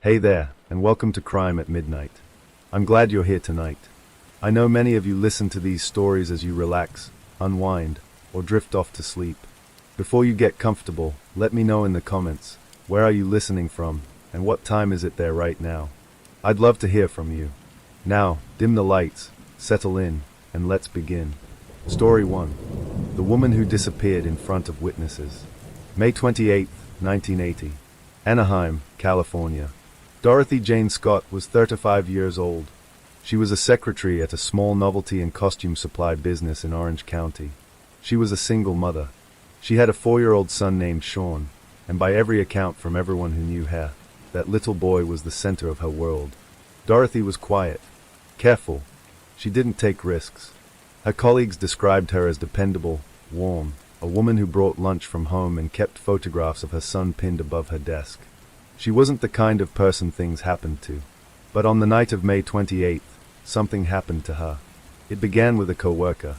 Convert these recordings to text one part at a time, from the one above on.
Hey there, and welcome to Crime at Midnight. I'm glad you're here tonight. I know many of you listen to these stories as you relax, unwind, or drift off to sleep. Before you get comfortable, let me know in the comments, where are you listening from, and what time is it there right now? I'd love to hear from you. Now, dim the lights, settle in, and let's begin. Story 1. The woman who disappeared in front of witnesses. May 28, 1980. Anaheim, California. Dorothy Jane Scott was 35 years old. She was a secretary at a small novelty and costume supply business in Orange County. She was a single mother. She had a 4-year-old son named Sean, and by every account from everyone who knew her, that little boy was the center of her world. Dorothy was quiet, careful. She didn't take risks. Her colleagues described her as dependable, warm, a woman who brought lunch from home and kept photographs of her son pinned above her desk. She wasn't the kind of person things happened to. But on the night of May 28th, something happened to her. It began with a co-worker.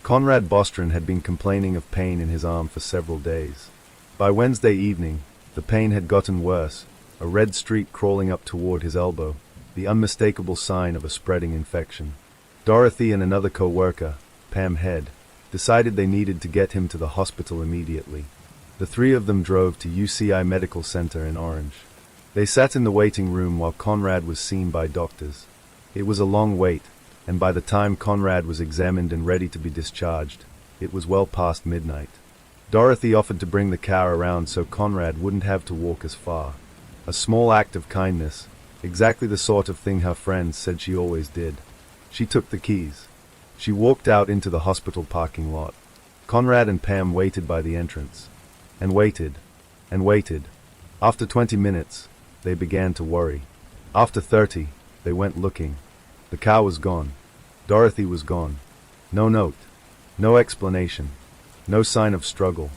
Conrad Bostron had been complaining of pain in his arm for several days. By Wednesday evening, the pain had gotten worse, a red streak crawling up toward his elbow, the unmistakable sign of a spreading infection. Dorothy and another co-worker, Pam Head, decided they needed to get him to the hospital immediately. The three of them drove to UCI Medical Center in Orange. They sat in the waiting room while Conrad was seen by doctors. It was a long wait, and by the time Conrad was examined and ready to be discharged, it was well past midnight. Dorothy offered to bring the car around so Conrad wouldn't have to walk as far. A small act of kindness, exactly the sort of thing her friends said she always did. She took the keys. She walked out into the hospital parking lot. Conrad and Pam waited by the entrance. And waited. And waited. After 20 minutes, they began to worry. After 30, they went looking. The car was gone. Dorothy was gone. No note. No explanation. No sign of struggle.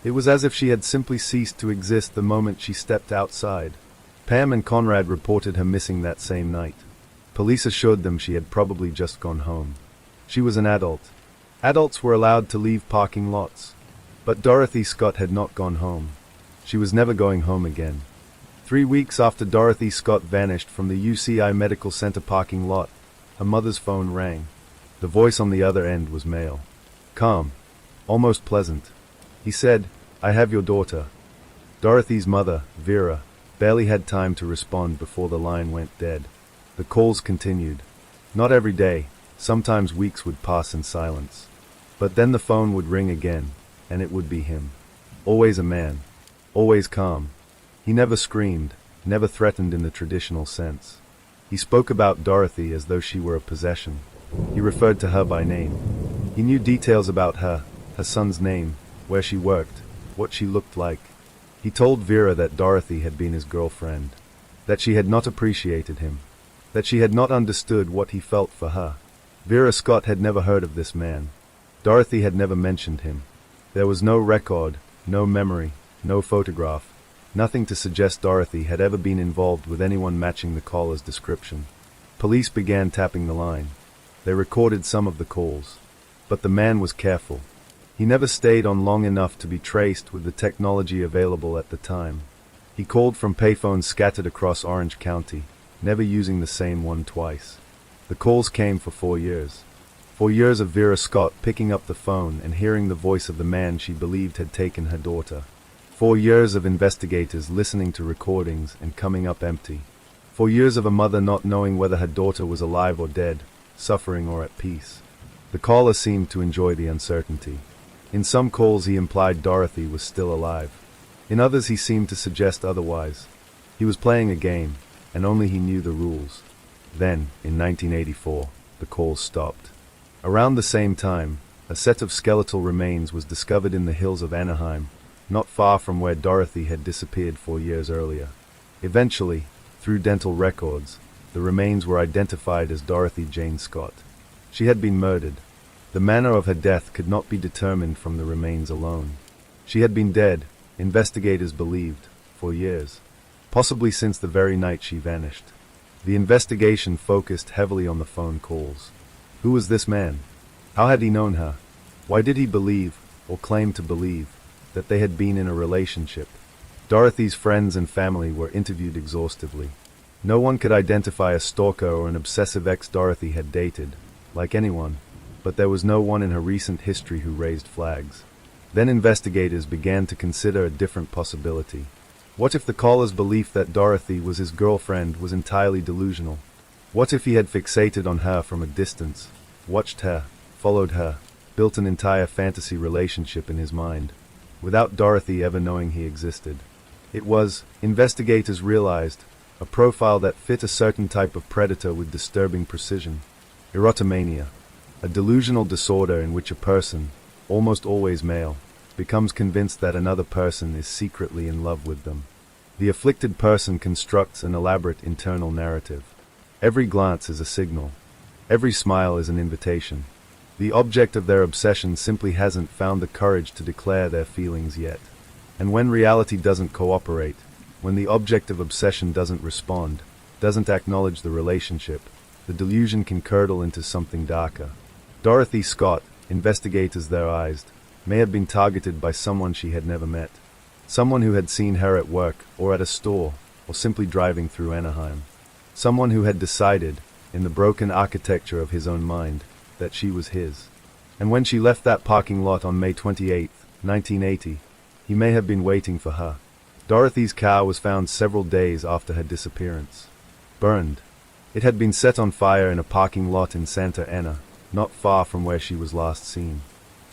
It was as if she had simply ceased to exist the moment she stepped outside. Pam and Conrad reported her missing that same night. Police assured them she had probably just gone home. She was an adult. Adults were allowed to leave parking lots. But Dorothy Scott had not gone home. She was never going home again. 3 weeks after Dorothy Scott vanished from the UCI Medical Center parking lot, her mother's phone rang. The voice on the other end was male. Calm. Almost pleasant. He said, "I have your daughter." Dorothy's mother, Vera, barely had time to respond before the line went dead. The calls continued. Not every day, sometimes weeks would pass in silence. But then the phone would ring again, and it would be him. Always a man. Always calm. He never screamed, never threatened in the traditional sense. He spoke about Dorothy as though she were a possession. He referred to her by name. He knew details about her son's name, where she worked, what she looked like. He told Vera that Dorothy had been his girlfriend, that she had not appreciated him, that she had not understood what he felt for her. Vera Scott had never heard of this man. Dorothy had never mentioned him. There was no record, no memory, no photograph, nothing to suggest Dorothy had ever been involved with anyone matching the caller's description. Police began tapping the line. They recorded some of the calls. But the man was careful. He never stayed on long enough to be traced with the technology available at the time. He called from payphones scattered across Orange County, never using the same one twice. The calls came for 4 years. 4 years of Vera Scott picking up the phone and hearing the voice of the man she believed had taken her daughter. 4 years of investigators listening to recordings and coming up empty. 4 years of a mother not knowing whether her daughter was alive or dead, suffering or at peace. The caller seemed to enjoy the uncertainty. In some calls he implied Dorothy was still alive. In others he seemed to suggest otherwise. He was playing a game, and only he knew the rules. Then, in 1984, the calls stopped. Around the same time, a set of skeletal remains was discovered in the hills of Anaheim, not far from where Dorothy had disappeared 4 years earlier. Eventually, through dental records, the remains were identified as Dorothy Jane Scott. She had been murdered. The manner of her death could not be determined from the remains alone. She had been dead, investigators believed, for years, possibly since the very night she vanished. The investigation focused heavily on the phone calls. Who was this man? How had he known her? Why did he believe, or claim to believe, that they had been in a relationship? Dorothy's friends and family were interviewed exhaustively. No one could identify a stalker or an obsessive ex Dorothy had dated, like anyone, but there was no one in her recent history who raised flags. Then investigators began to consider a different possibility. What if the caller's belief that Dorothy was his girlfriend was entirely delusional? What if he had fixated on her from a distance, watched her, followed her, built an entire fantasy relationship in his mind, without Dorothy ever knowing he existed? It was, investigators realized, a profile that fit a certain type of predator with disturbing precision. Erotomania, a delusional disorder in which a person, almost always male, becomes convinced that another person is secretly in love with them. The afflicted person constructs an elaborate internal narrative. Every glance is a signal. Every smile is an invitation. The object of their obsession simply hasn't found the courage to declare their feelings yet. And when reality doesn't cooperate, when the object of obsession doesn't respond, doesn't acknowledge the relationship, the delusion can curdle into something darker. Dorothy Scott, investigators theorized, may have been targeted by someone she had never met. Someone who had seen her at work, or at a store, or simply driving through Anaheim. Someone who had decided, in the broken architecture of his own mind, that she was his. And when she left that parking lot on May 28, 1980, he may have been waiting for her. Dorothy's car was found several days after her disappearance. Burned. It had been set on fire in a parking lot in Santa Ana, not far from where she was last seen.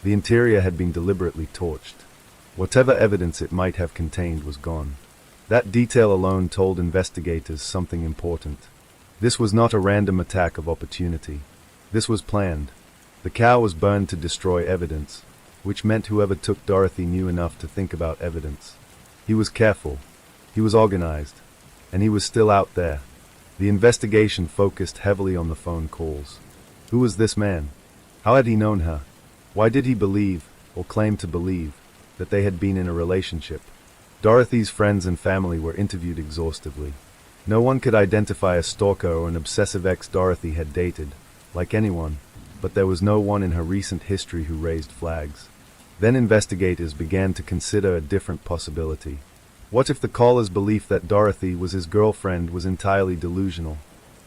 The interior had been deliberately torched. Whatever evidence it might have contained was gone. That detail alone told investigators something important. This was not a random attack of opportunity. This was planned. The car was burned to destroy evidence, which meant whoever took Dorothy knew enough to think about evidence. He was careful. He was organized. And he was still out there. The investigation focused heavily on the phone calls. Who was this man? How had he known her? Why did he believe, or claim to believe, that they had been in a relationship? Dorothy's friends and family were interviewed exhaustively. No one could identify a stalker or an obsessive ex Dorothy had dated, like anyone, but there was no one in her recent history who raised flags. Then investigators began to consider a different possibility. What if the caller's belief that Dorothy was his girlfriend was entirely delusional?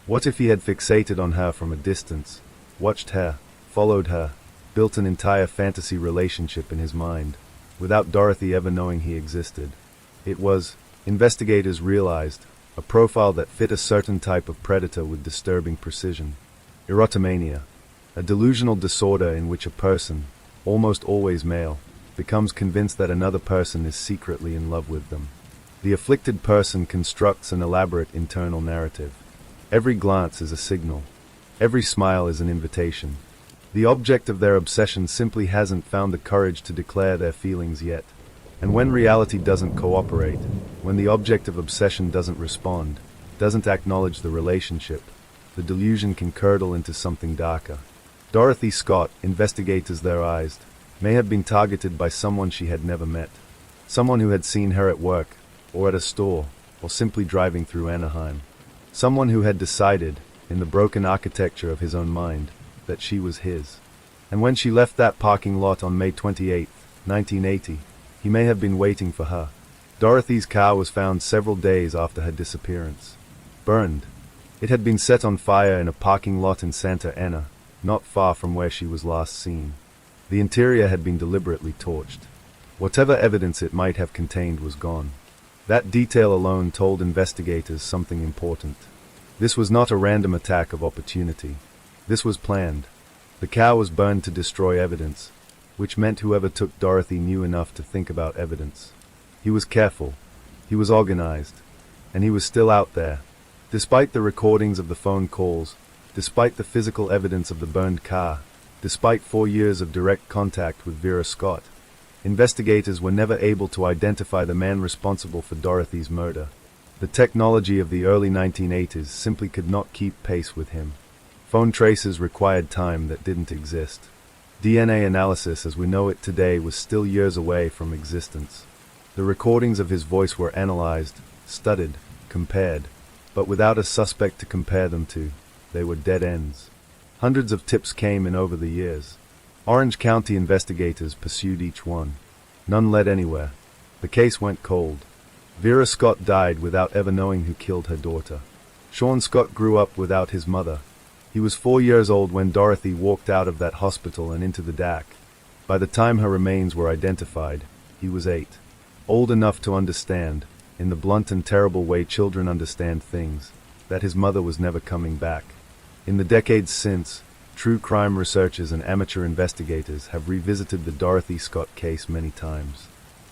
What if he had fixated on her from a distance, watched her, followed her, built an entire fantasy relationship in his mind, without Dorothy ever knowing he existed? It was, investigators realized, a profile that fit a certain type of predator with disturbing precision. Erotomania, a delusional disorder in which a person, almost always male, becomes convinced that another person is secretly in love with them. The afflicted person constructs an elaborate internal narrative. Every glance is a signal. Every smile is an invitation. The object of their obsession simply hasn't found the courage to declare their feelings yet. And when reality doesn't cooperate, when the object of obsession doesn't respond, doesn't acknowledge the relationship, the delusion can curdle into something darker. Dorothy Scott, investigators theorized, may have been targeted by someone she had never met. Someone who had seen her at work, or at a store, or simply driving through Anaheim. Someone who had decided, in the broken architecture of his own mind, that she was his. And when she left that parking lot on May 28, 1980, he may have been waiting for her. Dorothy's car was found several days after her disappearance. Burned. It had been set on fire in a parking lot in Santa Ana, not far from where she was last seen. The interior had been deliberately torched. Whatever evidence it might have contained was gone. That detail alone told investigators something important. This was not a random attack of opportunity. This was planned. The car was burned to destroy evidence, which meant whoever took Dorothy knew enough to think about evidence. He was careful. He was organized. And he was still out there. Despite the recordings of the phone calls, despite the physical evidence of the burned car, despite 4 years of direct contact with Vera Scott, investigators were never able to identify the man responsible for Dorothy's murder. The technology of the early 1980s simply could not keep pace with him. Phone traces required time that didn't exist. DNA analysis as we know it today was still years away from existence. The recordings of his voice were analyzed, studied, compared, but without a suspect to compare them to, they were dead ends. Hundreds of tips came in over the years. Orange County investigators pursued each one. None led anywhere. The case went cold. Vera Scott died without ever knowing who killed her daughter. Sean Scott grew up without his mother. He was 4 years old when Dorothy walked out of that hospital and into the dark. By the time her remains were identified, he was 8. Old enough to understand, in the blunt and terrible way children understand things, that his mother was never coming back. In the decades since, true crime researchers and amateur investigators have revisited the Dorothy Scott case many times.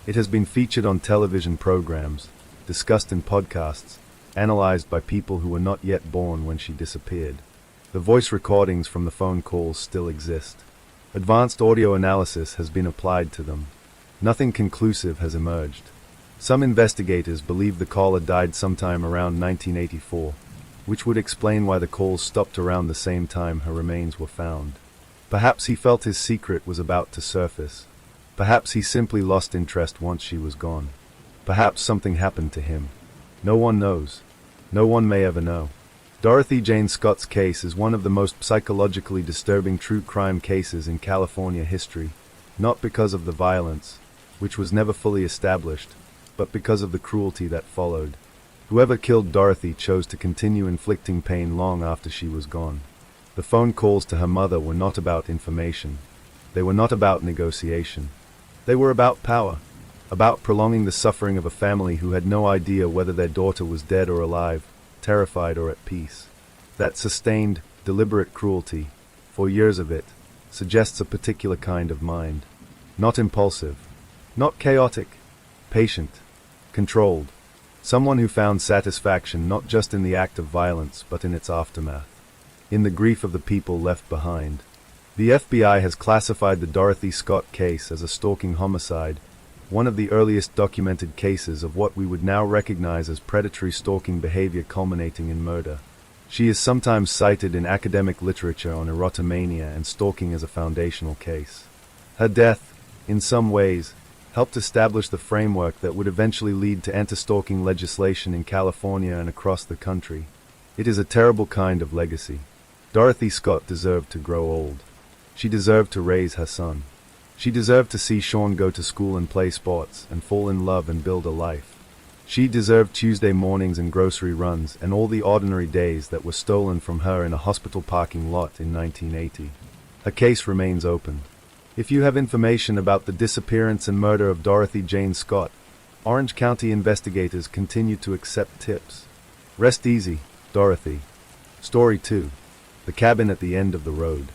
It has been featured on television programs, discussed in podcasts, analyzed by people who were not yet born when she disappeared. The voice recordings from the phone calls still exist. Advanced audio analysis has been applied to them. Nothing conclusive has emerged. Some investigators believe the caller died sometime around 1984, which would explain why the calls stopped around the same time her remains were found. Perhaps he felt his secret was about to surface. Perhaps he simply lost interest once she was gone. Perhaps something happened to him. No one knows. No one may ever know. Dorothy Jane Scott's case is one of the most psychologically disturbing true crime cases in California history, not because of the violence, which was never fully established, but because of the cruelty that followed. Whoever killed Dorothy chose to continue inflicting pain long after she was gone. The phone calls to her mother were not about information. They were not about negotiation. They were about power, about prolonging the suffering of a family who had no idea whether their daughter was dead or alive, terrified or at peace. That sustained, deliberate cruelty, for years of it, suggests a particular kind of mind. Not impulsive, not chaotic, patient, controlled. Someone who found satisfaction not just in the act of violence but in its aftermath, in the grief of the people left behind. The FBI has classified the Dorothy Scott case as a stalking homicide, one of the earliest documented cases of what we would now recognize as predatory stalking behavior culminating in murder. She is sometimes cited in academic literature on erotomania and stalking as a foundational case. Her death, in some ways, helped establish the framework that would eventually lead to anti-stalking legislation in California and across the country. It is a terrible kind of legacy. Dorothy Scott deserved to grow old. She deserved to raise her son. She deserved to see Sean go to school and play sports and fall in love and build a life. She deserved Tuesday mornings and grocery runs and all the ordinary days that were stolen from her in a hospital parking lot in 1980. Her case remains open. If you have information about the disappearance and murder of Dorothy Jane Scott, Orange County investigators continue to accept tips. Rest easy, Dorothy. Story 2. The Cabin at the End of the Road.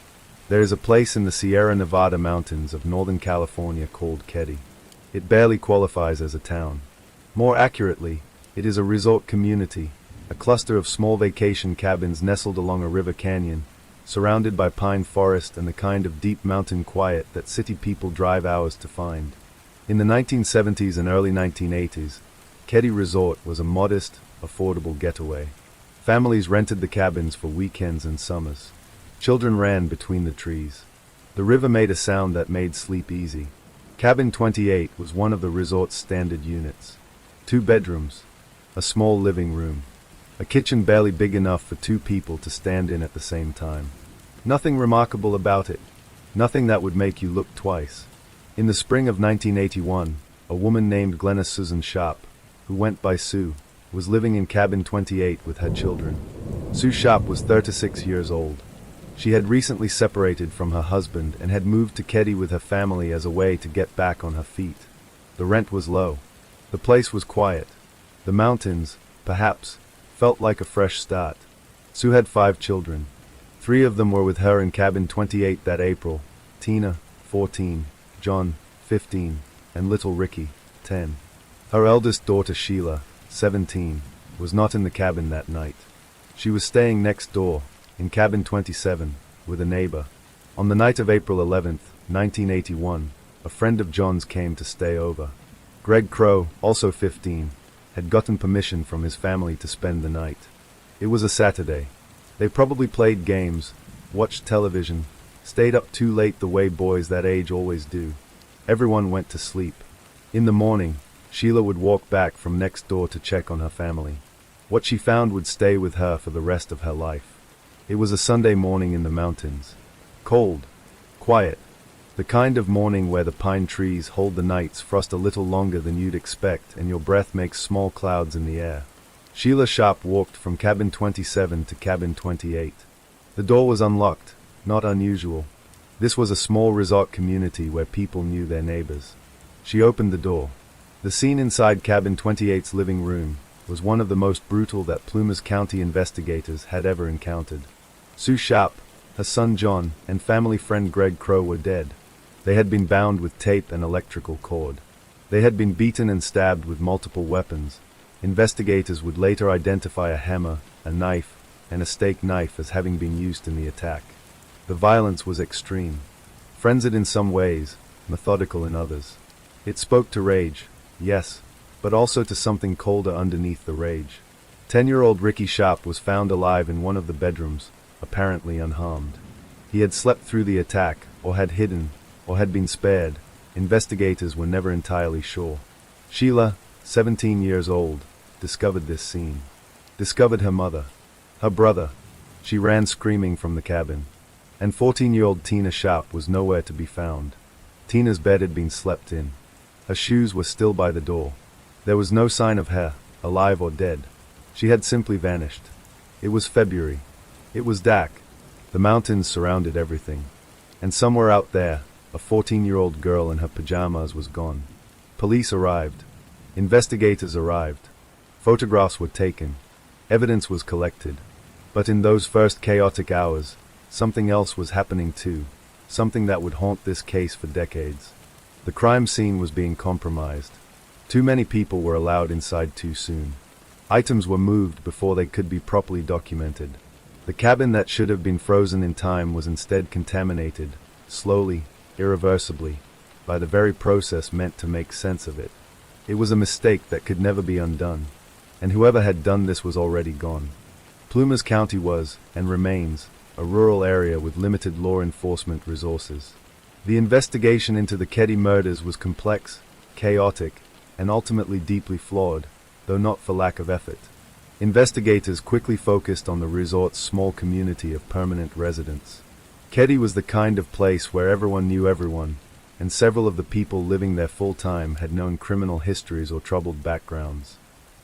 There is a place in the Sierra Nevada mountains of Northern California called Keddie. It barely qualifies as a town. More accurately, it is a resort community, a cluster of small vacation cabins nestled along a river canyon, surrounded by pine forest and the kind of deep mountain quiet that city people drive hours to find. In the 1970s and early 1980s, Keddie Resort was a modest, affordable getaway. Families rented the cabins for weekends and summers. Children ran between the trees. The river made a sound that made sleep easy. Cabin 28 was one of the resort's standard units. 2 bedrooms, a small living room, a kitchen barely big enough for 2 people to stand in at the same time. Nothing remarkable about it, nothing that would make you look twice. In the spring of 1981, a woman named Glenna Susan Sharp, who went by Sue, was living in cabin 28 with her children. Sue Sharp was 36 years old. She had recently separated from her husband and had moved to Keddie with her family as a way to get back on her feet. The rent was low. The place was quiet. The mountains, perhaps, felt like a fresh start. Sue had 5 children. 3 of them were with her in cabin 28 that April: Tina, 14, John, 15, and little Ricky, 10. Her eldest daughter Sheila, 17, was not in the cabin that night. She was staying next door, in cabin 27, with a neighbor. On the night of April 11th, 1981, a friend of John's came to stay over. Greg Crow, also 15, had gotten permission from his family to spend the night. It was a Saturday. They probably played games, watched television, stayed up too late the way boys that age always do. Everyone went to sleep. In the morning, Sheila would walk back from next door to check on her family. What she found would stay with her for the rest of her life. It was a Sunday morning in the mountains. Cold. Quiet. The kind of morning where the pine trees hold the night's frost a little longer than you'd expect and your breath makes small clouds in the air. Sheila Sharp walked from cabin 27 to cabin 28. The door was unlocked, not unusual. This was a small resort community where people knew their neighbors. She opened the door. The scene inside cabin 28's living room was one of the most brutal that Plumas County investigators had ever encountered. Sue Sharp, her son John, and family friend Greg Crow were dead. They had been bound with tape and electrical cord. They had been beaten and stabbed with multiple weapons. Investigators would later identify a hammer, a knife, and a steak knife as having been used in the attack. The violence was extreme. Frenzied in some ways, methodical in others. It spoke to rage, yes, but also to something colder underneath the rage. 10-year-old Ricky Sharp was found alive in one of the bedrooms, apparently unharmed. He had slept through the attack, or had hidden, or had been spared. Investigators were never entirely sure. Sheila, 17 years old, discovered this scene. Discovered her mother. Her brother. She ran screaming from the cabin. And 14-year-old Tina Sharp was nowhere to be found. Tina's bed had been slept in. Her shoes were still by the door. There was no sign of her, alive or dead. She had simply vanished. It was February. It was dark. The mountains surrounded everything. And somewhere out there, a 14-year-old girl in her pajamas was gone. Police arrived. Investigators arrived. Photographs were taken. Evidence was collected. But in those first chaotic hours, something else was happening too. Something that would haunt this case for decades. The crime scene was being compromised. Too many people were allowed inside too soon. Items were moved before they could be properly documented. The cabin that should have been frozen in time was instead contaminated, slowly, irreversibly, by the very process meant to make sense of it. It was a mistake that could never be undone, and whoever had done this was already gone. Plumas County was, and remains, a rural area with limited law enforcement resources. The investigation into the Keddy murders was complex, chaotic, and ultimately deeply flawed, though not for lack of effort. Investigators quickly focused on the resort's small community of permanent residents. Keddy was the kind of place where everyone knew everyone, and several of the people living there full-time had known criminal histories or troubled backgrounds.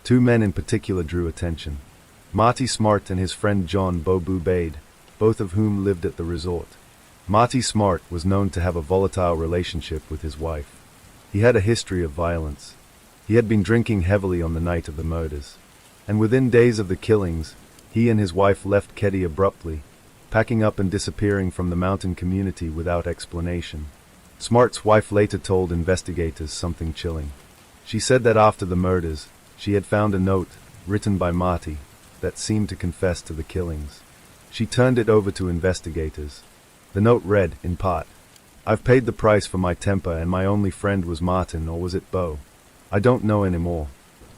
Two men in particular drew attention. Marty Smart and his friend John Bo Bade, both of whom lived at the resort. Marty Smart was known to have a volatile relationship with his wife. He had a history of violence. He had been drinking heavily on the night of the murders. And within days of the killings, he and his wife left Keddy abruptly, packing up and disappearing from the mountain community without explanation. Smart's wife later told investigators something chilling. She said that after the murders, she had found a note, written by Marty, that seemed to confess to the killings. She turned it over to investigators. The note read, in part, "I've paid the price for my temper and my only friend was Martin, or was it Bo? I don't know anymore.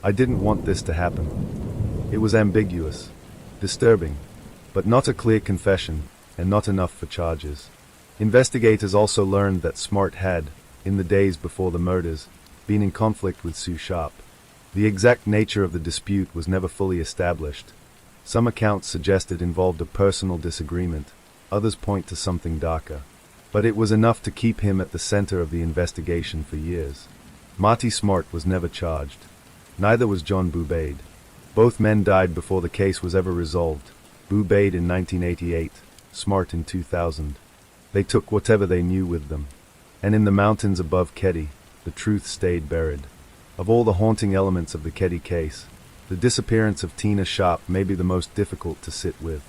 I didn't want this to happen." It was ambiguous, disturbing, but not a clear confession, and not enough for charges. Investigators also learned that Smart had, in the days before the murders, been in conflict with Sue Sharp. The exact nature of the dispute was never fully established. Some accounts suggest it involved a personal disagreement, others point to something darker. But it was enough to keep him at the center of the investigation for years. Marty Smart was never charged. Neither was John Bade. Both men died before the case was ever resolved. Bade in 1988, Smart in 2000. They took whatever they knew with them. And in the mountains above Keddy, the truth stayed buried. Of all the haunting elements of the Keddy case, the disappearance of Tina Sharp may be the most difficult to sit with.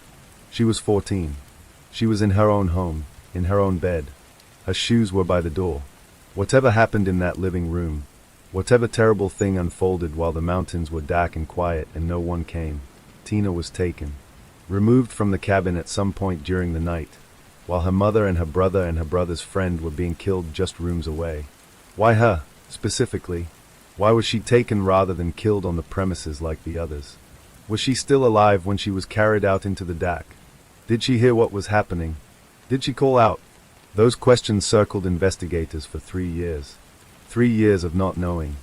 She was 14. She was in her own home, in her own bed. Her shoes were by the door. Whatever happened in that living room, whatever terrible thing unfolded while the mountains were dark and quiet and no one came, Tina was taken, removed from the cabin at some point during the night, while her mother and her brother's friend were being killed just rooms away. Why her, specifically? Why was she taken rather than killed on the premises like the others? Was she still alive when she was carried out into the dark? Did she hear what was happening? Did she call out? Those questions circled investigators for 3 years. 3 years of not knowing.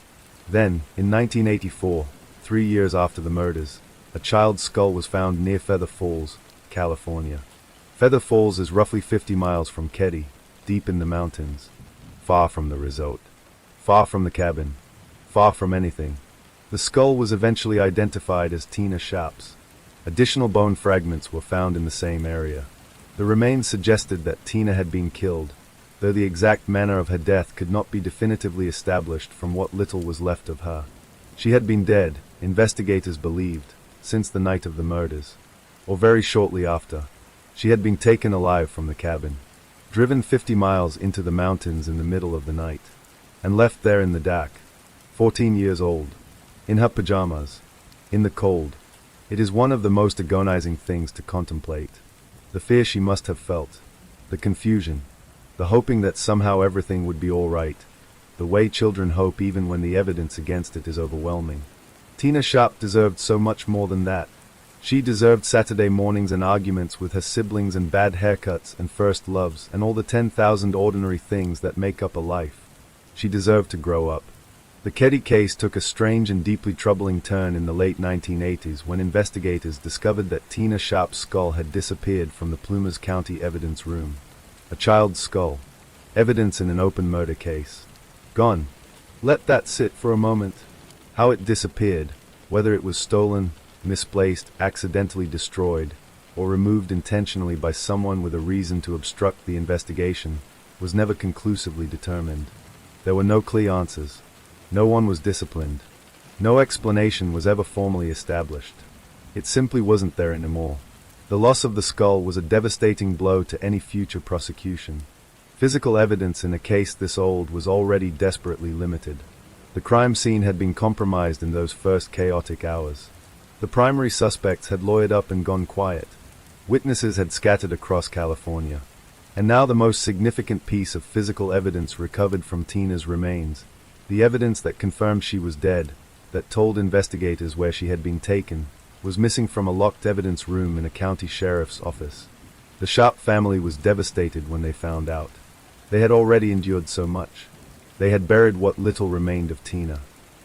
Then, in 1984, 3 years after the murders, a child's skull was found near Feather Falls, California. Feather Falls is roughly 50 miles from Keddy, deep in the mountains, far from the resort, far from the cabin, far from anything. The skull was eventually identified as Tina Sharp's. Additional bone fragments were found in the same area. The remains suggested that Tina had been killed, though the exact manner of her death could not be definitively established from what little was left of her. She had been dead, investigators believed, since the night of the murders, or very shortly after. She had been taken alive from the cabin, driven 50 miles into the mountains in the middle of the night, and left there in the dark, 14 years old, in her pajamas, in the cold. It is one of the most agonizing things to contemplate. The fear she must have felt, the confusion, the hoping that somehow everything would be all right, the way children hope even when the evidence against it is overwhelming. Tina Sharp deserved so much more than that. She deserved Saturday mornings and arguments with her siblings and bad haircuts and first loves and all the 10,000 ordinary things that make up a life. She deserved to grow up. The Keddy case took a strange and deeply troubling turn in the late 1980s when investigators discovered that Tina Sharp's skull had disappeared from the Plumas County evidence room. A child's skull. Evidence in an open murder case. Gone. Let that sit for a moment. How it disappeared, whether it was stolen, misplaced, accidentally destroyed, or removed intentionally by someone with a reason to obstruct the investigation, was never conclusively determined. There were no clear answers. No one was disciplined. No explanation was ever formally established. It simply wasn't there anymore. The loss of the skull was a devastating blow to any future prosecution. Physical evidence in a case this old was already desperately limited. The crime scene had been compromised in those first chaotic hours. The primary suspects had lawyered up and gone quiet. Witnesses had scattered across California. And now the most significant piece of physical evidence recovered from Tina's remains, the evidence that confirmed she was dead, that told investigators where she had been taken, was missing from a locked evidence room in a county sheriff's office. The Sharp family was devastated when they found out. They had already endured so much. They had buried what little remained of Tina.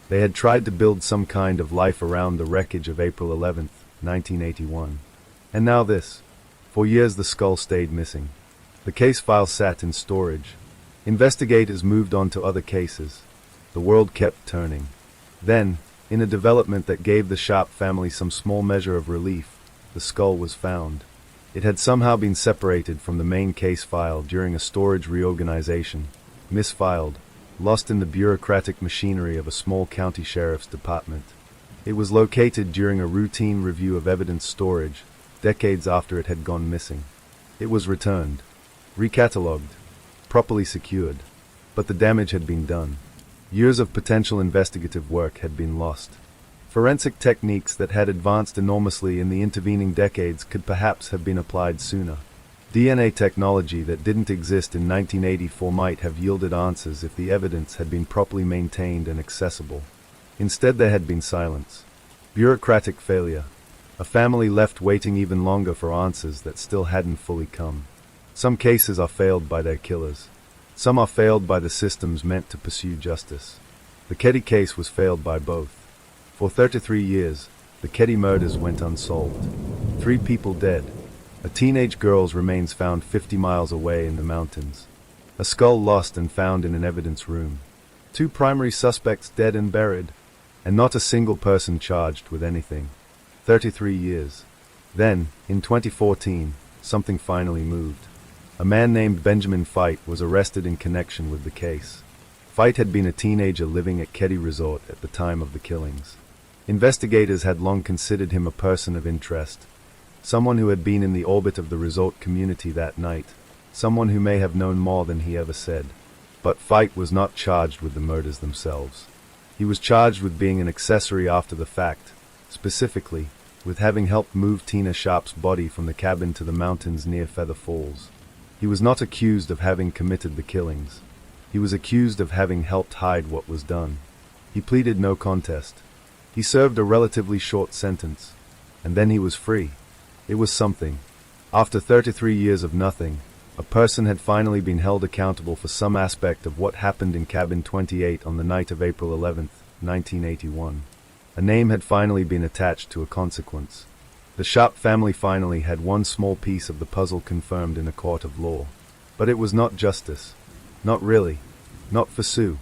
They had tried to build some kind of life around the wreckage of April 11th, 1981. And now this. For years the skull stayed missing. The case file sat in storage. Investigators moved on to other cases. The world kept turning. Then, in a development that gave the Sharp family some small measure of relief, the skull was found. It had somehow been separated from the main case file during a storage reorganization, misfiled, lost in the bureaucratic machinery of a small county sheriff's department. It was located during a routine review of evidence storage, decades after it had gone missing. It was returned, recatalogued, properly secured, but the damage had been done. Years of potential investigative work had been lost. Forensic techniques that had advanced enormously in the intervening decades could perhaps have been applied sooner. DNA technology that didn't exist in 1984 might have yielded answers if the evidence had been properly maintained and accessible. Instead there had been silence. Bureaucratic failure. A family left waiting even longer for answers that still hadn't fully come. Some cases are failed by their killers. Some are failed by the systems meant to pursue justice. The Keddy case was failed by both. For 33 years, the Keddy murders went unsolved. 3 people dead. A teenage girl's remains found 50 miles away in the mountains. A skull lost and found in an evidence room. 2 primary suspects dead and buried. And not a single person charged with anything. 33 years. Then, in 2014, something finally moved. A man named Benjamin Fight was arrested in connection with the case. Fight had been a teenager living at Keddy Resort at the time of the killings. Investigators had long considered him a person of interest, someone who had been in the orbit of the resort community that night, someone who may have known more than he ever said. But Fight was not charged with the murders themselves. He was charged with being an accessory after the fact, specifically, with having helped move Tina Sharp's body from the cabin to the mountains near Feather Falls. He was not accused of having committed the killings. He was accused of having helped hide what was done. He pleaded no contest. He served a relatively short sentence, and then he was free. It was something. After 33 years of nothing, a person had finally been held accountable for some aspect of what happened in Cabin 28 on the night of April 11th, 1981. A name had finally been attached to a consequence. The Sharp family finally had one small piece of the puzzle confirmed in a court of law. But it was not justice. Not really. Not for Sue.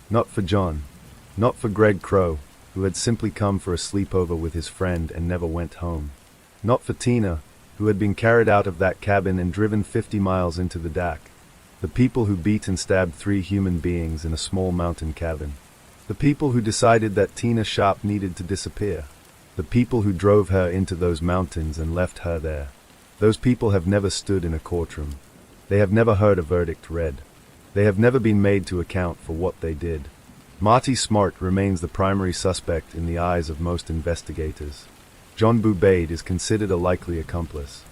Not for John. Not for Greg Crow, who had simply come for a sleepover with his friend and never went home. Not for Tina, who had been carried out of that cabin and driven 50 miles into the dark. The people who beat and stabbed 3 human beings in a small mountain cabin. The people who decided that Tina Sharp needed to disappear. The people who drove her into those mountains and left her there. Those people have never stood in a courtroom. They have never heard a verdict read. They have never been made to account for what they did. Marty Smart remains the primary suspect in the eyes of most investigators. John Boubade is considered a likely accomplice.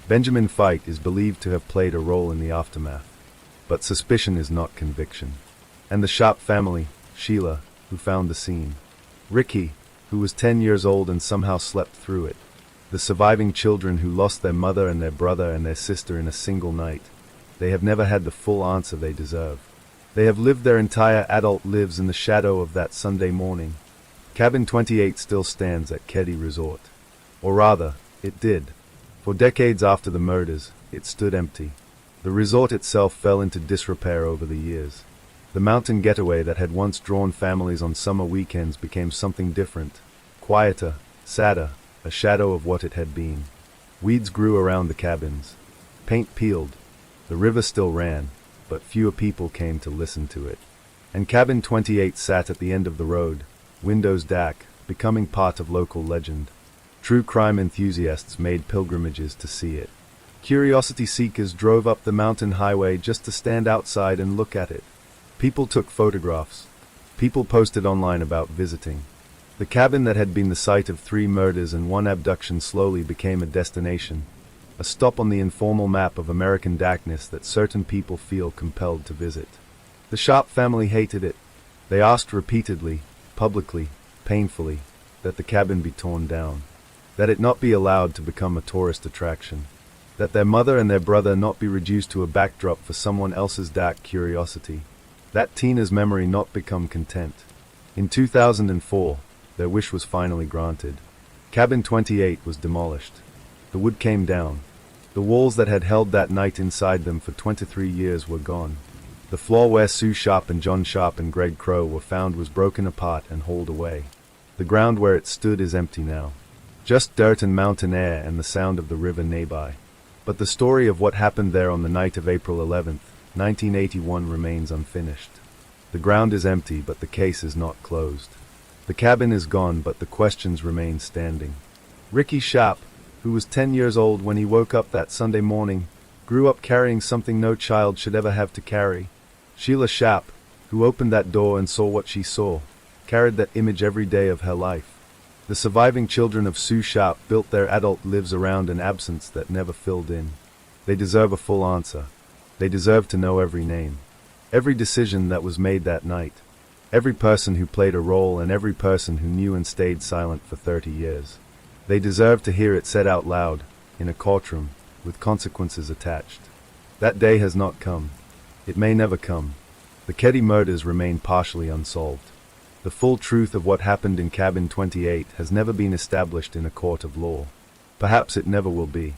Benjamin Fite is believed to have played a role in the aftermath. But suspicion is not conviction. And the Sharp family, Sheila, who found the scene. Ricky, who was 10 years old and somehow slept through it. The surviving children who lost their mother and their brother and their sister in a single night. They have never had the full answer they deserve. They have lived their entire adult lives in the shadow of that Sunday morning. Cabin 28 still stands at Keddy Resort. Or rather, it did. For decades after the murders, it stood empty. The resort itself fell into disrepair over the years. The mountain getaway that had once drawn families on summer weekends became something different, quieter, sadder, a shadow of what it had been. Weeds grew around the cabins. Paint peeled. The river still ran, but fewer people came to listen to it. And Cabin 28 sat at the end of the road, windows dark, becoming part of local legend. True crime enthusiasts made pilgrimages to see it. Curiosity seekers drove up the mountain highway just to stand outside and look at it. People took photographs. People posted online about visiting. The cabin that had been the site of 3 murders and 1 abduction slowly became a destination. A stop on the informal map of American darkness that certain people feel compelled to visit. The Sharp family hated it. They asked repeatedly, publicly, painfully, that the cabin be torn down. That it not be allowed to become a tourist attraction. That their mother and their brother not be reduced to a backdrop for someone else's dark curiosity. That Tina's memory not become content. In 2004, their wish was finally granted. Cabin 28 was demolished. The wood came down. The walls that had held that night inside them for 23 years were gone. The floor where Sue Sharp and John Sharp and Greg Crow were found was broken apart and hauled away. The ground where it stood is empty now. Just dirt and mountain air and the sound of the river nearby. But the story of what happened there on the night of April 11th, 1981 remains unfinished. The ground is empty, but the case is not closed. The cabin is gone, but the questions remain standing. Ricky Sharp, who was 10 years old when he woke up that Sunday morning, grew up carrying something no child should ever have to carry. Sheila Sharp, who opened that door and saw what she saw, carried that image every day of her life. The surviving children of Sue Sharp built their adult lives around an absence that never filled in. They deserve a full answer. They deserve to know every name. Every decision that was made that night. Every person who played a role and every person who knew and stayed silent for 30 years. They deserve to hear it said out loud, in a courtroom, with consequences attached. That day has not come. It may never come. The Keddy murders remain partially unsolved. The full truth of what happened in Cabin 28 has never been established in a court of law. Perhaps it never will be.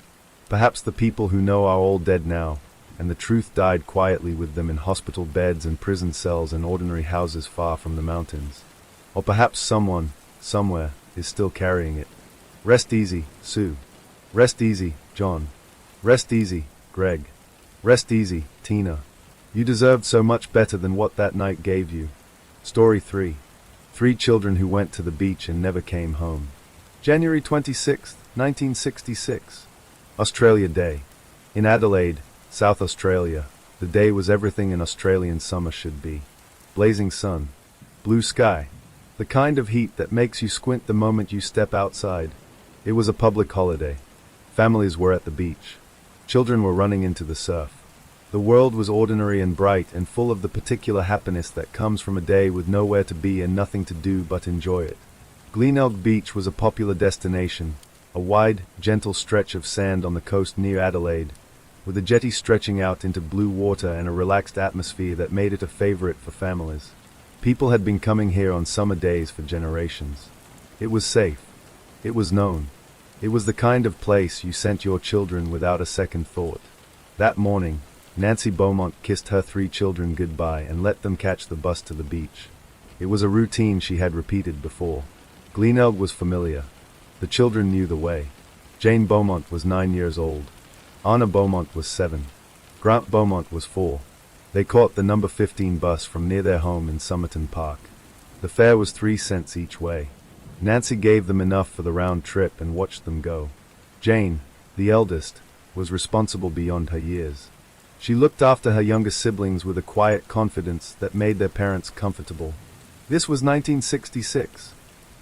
Perhaps the people who know are all dead now, and the truth died quietly with them in hospital beds and prison cells and ordinary houses far from the mountains. Or perhaps someone, somewhere, is still carrying it. Rest easy, Sue. Rest easy, John. Rest easy, Greg. Rest easy, Tina. You deserved so much better than what that night gave you. Story 3. 3 children who went to the beach and never came home. January 26, 1966. Australia Day. In Adelaide, South Australia, the day was everything an Australian summer should be. Blazing sun. Blue sky. The kind of heat that makes you squint the moment you step outside. It was a public holiday. Families were at the beach. Children were running into the surf. The world was ordinary and bright and full of the particular happiness that comes from a day with nowhere to be and nothing to do but enjoy it. Glenelg Beach was a popular destination, a wide, gentle stretch of sand on the coast near Adelaide, with a jetty stretching out into blue water and a relaxed atmosphere that made it a favorite for families. People had been coming here on summer days for generations. It was safe. It was known. It was the kind of place you sent your children without a second thought. That morning, Nancy Beaumont kissed her 3 children goodbye and let them catch the bus to the beach. It was a routine she had repeated before. Glenelg was familiar. The children knew the way. Jane Beaumont was 9 years old. Anna Beaumont was 7. Grant Beaumont was 4. They caught the number 15 bus from near their home in Somerton Park. The fare was 3 cents each way. Nancy gave them enough for the round trip and watched them go. Jane, the eldest, was responsible beyond her years. She looked after her younger siblings with a quiet confidence that made their parents comfortable. This was 1966.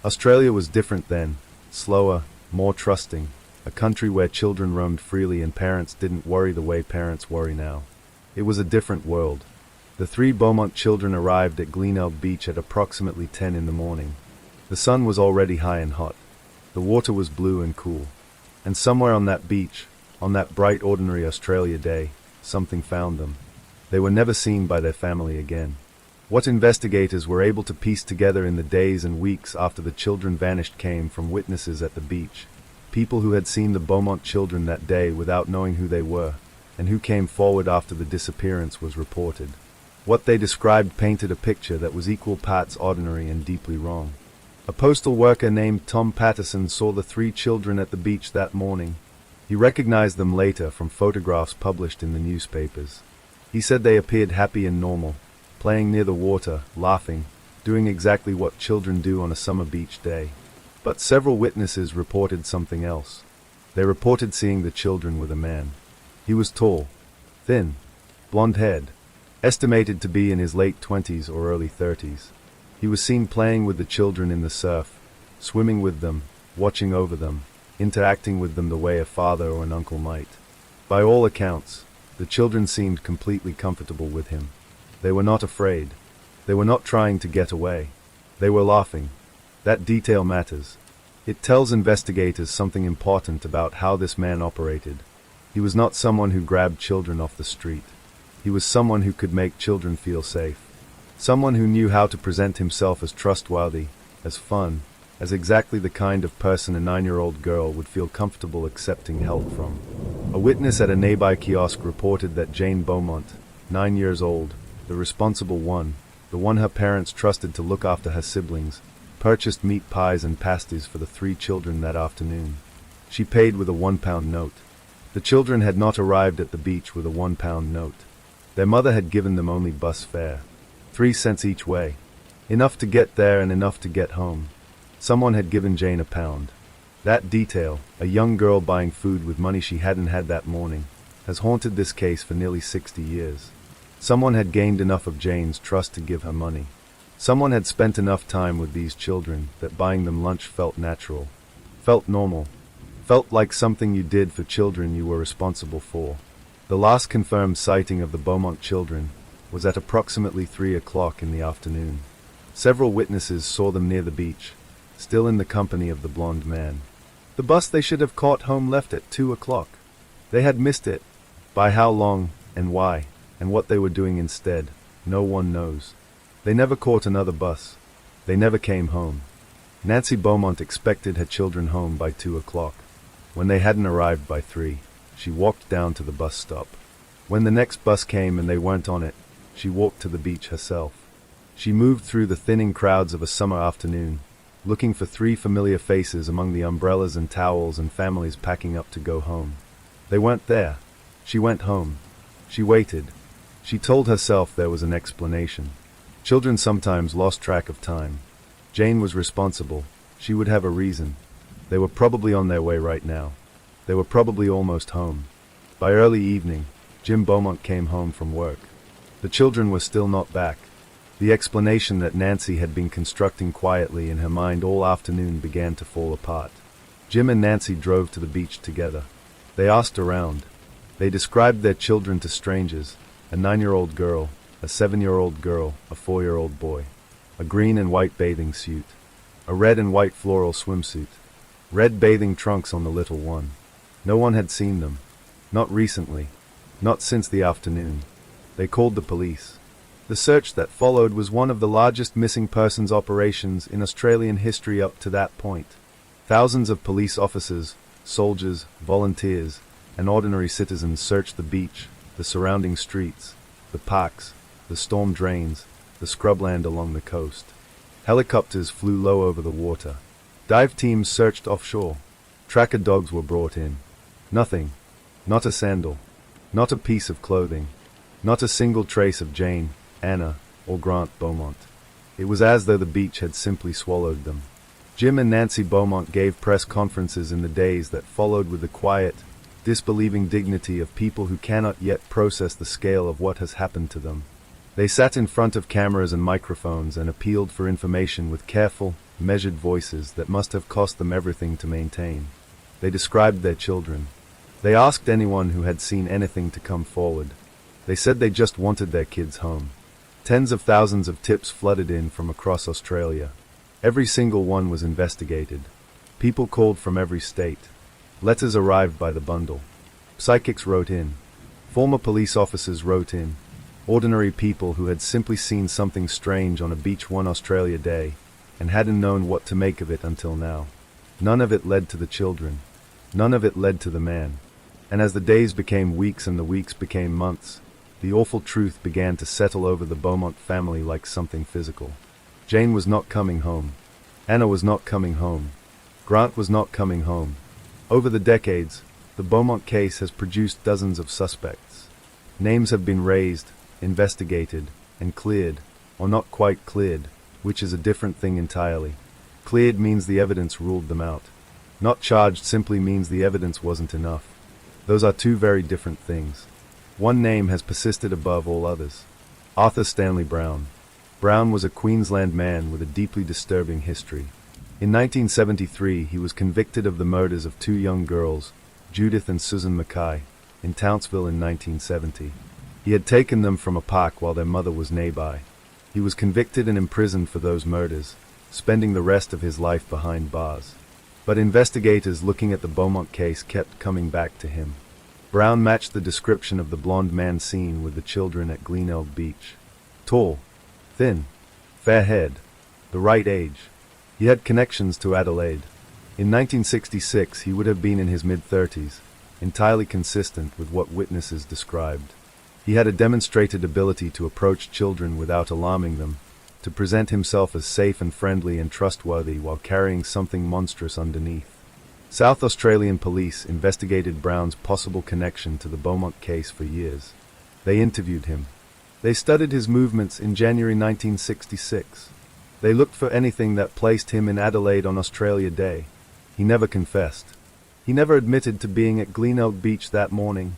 Australia was different then, slower, more trusting, a country where children roamed freely and parents didn't worry the way parents worry now. It was a different world. The 3 Beaumont children arrived at Glenelg Beach at approximately 10 in the morning. The sun was already high and hot. The water was blue and cool. And somewhere on that beach, on that bright ordinary Australia day, something found them. They were never seen by their family again. What investigators were able to piece together in the days and weeks after the children vanished came from witnesses at the beach, people who had seen the Beaumont children that day without knowing who they were, and who came forward after the disappearance was reported. What they described painted a picture that was equal parts ordinary and deeply wrong. A postal worker named Tom Patterson saw the 3 children at the beach that morning. He recognized them later from photographs published in the newspapers. He said they appeared happy and normal, playing near the water, laughing, doing exactly what children do on a summer beach day. But several witnesses reported something else. They reported seeing the children with a man. He was tall, thin, blonde-haired, estimated to be in his late 20s or early 30s. He was seen playing with the children in the surf, swimming with them, watching over them, interacting with them the way a father or an uncle might. By all accounts, the children seemed completely comfortable with him. They were not afraid. They were not trying to get away. They were laughing. That detail matters. It tells investigators something important about how this man operated. He was not someone who grabbed children off the street. He was someone who could make children feel safe. Someone who knew how to present himself as trustworthy, as fun, as exactly the kind of person a 9-year-old girl would feel comfortable accepting help from. A witness at a nearby kiosk reported that Jane Beaumont, 9 years old, the responsible one, the one her parents trusted to look after her siblings, purchased meat pies and pasties for the 3 children that afternoon. She paid with a £1 note. The children had not arrived at the beach with a £1 note. Their mother had given them only bus fare, 3 cents each way, enough to get there and enough to get home. Someone had given Jane a £1. That detail, a young girl buying food with money she hadn't had that morning, has haunted this case for nearly 60 years. Someone had gained enough of Jane's trust to give her money. Someone had spent enough time with these children that buying them lunch felt natural, felt normal, felt like something you did for children you were responsible for. The last confirmed sighting of the Beaumont children was at approximately 3 o'clock in the afternoon. Several witnesses saw them near the beach, still in the company of the blonde man. The bus they should have caught home left at 2 o'clock. They had missed it. By how long, and why, and what they were doing instead, no one knows. They never caught another bus. They never came home. Nancy Beaumont expected her children home by 2 o'clock. When they hadn't arrived by 3, she walked down to the bus stop. When the next bus came and they weren't on it, she walked to the beach herself. She moved through the thinning crowds of a summer afternoon, looking for 3 familiar faces among the umbrellas and towels and families packing up to go home. They weren't there. She went home. She waited. She told herself there was an explanation. Children sometimes lost track of time. Jane was responsible. She would have a reason. They were probably on their way right now. They were probably almost home. By early evening, Jim Beaumont came home from work. The children were still not back. The explanation that Nancy had been constructing quietly in her mind all afternoon began to fall apart. Jim and Nancy drove to the beach together. They asked around. They described their children to strangers, a 9-year-old girl, a 7-year-old girl, a 4-year-old boy, a green and white bathing suit, a red and white floral swimsuit, red bathing trunks on the little one. No one had seen them. Not recently. Not since the afternoon. They called the police. The search that followed was one of the largest missing persons operations in Australian history up to that point. Thousands of police officers, soldiers, volunteers, and ordinary citizens searched the beach, the surrounding streets, the parks, the storm drains, the scrubland along the coast. Helicopters flew low over the water. Dive teams searched offshore. Tracker dogs were brought in. Nothing. Not a sandal. Not a piece of clothing. Not a single trace of Jane, Anna, or Grant Beaumont. It was as though the beach had simply swallowed them. Jim and Nancy Beaumont gave press conferences in the days that followed with the quiet, disbelieving dignity of people who cannot yet process the scale of what has happened to them. They sat in front of cameras and microphones and appealed for information with careful, measured voices that must have cost them everything to maintain. They described their children. They asked anyone who had seen anything to come forward. They said they just wanted their kids home. Tens of thousands of tips flooded in from across Australia. Every single one was investigated. People called from every state. Letters arrived by the bundle. Psychics wrote in. Former police officers wrote in. Ordinary people who had simply seen something strange on a beach one Australia day and hadn't known what to make of it until now. None of it led to the children. None of it led to the man. And as the days became weeks and the weeks became months, the awful truth began to settle over the Beaumont family like something physical. Jane was not coming home. Anna was not coming home. Grant was not coming home. Over the decades, the Beaumont case has produced dozens of suspects. Names have been raised, investigated, and cleared, or not quite cleared, which is a different thing entirely. Cleared means the evidence ruled them out. Not charged simply means the evidence wasn't enough. Those are two very different things. One name has persisted above all others. Arthur Stanley Brown. Brown was a Queensland man with a deeply disturbing history. In 1973, he was convicted of the murders of two young girls, Judith and Susan Mackay, in Townsville in 1970. He had taken them from a park while their mother was nearby. He was convicted and imprisoned for those murders, spending the rest of his life behind bars. But investigators looking at the Beaumont case kept coming back to him. Brown matched the description of the blonde man seen with the children at Glenelg Beach. Tall, thin, fair-haired, the right age. He had connections to Adelaide. In 1966, he would have been in his mid-30s, entirely consistent with what witnesses described. He had a demonstrated ability to approach children without alarming them, to present himself as safe and friendly and trustworthy while carrying something monstrous underneath. South Australian police investigated Brown's possible connection to the Beaumont case for years. They interviewed him. They studied his movements in January 1966. They looked for anything that placed him in Adelaide on Australia Day. He never confessed. He never admitted to being at Glenelg Beach that morning.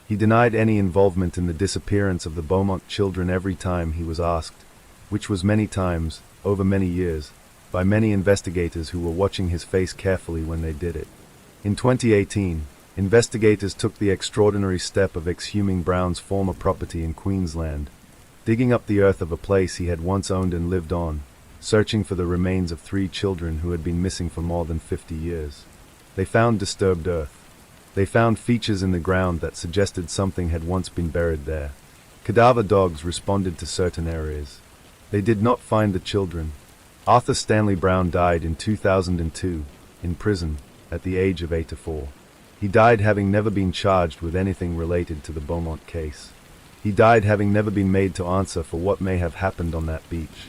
He denied any involvement in the disappearance of the Beaumont children every time he was asked, which was many times, over many years, by many investigators who were watching his face carefully when they did it. In 2018, investigators took the extraordinary step of exhuming Brown's former property in Queensland, digging up the earth of a place he had once owned and lived on, searching for the remains of 3 children who had been missing for more than 50 years. They found disturbed earth. They found features in the ground that suggested something had once been buried there. Cadaver dogs responded to certain areas. They did not find the children. Arthur Stanley Brown died in 2002, in prison, at the age of 84. He died having never been charged with anything related to the Beaumont case. He died having never been made to answer for what may have happened on that beach.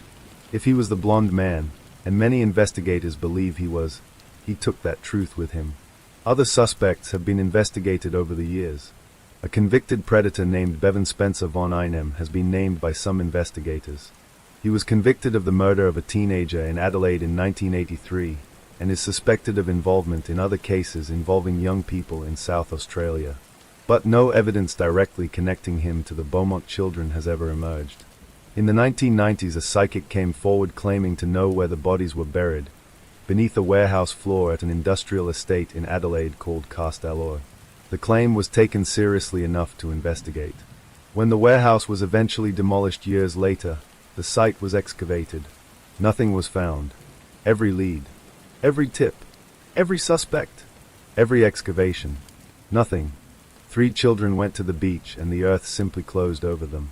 If he was the blonde man, and many investigators believe he was, he took that truth with him. Other suspects have been investigated over the years. A convicted predator named Bevan Spencer von Einem has been named by some investigators. He was convicted of the murder of a teenager in Adelaide in 1983 and is suspected of involvement in other cases involving young people in South Australia. But no evidence directly connecting him to the Beaumont children has ever emerged. In the 1990s, a psychic came forward claiming to know where the bodies were buried, beneath a warehouse floor at an industrial estate in Adelaide called Cast Alloy. The claim was taken seriously enough to investigate. When the warehouse was eventually demolished years later, the site was excavated. Nothing was found. Every lead, every tip, every suspect, every excavation. Nothing. 3 children went to the beach and the earth simply closed over them.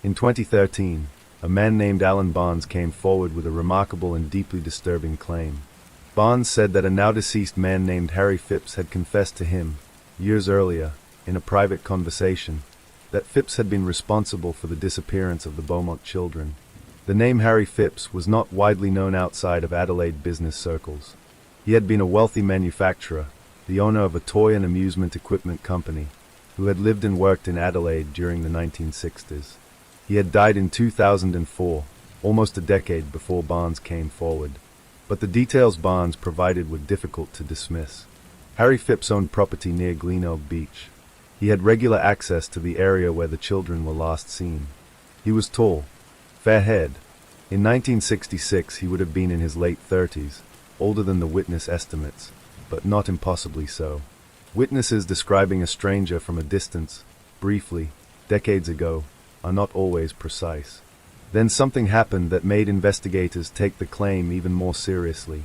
In 2013, a man named Alan Barnes came forward with a remarkable and deeply disturbing claim. Barnes said that a now-deceased man named Harry Phipps had confessed to him, years earlier, in a private conversation, that Phipps had been responsible for the disappearance of the Beaumont children. The name Harry Phipps was not widely known outside of Adelaide business circles. He had been a wealthy manufacturer, the owner of a toy and amusement equipment company, who had lived and worked in Adelaide during the 1960s. He had died in 2004, almost a decade before Barnes came forward. But the details Barnes provided were difficult to dismiss. Harry Phipps owned property near Glenelg Beach. He had regular access to the area where the children were last seen. He was tall, fair-haired. In 1966 he would have been in his late 30s, older than the witness estimates, but not impossibly so. Witnesses describing a stranger from a distance, briefly, decades ago, are not always precise. Then something happened that made investigators take the claim even more seriously.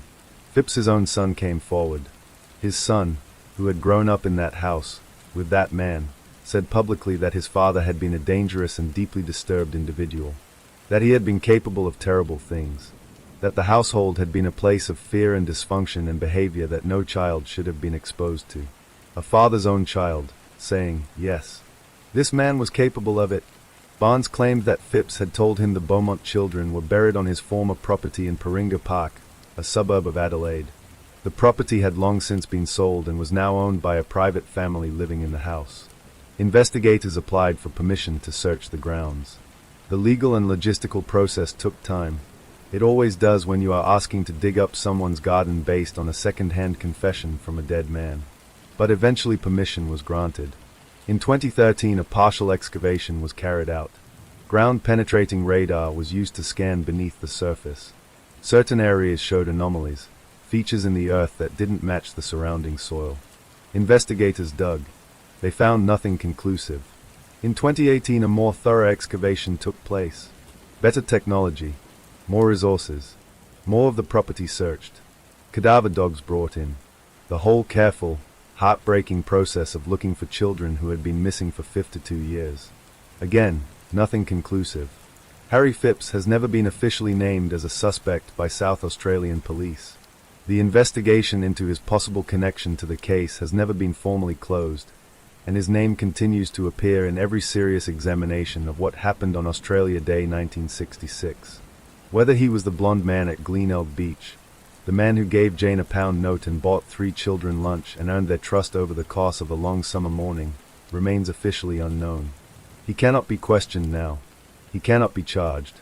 Phipps's own son came forward. His son, who had grown up in that house, with that man, said publicly that his father had been a dangerous and deeply disturbed individual, that he had been capable of terrible things, that the household had been a place of fear and dysfunction and behavior that no child should have been exposed to. A father's own child, saying, yes, this man was capable of it. Barnes claimed that Phipps had told him the Beaumont children were buried on his former property in Paringa Park, a suburb of Adelaide. The property had long since been sold and was now owned by a private family living in the house. Investigators applied for permission to search the grounds. The legal and logistical process took time. It always does when you are asking to dig up someone's garden based on a second-hand confession from a dead man. But eventually permission was granted. In 2013, a partial excavation was carried out. Ground-penetrating radar was used to scan beneath the surface. Certain areas showed anomalies, features in the earth that didn't match the surrounding soil. Investigators dug. They found nothing conclusive. In 2018, a more thorough excavation took place. Better technology, more resources, more of the property searched. Cadaver dogs brought in. The whole careful, heartbreaking process of looking for children who had been missing for 52 years. Again, nothing conclusive. Harry Phipps has never been officially named as a suspect by South Australian police. The investigation into his possible connection to the case has never been formally closed, and his name continues to appear in every serious examination of what happened on Australia Day 1966. Whether he was the blonde man at Glenelg Beach, the man who gave Jane a £1 note and bought 3 children lunch and earned their trust over the course of a long summer morning, remains officially unknown. He cannot be questioned now. He cannot be charged.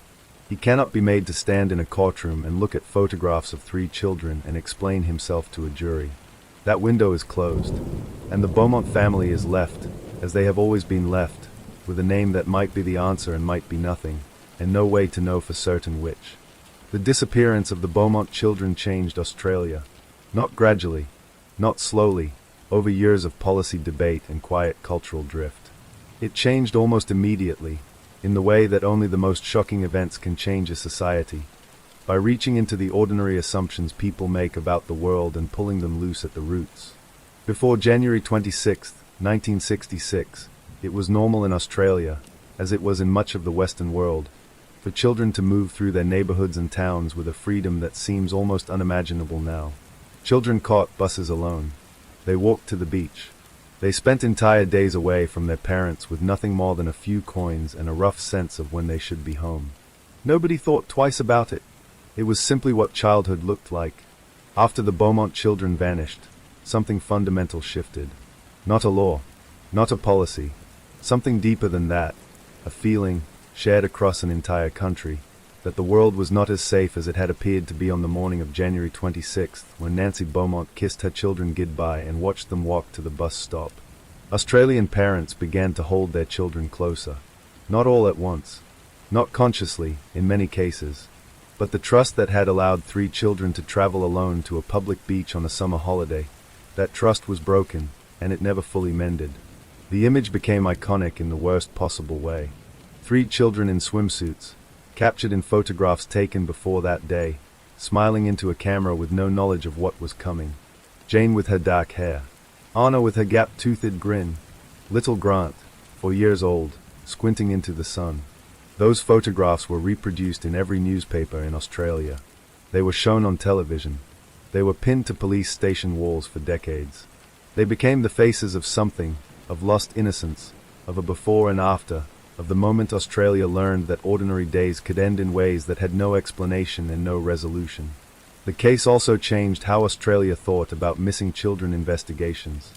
He cannot be made to stand in a courtroom and look at photographs of 3 children and explain himself to a jury. That window is closed, and the Beaumont family is left, as they have always been left, with a name that might be the answer and might be nothing, and no way to know for certain which. The disappearance of the Beaumont children changed Australia. Not gradually, not slowly, over years of policy debate and quiet cultural drift. It changed almost immediately, in the way that only the most shocking events can change a society, by reaching into the ordinary assumptions people make about the world and pulling them loose at the roots. Before January 26, 1966, it was normal in Australia, as it was in much of the Western world, for children to move through their neighborhoods and towns with a freedom that seems almost unimaginable now. Children caught buses alone. They walked to the beach. They spent entire days away from their parents with nothing more than a few coins and a rough sense of when they should be home. Nobody thought twice about it. It was simply what childhood looked like. After the Beaumont children vanished, something fundamental shifted. Not a law, not a policy, something deeper than that, a feeling, shared across an entire country, that the world was not as safe as it had appeared to be on the morning of January 26th, when Nancy Beaumont kissed her children goodbye and watched them walk to the bus stop. Australian parents began to hold their children closer. Not all at once, not consciously, in many cases, but the trust that had allowed 3 children to travel alone to a public beach on a summer holiday, that trust was broken, and it never fully mended. The image became iconic in the worst possible way. 3 children in swimsuits, captured in photographs taken before that day, smiling into a camera with no knowledge of what was coming. Jane with her dark hair, Anna with her gap-toothed grin, little Grant, 4 years old, squinting into the sun. Those photographs were reproduced in every newspaper in Australia. They were shown on television. They were pinned to police station walls for decades. They became the faces of something, of lost innocence, of a before and after, of the moment Australia learned that ordinary days could end in ways that had no explanation and no resolution. The case also changed how Australia thought about missing children investigations.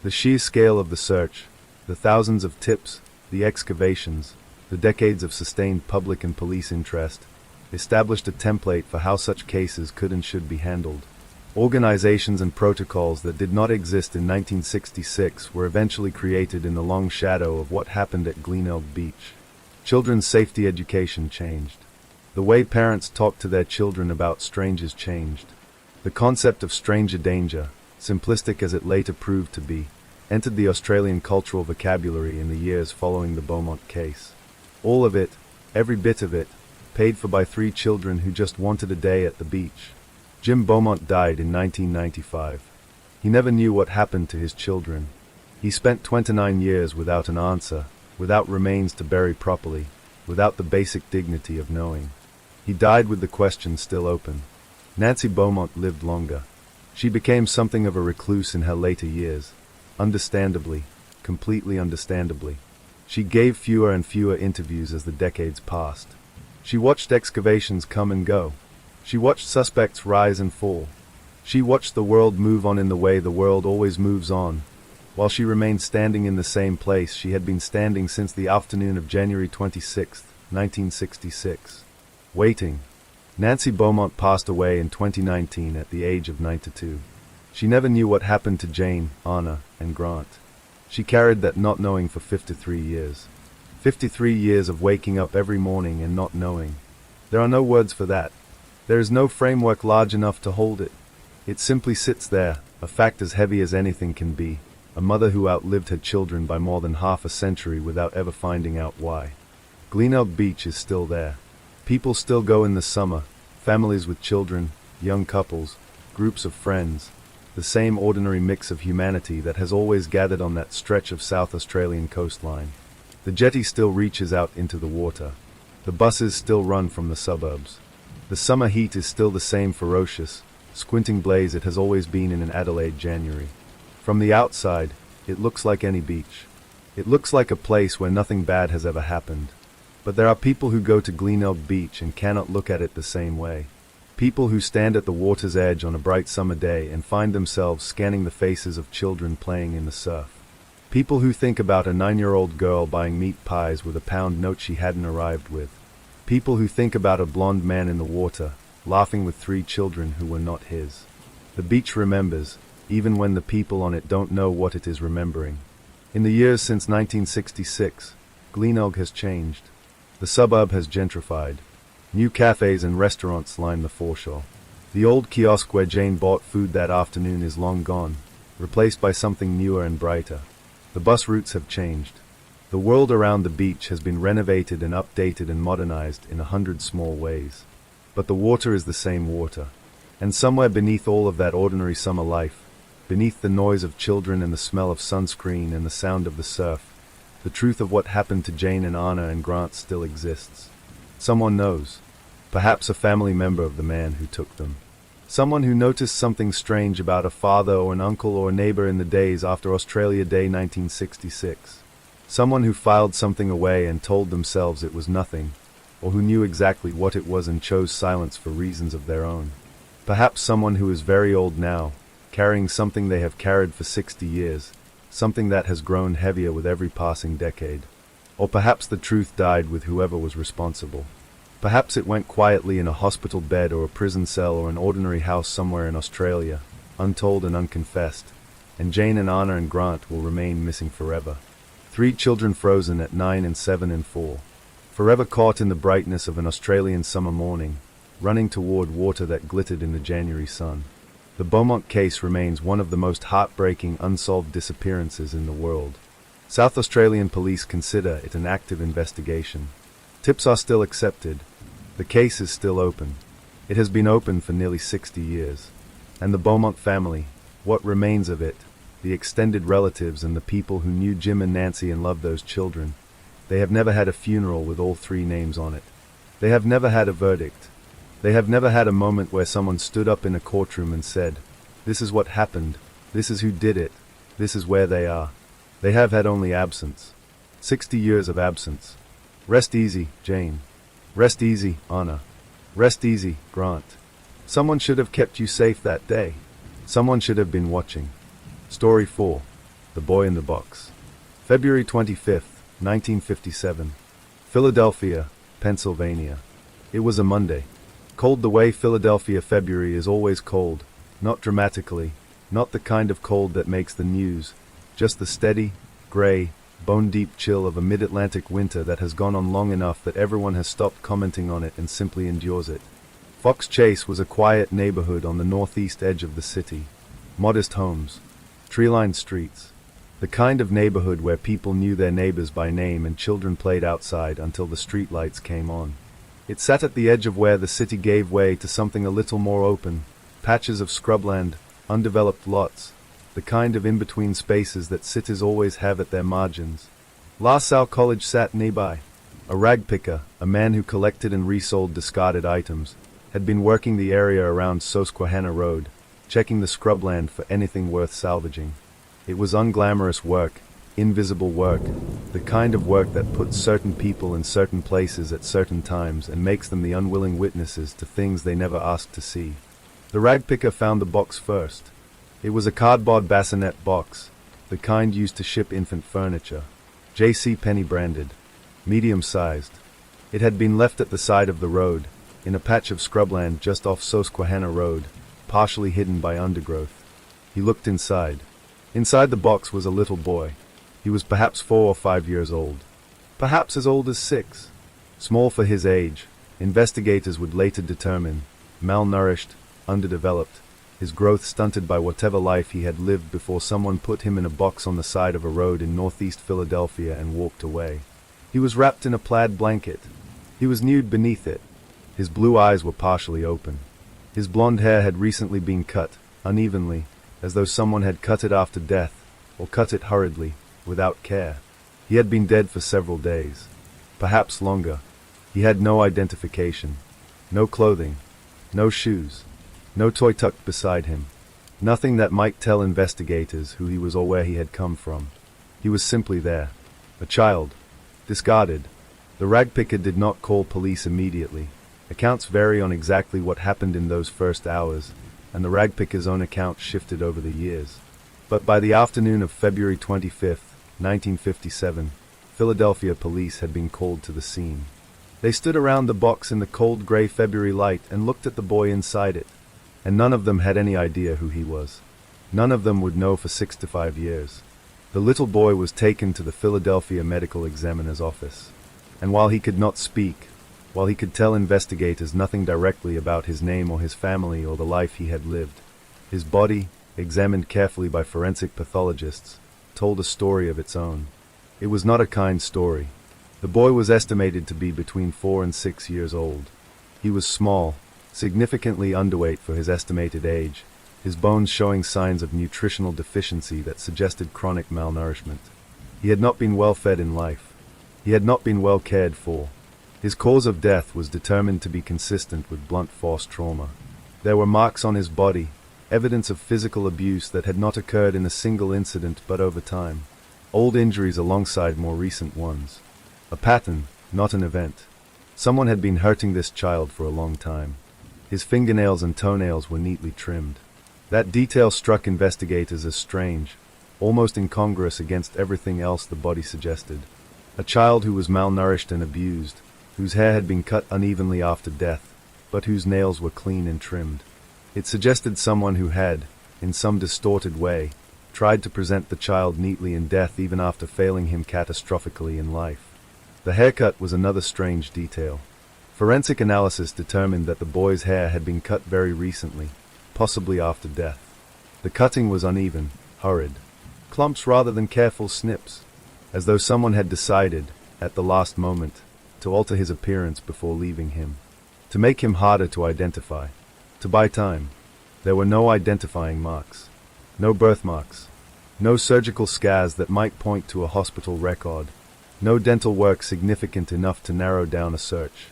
The sheer scale of the search, the thousands of tips, the excavations, the decades of sustained public and police interest, established a template for how such cases could and should be handled. Organizations and protocols that did not exist in 1966 were eventually created in the long shadow of what happened at Glenelg Beach. Children's safety education changed. The way parents talked to their children about strangers changed. The concept of stranger danger, simplistic as it later proved to be, entered the Australian cultural vocabulary in the years following the Beaumont case. All of it, every bit of it, paid for by 3 children who just wanted a day at the beach. Jim Beaumont died in 1995. He never knew what happened to his children. He spent 29 years without an answer, without remains to bury properly, without the basic dignity of knowing. He died with the question still open. Nancy Beaumont lived longer. She became something of a recluse in her later years. Understandably, completely understandably. She gave fewer and fewer interviews as the decades passed. She watched excavations come and go. She watched suspects rise and fall. She watched the world move on in the way the world always moves on, while she remained standing in the same place she had been standing since the afternoon of January 26, 1966. Waiting. Nancy Beaumont passed away in 2019 at the age of 92. She never knew what happened to Jane, Anna, and Grant. She carried that not knowing for 53 years. 53 years of waking up every morning and not knowing. There are no words for that. There is no framework large enough to hold it. It simply sits there, a fact as heavy as anything can be, a mother who outlived her children by more than half a century without ever finding out why. Glenelg Beach is still there. People still go in the summer, families with children, young couples, groups of friends, the same ordinary mix of humanity that has always gathered on that stretch of South Australian coastline. The jetty still reaches out into the water. The buses still run from the suburbs. The summer heat is still the same ferocious, squinting blaze it has always been in an Adelaide January. From the outside, it looks like any beach. It looks like a place where nothing bad has ever happened. But there are people who go to Glenelg Beach and cannot look at it the same way. People who stand at the water's edge on a bright summer day and find themselves scanning the faces of children playing in the surf. People who think about a 9-year-old girl buying meat pies with a pound note she hadn't arrived with. People who think about a blonde man in the water, laughing with 3 children who were not his. The beach remembers, even when the people on it don't know what it is remembering. In the years since 1966, Glenelg has changed. The suburb has gentrified. New cafes and restaurants line the foreshore. The old kiosk where Jane bought food that afternoon is long gone, replaced by something newer and brighter. The bus routes have changed. The world around the beach has been renovated and updated and modernized in 100 small ways. But the water is the same water. And somewhere beneath all of that ordinary summer life, beneath the noise of children and the smell of sunscreen and the sound of the surf, the truth of what happened to Jane and Anna and Grant still exists. Someone knows. Perhaps a family member of the man who took them. Someone who noticed something strange about a father or an uncle or a neighbor in the days after Australia Day 1966. Someone who filed something away and told themselves it was nothing, or who knew exactly what it was and chose silence for reasons of their own. Perhaps someone who is very old now, carrying something they have carried for 60 years, something that has grown heavier with every passing decade. Or perhaps the truth died with whoever was responsible. Perhaps it went quietly in a hospital bed or a prison cell or an ordinary house somewhere in Australia, untold and unconfessed, and Jane and Anna and Grant will remain missing forever. 3 children frozen at 9 and 7 and 4. Forever caught in the brightness of an Australian summer morning, running toward water that glittered in the January sun. The Beaumont case remains one of the most heartbreaking unsolved disappearances in the world. South Australian police consider it an active investigation. Tips are still accepted. The case is still open. It has been open for nearly 60 years. And the Beaumont family, what remains of it, the extended relatives and the people who knew Jim and Nancy and loved those children, they have never had a funeral with all 3 names on it. They have never had a verdict. They have never had a moment where someone stood up in a courtroom and said, "This is what happened, this is who did it, this is where they are." They have had only absence. 60 years of absence. Rest easy, Jane. Rest easy, Anna. Rest easy, Grant. Someone should have kept you safe that day. Someone should have been watching. Story 4. The Boy in the Box. February 25th, 1957. Philadelphia, Pennsylvania. It was a Monday. Cold the way Philadelphia February is always cold. Not dramatically, not the kind of cold that makes the news. Just the steady, gray, bone-deep chill of a mid-Atlantic winter that has gone on long enough that everyone has stopped commenting on it and simply endures it. Fox Chase was a quiet neighborhood on the northeast edge of the city. Modest homes, tree-lined streets. The kind of neighborhood where people knew their neighbors by name and children played outside until the streetlights came on. It sat at the edge of where the city gave way to something a little more open, patches of scrubland, undeveloped lots, the kind of in-between spaces that cities always have at their margins. La Salle College sat nearby. A rag picker, a man who collected and resold discarded items, had been working the area around Susquehanna Road, checking the scrubland for anything worth salvaging. It was unglamorous work, invisible work, the kind of work that puts certain people in certain places at certain times and makes them the unwilling witnesses to things they never asked to see. The rag picker found the box first. It was a cardboard bassinet box, the kind used to ship infant furniture. J.C. Penney branded. Medium-sized. It had been left at the side of the road, in a patch of scrubland just off Susquehanna Road, partially hidden by undergrowth. He looked inside. Inside the box was a little boy. He was perhaps 4 or 5 years old. Perhaps as old as 6. Small for his age, investigators would later determine, malnourished, underdeveloped, his growth stunted by whatever life he had lived before someone put him in a box on the side of a road in northeast Philadelphia and walked away. He was wrapped in a plaid blanket. He was nude beneath it. His blue eyes were partially open. His blonde hair had recently been cut, unevenly, as though someone had cut it after death, or cut it hurriedly, without care. He had been dead for several days. Perhaps longer. He had no identification. No clothing. No shoes. No toy tucked beside him. Nothing that might tell investigators who he was or where he had come from. He was simply there. A child. Discarded. The ragpicker did not call police immediately. Accounts vary on exactly what happened in those first hours, and the ragpicker's own account shifted over the years. But by the afternoon of February 25th, 1957, Philadelphia police had been called to the scene. They stood around the box in the cold gray February light and looked at the boy inside it. And none of them had any idea who he was. None of them would know for 6 to 5 years. The little boy was taken to the Philadelphia Medical Examiner's office. And while he could not speak, while he could tell investigators nothing directly about his name or his family or the life he had lived, his body, examined carefully by forensic pathologists, told a story of its own. It was not a kind story. The boy was estimated to be between 4 and 6 years old. He was small, significantly underweight for his estimated age, his bones showing signs of nutritional deficiency that suggested chronic malnourishment. He had not been well fed in life. He had not been well cared for. His cause of death was determined to be consistent with blunt force trauma. There were marks on his body, evidence of physical abuse that had not occurred in a single incident but over time. Old injuries alongside more recent ones. A pattern, not an event. Someone had been hurting this child for a long time. His fingernails and toenails were neatly trimmed. That detail struck investigators as strange, almost incongruous against everything else the body suggested. A child who was malnourished and abused, whose hair had been cut unevenly after death, but whose nails were clean and trimmed. It suggested someone who had, in some distorted way, tried to present the child neatly in death even after failing him catastrophically in life. The haircut was another strange detail. Forensic analysis determined that the boy's hair had been cut very recently, possibly after death. The cutting was uneven, hurried. Clumps rather than careful snips, as though someone had decided, at the last moment, to alter his appearance before leaving him. To make him harder to identify. To buy time. There were no identifying marks. No birthmarks. No surgical scars that might point to a hospital record. No dental work significant enough to narrow down a search.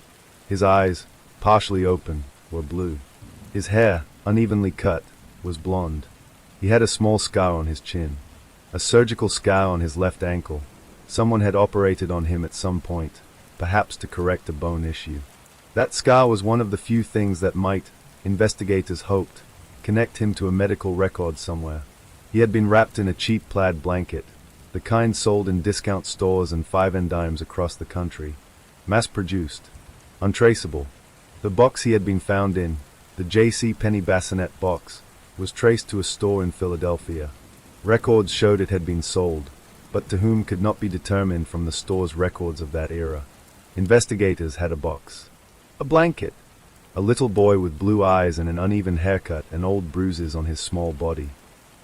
His eyes, partially open, were blue. His hair, unevenly cut, was blonde. He had a small scar on his chin. A surgical scar on his left ankle. Someone had operated on him at some point, perhaps to correct a bone issue. That scar was one of the few things that might, investigators hoped, connect him to a medical record somewhere. He had been wrapped in a cheap plaid blanket, the kind sold in discount stores and 5-and-dimes across the country. Mass-produced. Untraceable. The box he had been found in, the J.C. Penney bassinet box, was traced to a store in Philadelphia. Records showed it had been sold, but to whom could not be determined from the store's records of that era. Investigators had a box. A blanket. A little boy with blue eyes and an uneven haircut and old bruises on his small body.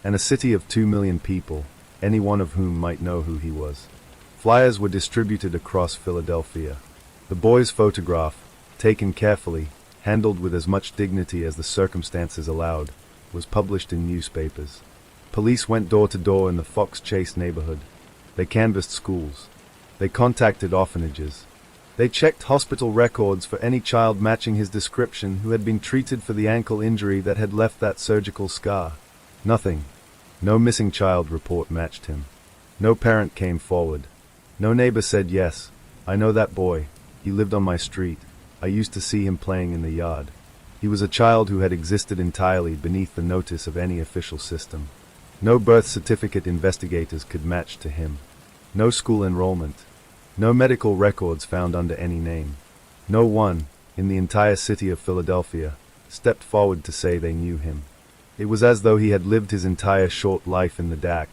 And a city of 2 million people, any one of whom might know who he was. Flyers were distributed across Philadelphia. The boy's photograph, taken carefully, handled with as much dignity as the circumstances allowed, was published in newspapers. Police went door to door in the Fox Chase neighborhood. They canvassed schools. They contacted orphanages. They checked hospital records for any child matching his description who had been treated for the ankle injury that had left that surgical scar. Nothing. No missing child report matched him. No parent came forward. No neighbor said, "Yes, I know that boy. He lived on my street. I used to see him playing in the yard." He was a child who had existed entirely beneath the notice of any official system. No birth certificate investigators could match to him. No school enrollment. No medical records found under any name. No one, in the entire city of Philadelphia, stepped forward to say they knew him. It was as though he had lived his entire short life in the dark,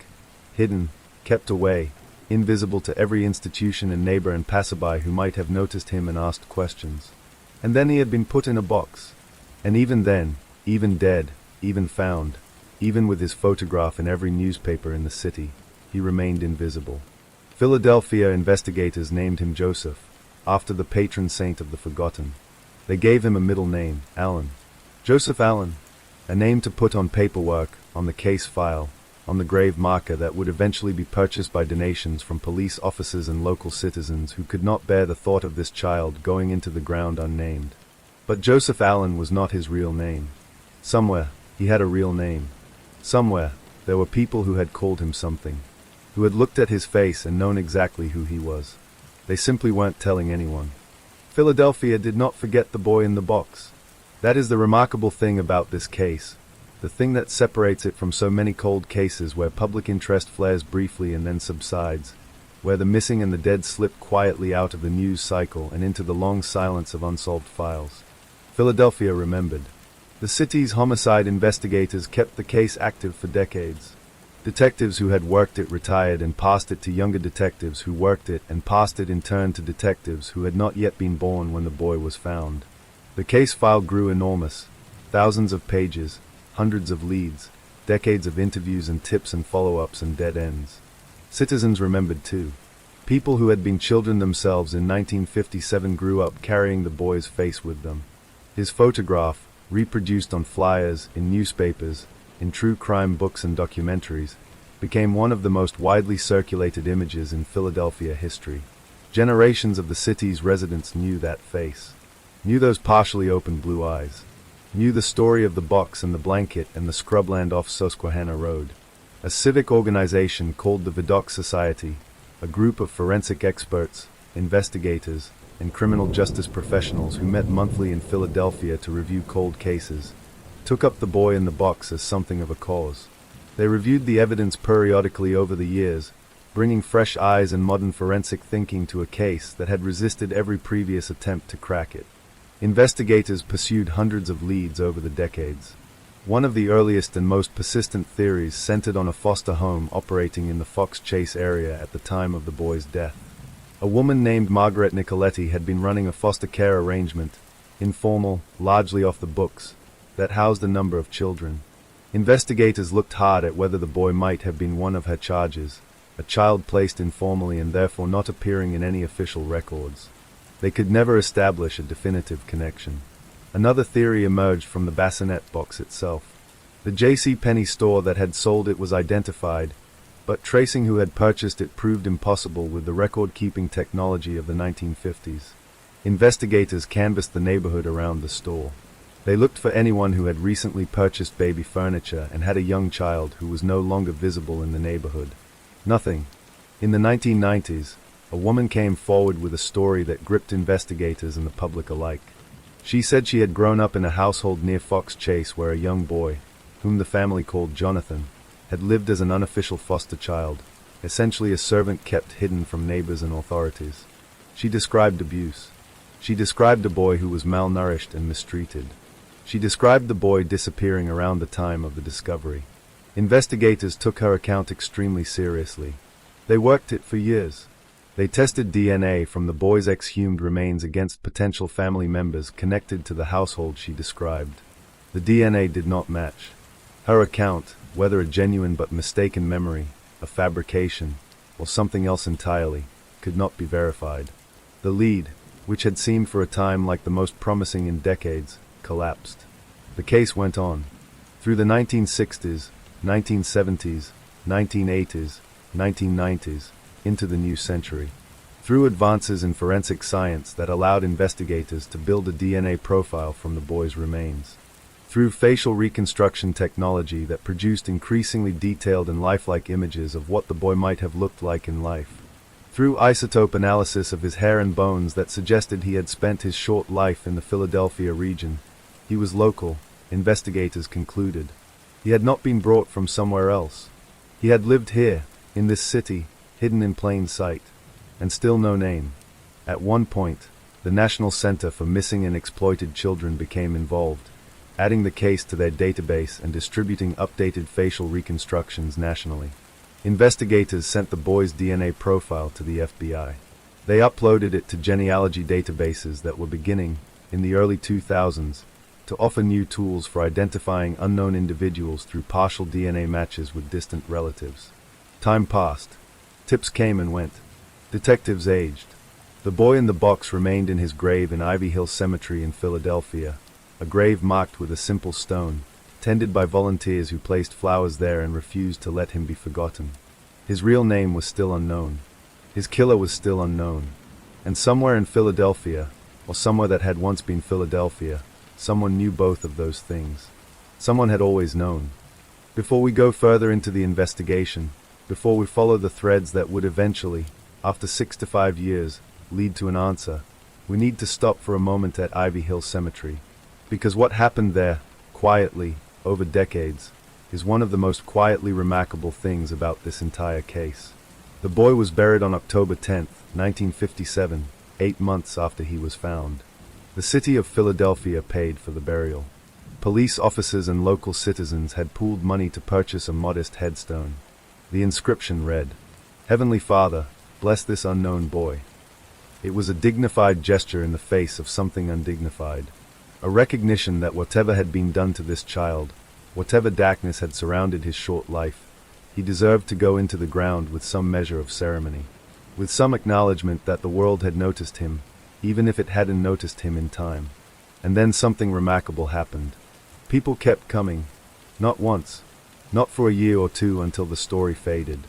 hidden, kept away, invisible to every institution and neighbor and passerby who might have noticed him and asked questions. And then he had been put in a box. And even then, even dead, even found, even with his photograph in every newspaper in the city, he remained invisible. Philadelphia investigators named him Joseph, after the patron saint of the forgotten. They gave him a middle name, Allen. Joseph Allen. A name to put on paperwork, on the case file, on the grave marker that would eventually be purchased by donations from police officers and local citizens who could not bear the thought of this child going into the ground unnamed. But Joseph Allen was not his real name. Somewhere, he had a real name. Somewhere, there were people who had called him something, who had looked at his face and known exactly who he was. They simply weren't telling anyone. Philadelphia did not forget the boy in the box. That is the remarkable thing about this case, the thing that separates it from so many cold cases where public interest flares briefly and then subsides, where the missing and the dead slip quietly out of the news cycle and into the long silence of unsolved files. Philadelphia remembered. The city's homicide investigators kept the case active for decades. Detectives who had worked it retired and passed it to younger detectives who worked it and passed it in turn to detectives who had not yet been born when the boy was found. The case file grew enormous. Thousands of pages, hundreds of leads, decades of interviews and tips and follow-ups and dead ends. Citizens remembered too. People who had been children themselves in 1957 grew up carrying the boy's face with them. His photograph, reproduced on flyers, in newspapers, in true crime books and documentaries, became one of the most widely circulated images in Philadelphia history. Generations of the city's residents knew that face. Knew those partially open blue eyes. Knew the story of the box and the blanket and the scrubland off Susquehanna Road. A civic organization called the Vidocq Society, a group of forensic experts, investigators, and criminal justice professionals who met monthly in Philadelphia to review cold cases, took up the boy in the box as something of a cause. They reviewed the evidence periodically over the years, bringing fresh eyes and modern forensic thinking to a case that had resisted every previous attempt to crack it. Investigators pursued hundreds of leads over the decades. One of the earliest and most persistent theories centered on a foster home operating in the Fox Chase area at the time of the boy's death. A woman named Margaret Nicoletti had been running a foster care arrangement, informal, largely off the books, that housed a number of children. Investigators looked hard at whether the boy might have been one of her charges, a child placed informally and therefore not appearing in any official records. They could never establish a definitive connection. Another theory emerged from the bassinet box itself. The J.C. Penney store that had sold it was identified, but tracing who had purchased it proved impossible with the record-keeping technology of the 1950s. Investigators canvassed the neighborhood around the store. They looked for anyone who had recently purchased baby furniture and had a young child who was no longer visible in the neighborhood. Nothing. In the 1990s, a woman came forward with a story that gripped investigators and the public alike. She said she had grown up in a household near Fox Chase where a young boy, whom the family called Jonathan, had lived as an unofficial foster child, essentially a servant kept hidden from neighbors and authorities. She described abuse. She described a boy who was malnourished and mistreated. She described the boy disappearing around the time of the discovery. Investigators took her account extremely seriously. They worked it for years. They tested DNA from the boy's exhumed remains against potential family members connected to the household she described. The DNA did not match. Her account, whether a genuine but mistaken memory, a fabrication, or something else entirely, could not be verified. The lead, which had seemed for a time like the most promising in decades, collapsed. The case went on. Through the 1960s, 1970s, 1980s, 1990s, into the new century. Through advances in forensic science that allowed investigators to build a DNA profile from the boy's remains. Through facial reconstruction technology that produced increasingly detailed and lifelike images of what the boy might have looked like in life. Through isotope analysis of his hair and bones that suggested he had spent his short life in the Philadelphia region. He was local, investigators concluded. He had not been brought from somewhere else. He had lived here, in this city, hidden in plain sight, and still no name. At one point, the National Center for Missing and Exploited Children became involved, adding the case to their database and distributing updated facial reconstructions nationally. Investigators sent the boy's DNA profile to the FBI. They uploaded it to genealogy databases that were beginning, in the early 2000s, to offer new tools for identifying unknown individuals through partial DNA matches with distant relatives. Time passed. Tips came and went. Detectives aged. The boy in the box remained in his grave in Ivy Hill Cemetery in Philadelphia, a grave marked with a simple stone, tended by volunteers who placed flowers there and refused to let him be forgotten. His real name was still unknown. His killer was still unknown. And somewhere in Philadelphia, or somewhere that had once been Philadelphia, someone knew both of those things. Someone had always known. Before we go further into the investigation, before we follow the threads that would eventually, after 6 to 5 years, lead to an answer, we need to stop for a moment at Ivy Hill Cemetery. Because what happened there, quietly, over decades, is one of the most quietly remarkable things about this entire case. The boy was buried on October 10, 1957, 8 months after he was found. The city of Philadelphia paid for the burial. Police officers and local citizens had pooled money to purchase a modest headstone. The inscription read, "Heavenly Father, bless this unknown boy." It was a dignified gesture in the face of something undignified. A recognition that whatever had been done to this child, whatever darkness had surrounded his short life, he deserved to go into the ground with some measure of ceremony, with some acknowledgement that the world had noticed him, even if it hadn't noticed him in time. And then something remarkable happened. People kept coming, not once, not for a year or two until the story faded.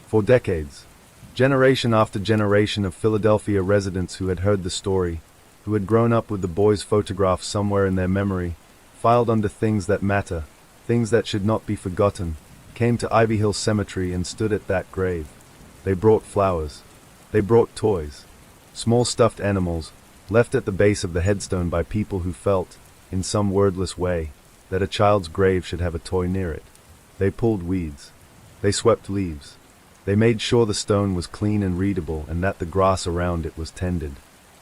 For decades, generation after generation of Philadelphia residents who had heard the story, who had grown up with the boy's photograph somewhere in their memory, filed under things that matter, things that should not be forgotten, came to Ivy Hill Cemetery and stood at that grave. They brought flowers. They brought toys. Small stuffed animals, left at the base of the headstone by people who felt, in some wordless way, that a child's grave should have a toy near it. They pulled weeds. They swept leaves. They made sure the stone was clean and readable and that the grass around it was tended.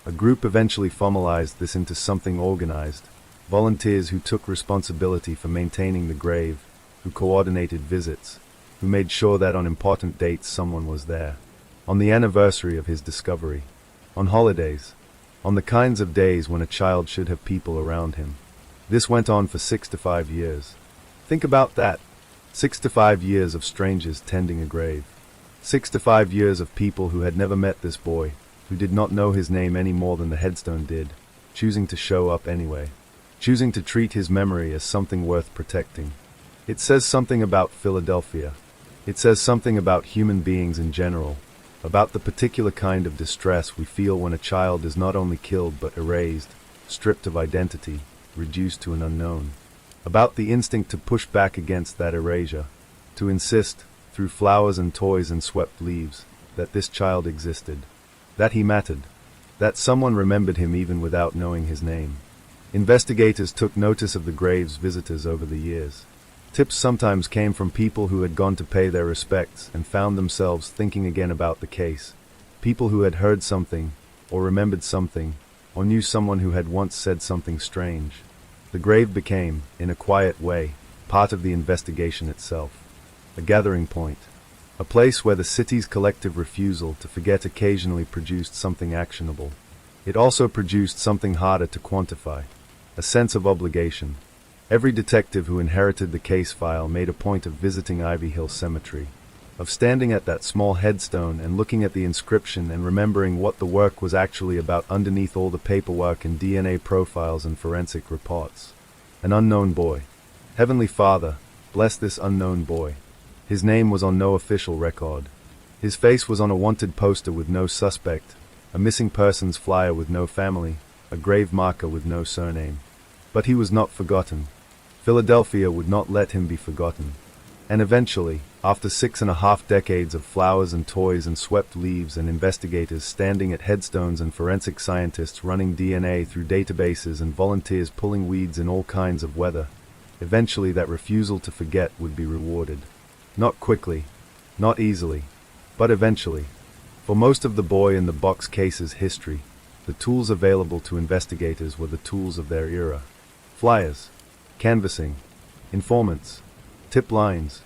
A group eventually formalized this into something organized. Volunteers who took responsibility for maintaining the grave, who coordinated visits, who made sure that on important dates someone was there. On the anniversary of his discovery. On holidays. On the kinds of days when a child should have people around him. This went on for 6 to 5 years. Think about that. 6 to 5 years of strangers tending a grave. 6 to 5 years of people who had never met this boy, who did not know his name any more than the headstone did, choosing to show up anyway. Choosing to treat his memory as something worth protecting. It says something about Philadelphia. It says something about human beings in general, about the particular kind of distress we feel when a child is not only killed but erased, stripped of identity, reduced to an unknown. About the instinct to push back against that erasure, to insist, through flowers and toys and swept leaves, that this child existed, that he mattered, that someone remembered him even without knowing his name. Investigators took notice of the grave's visitors over the years. Tips sometimes came from people who had gone to pay their respects and found themselves thinking again about the case. People who had heard something, or remembered something, or knew someone who had once said something strange. The grave became, in a quiet way, part of the investigation itself. A gathering point. A place where the city's collective refusal to forget occasionally produced something actionable. It also produced something harder to quantify. A sense of obligation. Every detective who inherited the case file made a point of visiting Ivy Hill Cemetery, of standing at that small headstone and looking at the inscription and remembering what the work was actually about underneath all the paperwork and DNA profiles and forensic reports. An unknown boy. Heavenly Father, bless this unknown boy. His name was on no official record. His face was on a wanted poster with no suspect, a missing persons flyer with no family, a grave marker with no surname. But he was not forgotten. Philadelphia would not let him be forgotten. And eventually, after 6.5 decades of flowers and toys and swept leaves and investigators standing at headstones and forensic scientists running DNA through databases and volunteers pulling weeds in all kinds of weather, eventually that refusal to forget would be rewarded. Not quickly, not easily, but eventually. For most of the boy in the box case's history, the tools available to investigators were the tools of their era. Flyers, canvassing, informants, tip lines,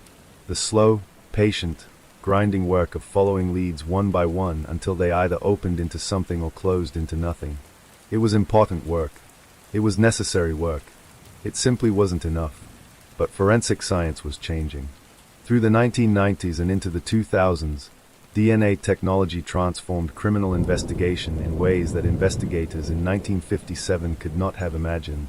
the slow, patient, grinding work of following leads one by one until they either opened into something or closed into nothing. It was important work. It was necessary work. It simply wasn't enough. But forensic science was changing. Through the 1990s and into the 2000s, DNA technology transformed criminal investigation in ways that investigators in 1957 could not have imagined.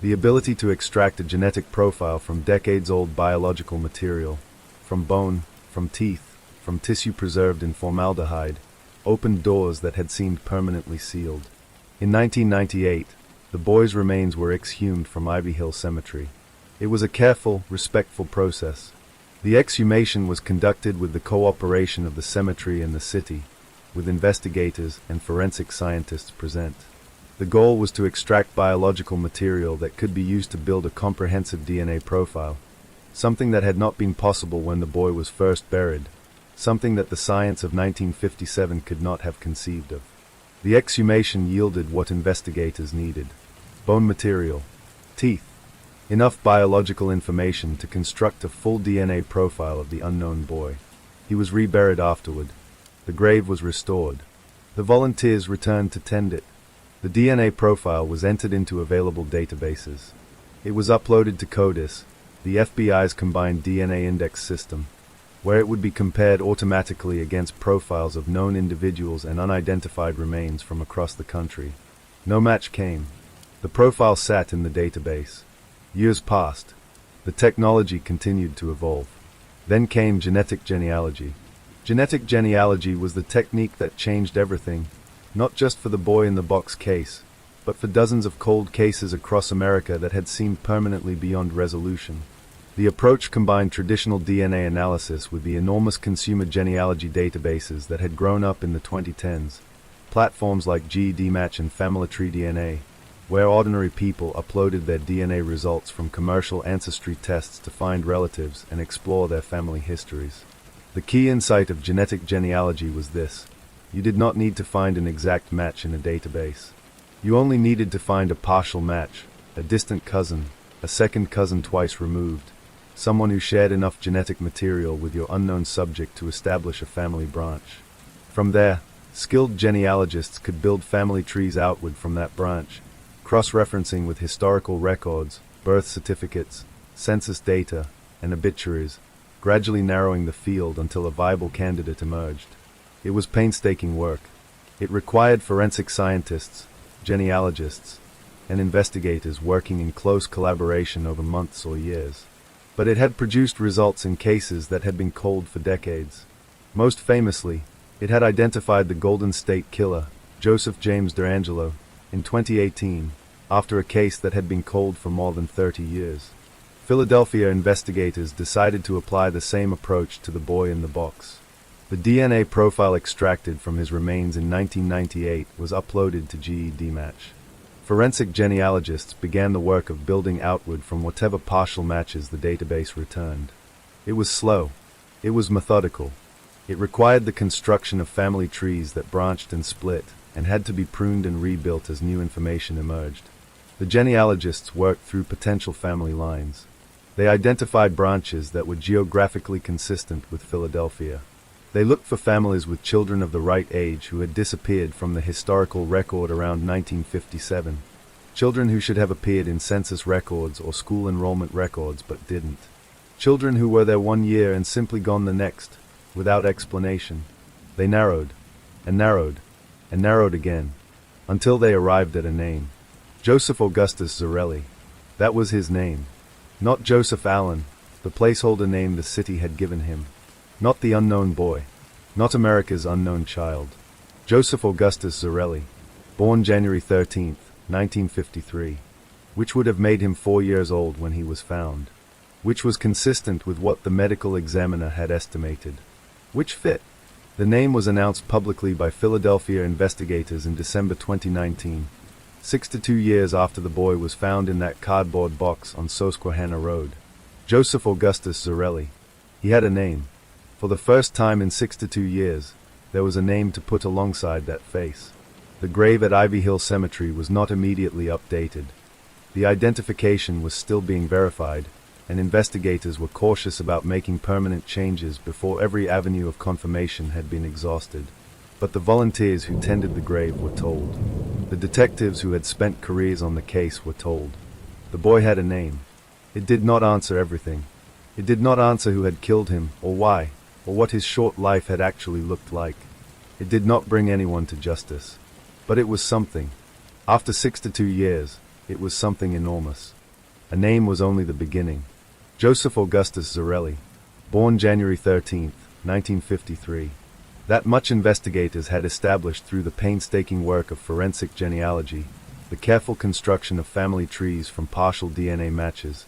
The ability to extract a genetic profile from decades-old biological material, from bone, from teeth, from tissue preserved in formaldehyde, opened doors that had seemed permanently sealed. In 1998, the boy's remains were exhumed from Ivy Hill Cemetery. It was a careful, respectful process. The exhumation was conducted with the cooperation of the cemetery and the city, with investigators and forensic scientists present. The goal was to extract biological material that could be used to build a comprehensive DNA profile, something that had not been possible when the boy was first buried, something that the science of 1957 could not have conceived of. The exhumation yielded what investigators needed: bone material, teeth, enough biological information to construct a full DNA profile of the unknown boy. He was reburied afterward. The grave was restored. The volunteers returned to tend it. The DNA profile was entered into available databases. It was uploaded to CODIS, the FBI's combined DNA index system, where it would be compared automatically against profiles of known individuals and unidentified remains from across the country. No match came. The profile sat in the database. Years passed. The technology continued to evolve. Then came genetic genealogy. Genetic genealogy was the technique that changed everything, not just for the boy in the box case, but for dozens of cold cases across America that had seemed permanently beyond resolution. The approach combined traditional DNA analysis with the enormous consumer genealogy databases that had grown up in the 2010s, platforms like GEDmatch and FamilyTree DNA, where ordinary people uploaded their DNA results from commercial ancestry tests to find relatives and explore their family histories. The key insight of genetic genealogy was this: you did not need to find an exact match in a database. You only needed to find a partial match, a distant cousin, a second cousin twice removed, someone who shared enough genetic material with your unknown subject to establish a family branch. From there, skilled genealogists could build family trees outward from that branch, cross-referencing with historical records, birth certificates, census data, and obituaries, gradually narrowing the field until a viable candidate emerged. It was painstaking work. It required forensic scientists, genealogists, and investigators working in close collaboration over months or years. But it had produced results in cases that had been cold for decades. Most famously, it had identified the Golden State Killer, Joseph James DeAngelo, in 2018, after a case that had been cold for more than 30 years. Philadelphia investigators decided to apply the same approach to the boy in the box. The DNA profile extracted from his remains in 1998 was uploaded to GEDmatch. Forensic genealogists began the work of building outward from whatever partial matches the database returned. It was slow. It was methodical. It required the construction of family trees that branched and split, and had to be pruned and rebuilt as new information emerged. The genealogists worked through potential family lines. They identified branches that were geographically consistent with Philadelphia. They looked for families with children of the right age who had disappeared from the historical record around 1957. Children who should have appeared in census records or school enrollment records but didn't. Children who were there 1 year and simply gone the next, without explanation. They narrowed, and narrowed, and narrowed again, until they arrived at a name. Joseph Augustus Zarelli. That was his name. Not Joseph Allen, the placeholder name the city had given him. Not the unknown boy. Not America's unknown child. Joseph Augustus Zarelli, born January 13, 1953, which would have made him 4 years old when he was found, which was consistent with what the medical examiner had estimated, which fit. The name was announced publicly by Philadelphia investigators in December 2019, 62 years after the boy was found in that cardboard box on Susquehanna Road. Joseph Augustus Zarelli. He had a name. For the first time in 62 years, there was a name to put alongside that face. The grave at Ivy Hill Cemetery was not immediately updated. The identification was still being verified, and investigators were cautious about making permanent changes before every avenue of confirmation had been exhausted. But the volunteers who tended the grave were told. The detectives who had spent careers on the case were told. The boy had a name. It did not answer everything. It did not answer who had killed him, or why, or what his short life had actually looked like. It did not bring anyone to justice. But it was something. After 62 years, it was something enormous. A name was only the beginning. Joseph Augustus Zarelli, born January 13, 1953. That much investigators had established through the painstaking work of forensic genealogy, the careful construction of family trees from partial DNA matches,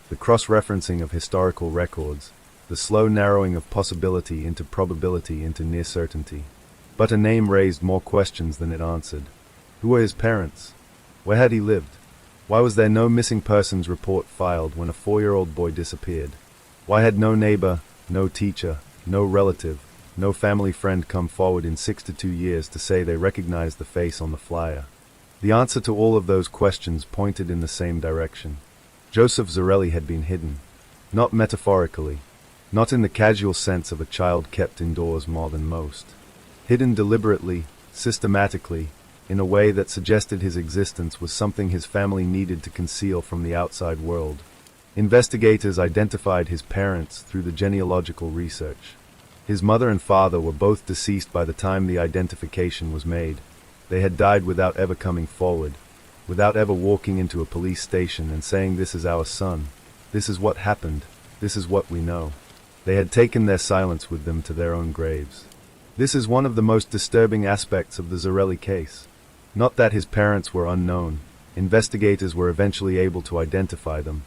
the cross-referencing of historical records, the slow narrowing of possibility into probability into near certainty. But a name raised more questions than it answered. Who were his parents? Where had he lived? Why was there no missing persons report filed when a 4-year-old boy disappeared? Why had no neighbor, no teacher, no relative, no family friend come forward in 62 years to say they recognized the face on the flyer? The answer to all of those questions pointed in the same direction. Joseph Zarelli had been hidden. Not metaphorically. Not in the casual sense of a child kept indoors more than most. Hidden deliberately, systematically, in a way that suggested his existence was something his family needed to conceal from the outside world. Investigators identified his parents through the genealogical research. His mother and father were both deceased by the time the identification was made. They had died without ever coming forward, without ever walking into a police station and saying, "This is our son. This is what happened. This is what we know." They had taken their silence with them to their own graves. This is one of the most disturbing aspects of the Zarelli case. Not that his parents were unknown. Investigators were eventually able to identify them,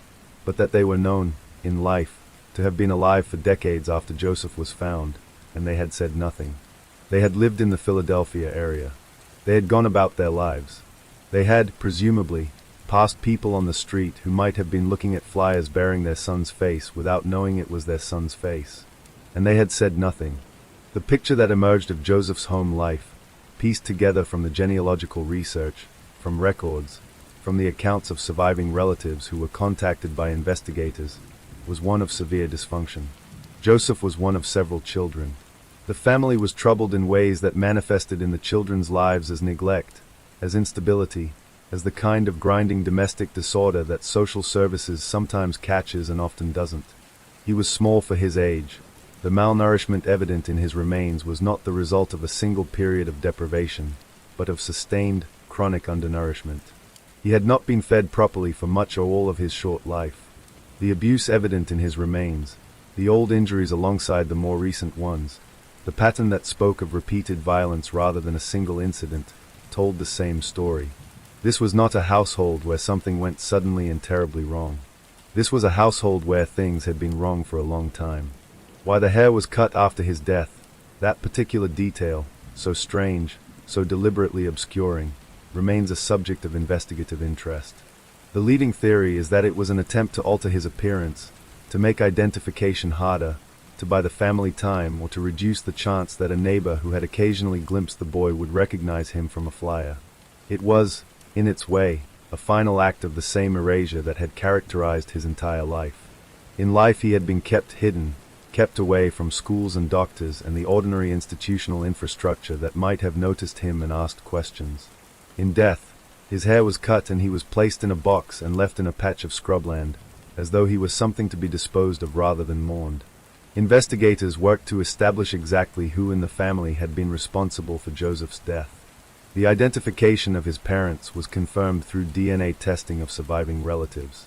but that they were known, in life, to have been alive for decades after Joseph was found, and they had said nothing. They had lived in the Philadelphia area. They had gone about their lives. They had, presumably, passed people on the street who might have been looking at flyers bearing their son's face without knowing it was their son's face. And they had said nothing. The picture that emerged of Joseph's home life, pieced together from the genealogical research, from records, from the accounts of surviving relatives who were contacted by investigators, was one of severe dysfunction. Joseph was one of several children. The family was troubled in ways that manifested in the children's lives as neglect, as instability, as the kind of grinding domestic disorder that social services sometimes catches and often doesn't. He was small for his age. The malnourishment evident in his remains was not the result of a single period of deprivation, but of sustained, chronic undernourishment. He had not been fed properly for much or all of his short life. The abuse evident in his remains, the old injuries alongside the more recent ones, the pattern that spoke of repeated violence rather than a single incident, told the same story. This was not a household where something went suddenly and terribly wrong. This was a household where things had been wrong for a long time. Why the hair was cut after his death, That particular detail, so strange, so deliberately obscuring, remains a subject of investigative interest. The leading theory is that it was an attempt to alter his appearance, to make identification harder, to buy the family time, or to reduce the chance that a neighbor who had occasionally glimpsed the boy would recognize him from a flyer. It was, in its way, a final act of the same erasure that had characterized his entire life. In life he had been kept hidden, kept away from schools and doctors and the ordinary institutional infrastructure that might have noticed him and asked questions. In death, his hair was cut and he was placed in a box and left in a patch of scrubland, as though he was something to be disposed of rather than mourned. Investigators worked to establish exactly who in the family had been responsible for Joseph's death. The identification of his parents was confirmed through DNA testing of surviving relatives.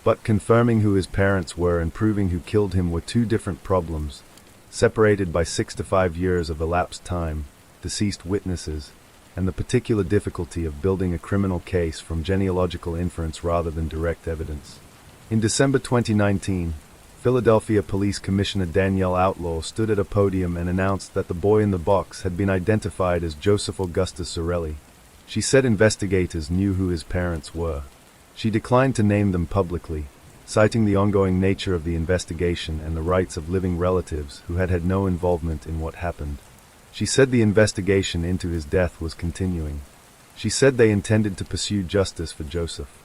But confirming who his parents were and proving who killed him were two different problems, separated by 6 to 5 years of elapsed time, deceased witnesses, and the particular difficulty of building a criminal case from genealogical inference rather than direct evidence. In December 2019, Philadelphia Police Commissioner Danielle Outlaw stood at a podium and announced that the boy in the box had been identified as Joseph Augustus Zarelli. She said investigators knew who his parents were. She declined to name them publicly, citing the ongoing nature of the investigation and the rights of living relatives who had had no involvement in what happened. She said the investigation into his death was continuing. She said they intended to pursue justice for Joseph.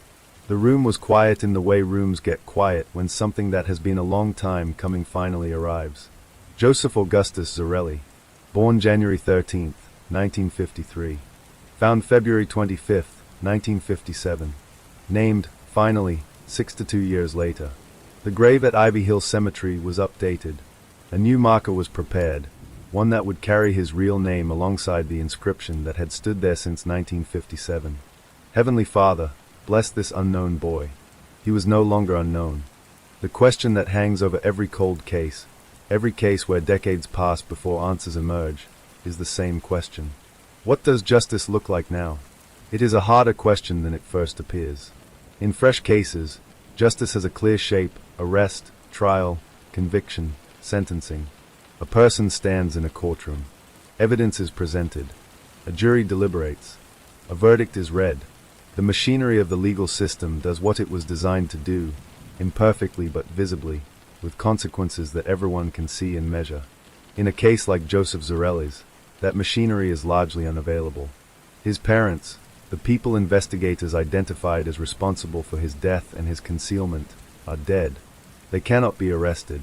The room was quiet in the way rooms get quiet when something that has been a long time coming finally arrives. Joseph Augustus Zarelli, born January 13, 1953, found February 25, 1957, named, finally, 6 to 2 years later. The grave at Ivy Hill Cemetery was updated. A new marker was prepared, one that would carry his real name alongside the inscription that had stood there since 1957. Heavenly Father, bless this unknown boy. He was no longer unknown. The question that hangs over every cold case, every case where decades pass before answers emerge, is the same question. What does justice look like now? It is a harder question than it first appears. In fresh cases, justice has a clear shape: arrest, trial, conviction, sentencing. A person stands in a courtroom. Evidence is presented. A jury deliberates. A verdict is read. The machinery of the legal system does what it was designed to do, imperfectly but visibly, with consequences that everyone can see and measure. In a case like Joseph Zarelli's, that machinery is largely unavailable. His parents, the people investigators identified as responsible for his death and his concealment, are dead. They cannot be arrested.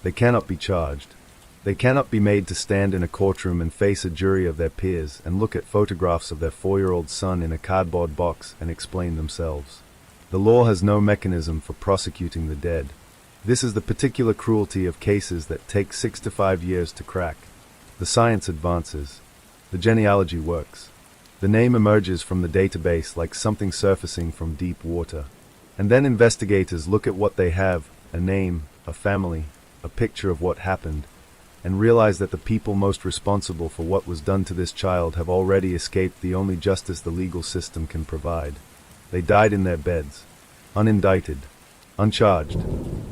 They cannot be charged. They cannot be made to stand in a courtroom and face a jury of their peers and look at photographs of their 4-year-old son in a cardboard box and explain themselves. The law has no mechanism for prosecuting the dead. This is the particular cruelty of cases that take 6 to 5 years to crack. The science advances. The genealogy works. The name emerges from the database like something surfacing from deep water. And then investigators look at what they have: a name, a family, a picture of what happened, and realize that the people most responsible for what was done to this child have already escaped the only justice the legal system can provide. They died in their beds, unindicted, uncharged,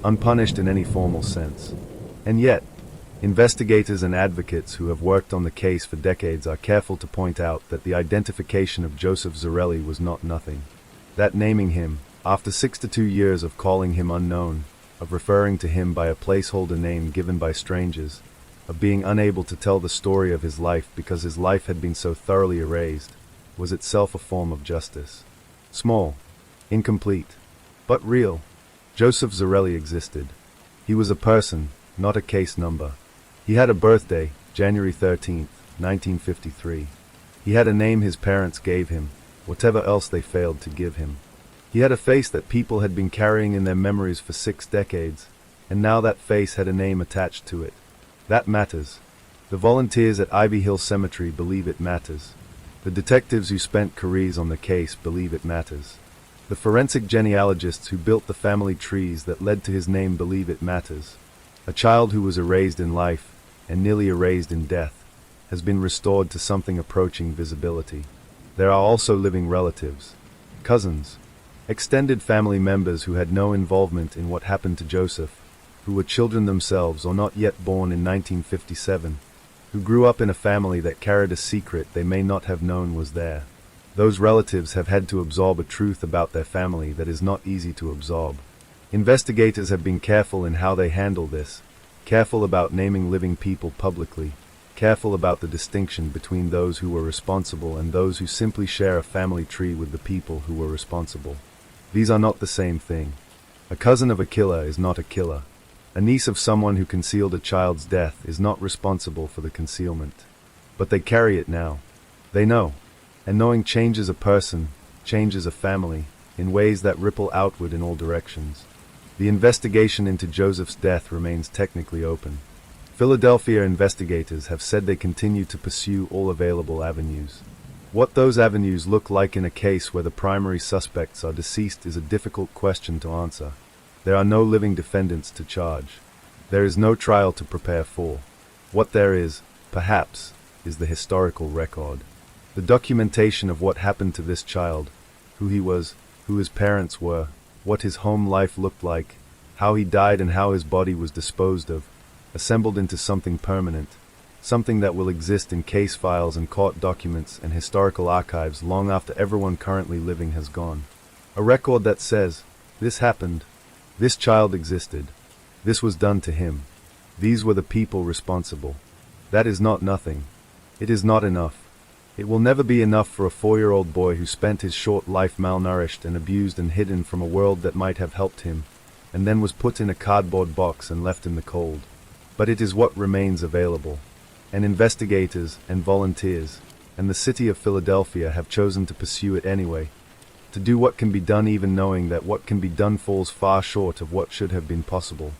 unpunished in any formal sense. And yet, investigators and advocates who have worked on the case for decades are careful to point out that the identification of Joseph Zarelli was not nothing. That naming him, after 6 to 2 years of calling him unknown, of referring to him by a placeholder name given by strangers, of being unable to tell the story of his life because his life had been so thoroughly erased, was itself a form of justice. Small, incomplete, but real. Joseph Zarelli existed. He was a person, not a case number. He had a birthday, January 13, 1953. He had a name his parents gave him, whatever else they failed to give him. He had a face that people had been carrying in their memories for 6 decades, and now that face had a name attached to it. That matters. The volunteers at Ivy Hill Cemetery believe it matters. The detectives who spent careers on the case believe it matters. The forensic genealogists who built the family trees that led to his name believe it matters. A child who was erased in life, and nearly erased in death, has been restored to something approaching visibility. There are also living relatives, cousins, extended family members who had no involvement in what happened to Joseph, who were children themselves or not yet born in 1957, who grew up in a family that carried a secret they may not have known was there. Those relatives have had to absorb a truth about their family that is not easy to absorb. Investigators have been careful in how they handle this, careful about naming living people publicly, careful about the distinction between those who were responsible and those who simply share a family tree with the people who were responsible. These are not the same thing. A cousin of a killer is not a killer. A niece of someone who concealed a child's death is not responsible for the concealment. But they carry it now. They know. And knowing changes a person, changes a family, in ways that ripple outward in all directions. The investigation into Joseph's death remains technically open. Philadelphia investigators have said they continue to pursue all available avenues. What those avenues look like in a case where the primary suspects are deceased is a difficult question to answer. There are no living defendants to charge. There is no trial to prepare for. What there is, perhaps, is the historical record. The documentation of what happened to this child, who he was, who his parents were, what his home life looked like, how he died and how his body was disposed of, assembled into something permanent, something that will exist in case files and court documents and historical archives long after everyone currently living has gone. A record that says, this happened, this child existed, this was done to him, these were the people responsible. That is not nothing. It is not enough. It will never be enough for a 4-year-old boy who spent his short life malnourished and abused and hidden from a world that might have helped him, and then was put in a cardboard box and left in the cold. But it is what remains available. And investigators and volunteers and the city of Philadelphia have chosen to pursue it anyway, to do what can be done even knowing that what can be done falls far short of what should have been possible.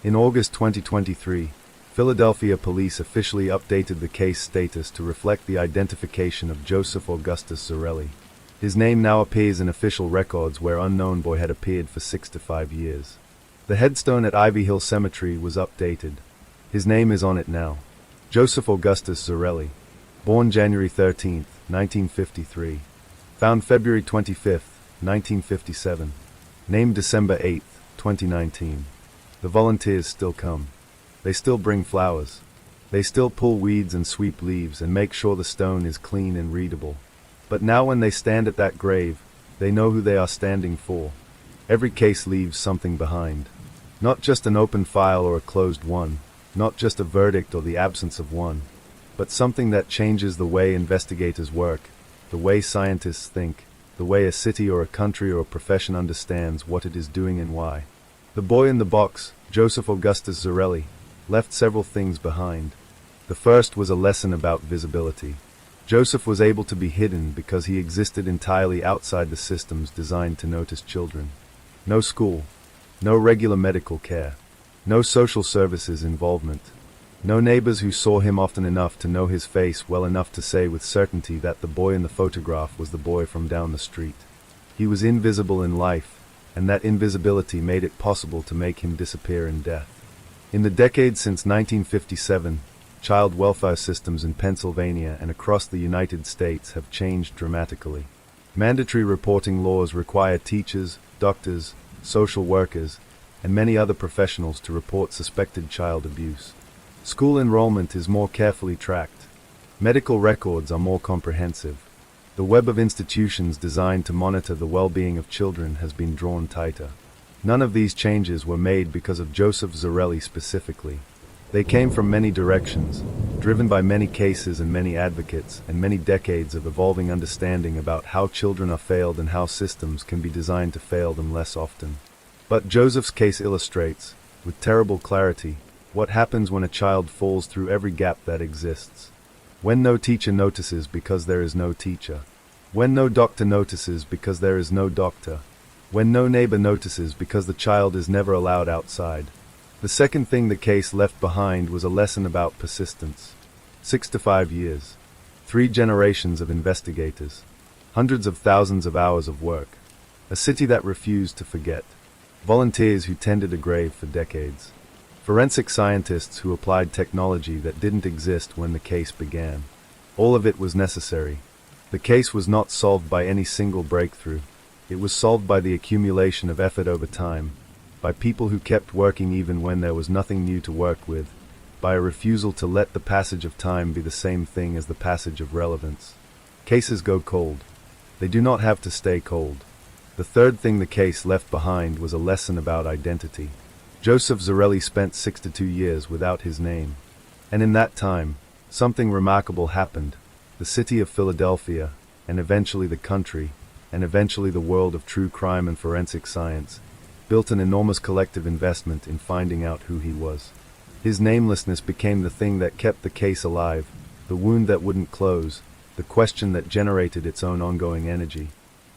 In August 2023, Philadelphia police officially updated the case status to reflect the identification of Joseph Augustus Zarelli. His name now appears in official records where Unknown Boy had appeared for 6 to 5 years. The headstone at Ivy Hill Cemetery was updated. His name is on it now. Joseph Augustus Zarelli, born January 13, 1953. Found February 25, 1957. Named December 8, 2019. The volunteers still come. They still bring flowers. They still pull weeds and sweep leaves and make sure the stone is clean and readable. But now when they stand at that grave, they know who they are standing for. Every case leaves something behind. Not just an open file or a closed one, not just a verdict or the absence of one, but something that changes the way investigators work, the way scientists think, the way a city or a country or a profession understands what it is doing and why. The boy in the box, Joseph Augustus Zarelli, left several things behind. The first was a lesson about visibility. Joseph was able to be hidden because he existed entirely outside the systems designed to notice children. No school, no regular medical care, no social services involvement, no neighbors who saw him often enough to know his face well enough to say with certainty that the boy in the photograph was the boy from down the street. He was invisible in life, and that invisibility made it possible to make him disappear in death. In the decades since 1957, child welfare systems in Pennsylvania and across the United States have changed dramatically. Mandatory reporting laws require teachers, doctors, social workers, and many other professionals to report suspected child abuse. School enrollment is more carefully tracked. Medical records are more comprehensive. The web of institutions designed to monitor the well-being of children has been drawn tighter. None of these changes were made because of Joseph Zarelli specifically. They came from many directions, driven by many cases and many advocates, and many decades of evolving understanding about how children are failed and how systems can be designed to fail them less often. But Joseph's case illustrates, with terrible clarity, what happens when a child falls through every gap that exists. When no teacher notices because there is no teacher. When no doctor notices because there is no doctor. When no neighbor notices because the child is never allowed outside. The second thing the case left behind was a lesson about persistence. 6 to 5 years. 3 generations of investigators. Hundreds of thousands of hours of work. A city that refused to forget. Volunteers who tended a grave for decades. Forensic scientists who applied technology that didn't exist when the case began. All of it was necessary. The case was not solved by any single breakthrough. It was solved by the accumulation of effort over time, by people who kept working even when there was nothing new to work with, by a refusal to let the passage of time be the same thing as the passage of relevance. Cases go cold. They do not have to stay cold. The third thing the case left behind was a lesson about identity. Joseph Zarelli spent 62 years without his name. And in that time, something remarkable happened. The city of Philadelphia, and eventually the country, and eventually the world of true crime and forensic science, built an enormous collective investment in finding out who he was. His namelessness became the thing that kept the case alive, the wound that wouldn't close, the question that generated its own ongoing energy.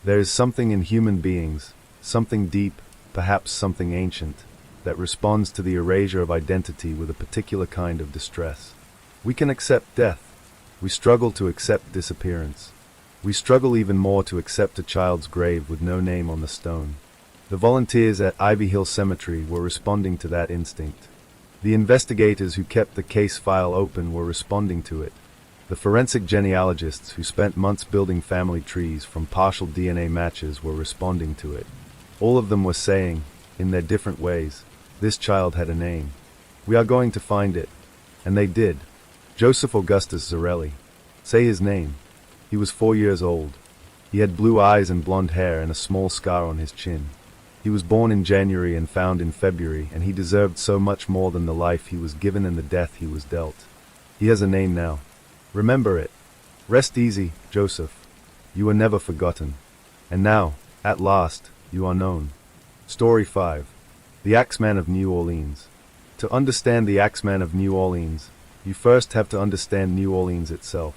There is something in human beings, something deep, perhaps something ancient, that responds to the erasure of identity with a particular kind of distress. We can accept death. We struggle to accept disappearance. We struggle even more to accept a child's grave with no name on the stone. The volunteers at Ivy Hill Cemetery were responding to that instinct. The investigators who kept the case file open were responding to it. The forensic genealogists who spent months building family trees from partial DNA matches were responding to it. All of them were saying, in their different ways, this child had a name. We are going to find it. And they did. Joseph Augustus Zarelli. Say his name. He was 4 years old. He had blue eyes and blonde hair and a small scar on his chin. He was born in January and found in February, and he deserved so much more than the life he was given and the death he was dealt. He has a name now. Remember it. Rest easy, Joseph. You were never forgotten. And now, at last, you are known. Story 5. The Axeman of New Orleans. To understand the Axeman of New Orleans, you first have to understand New Orleans itself.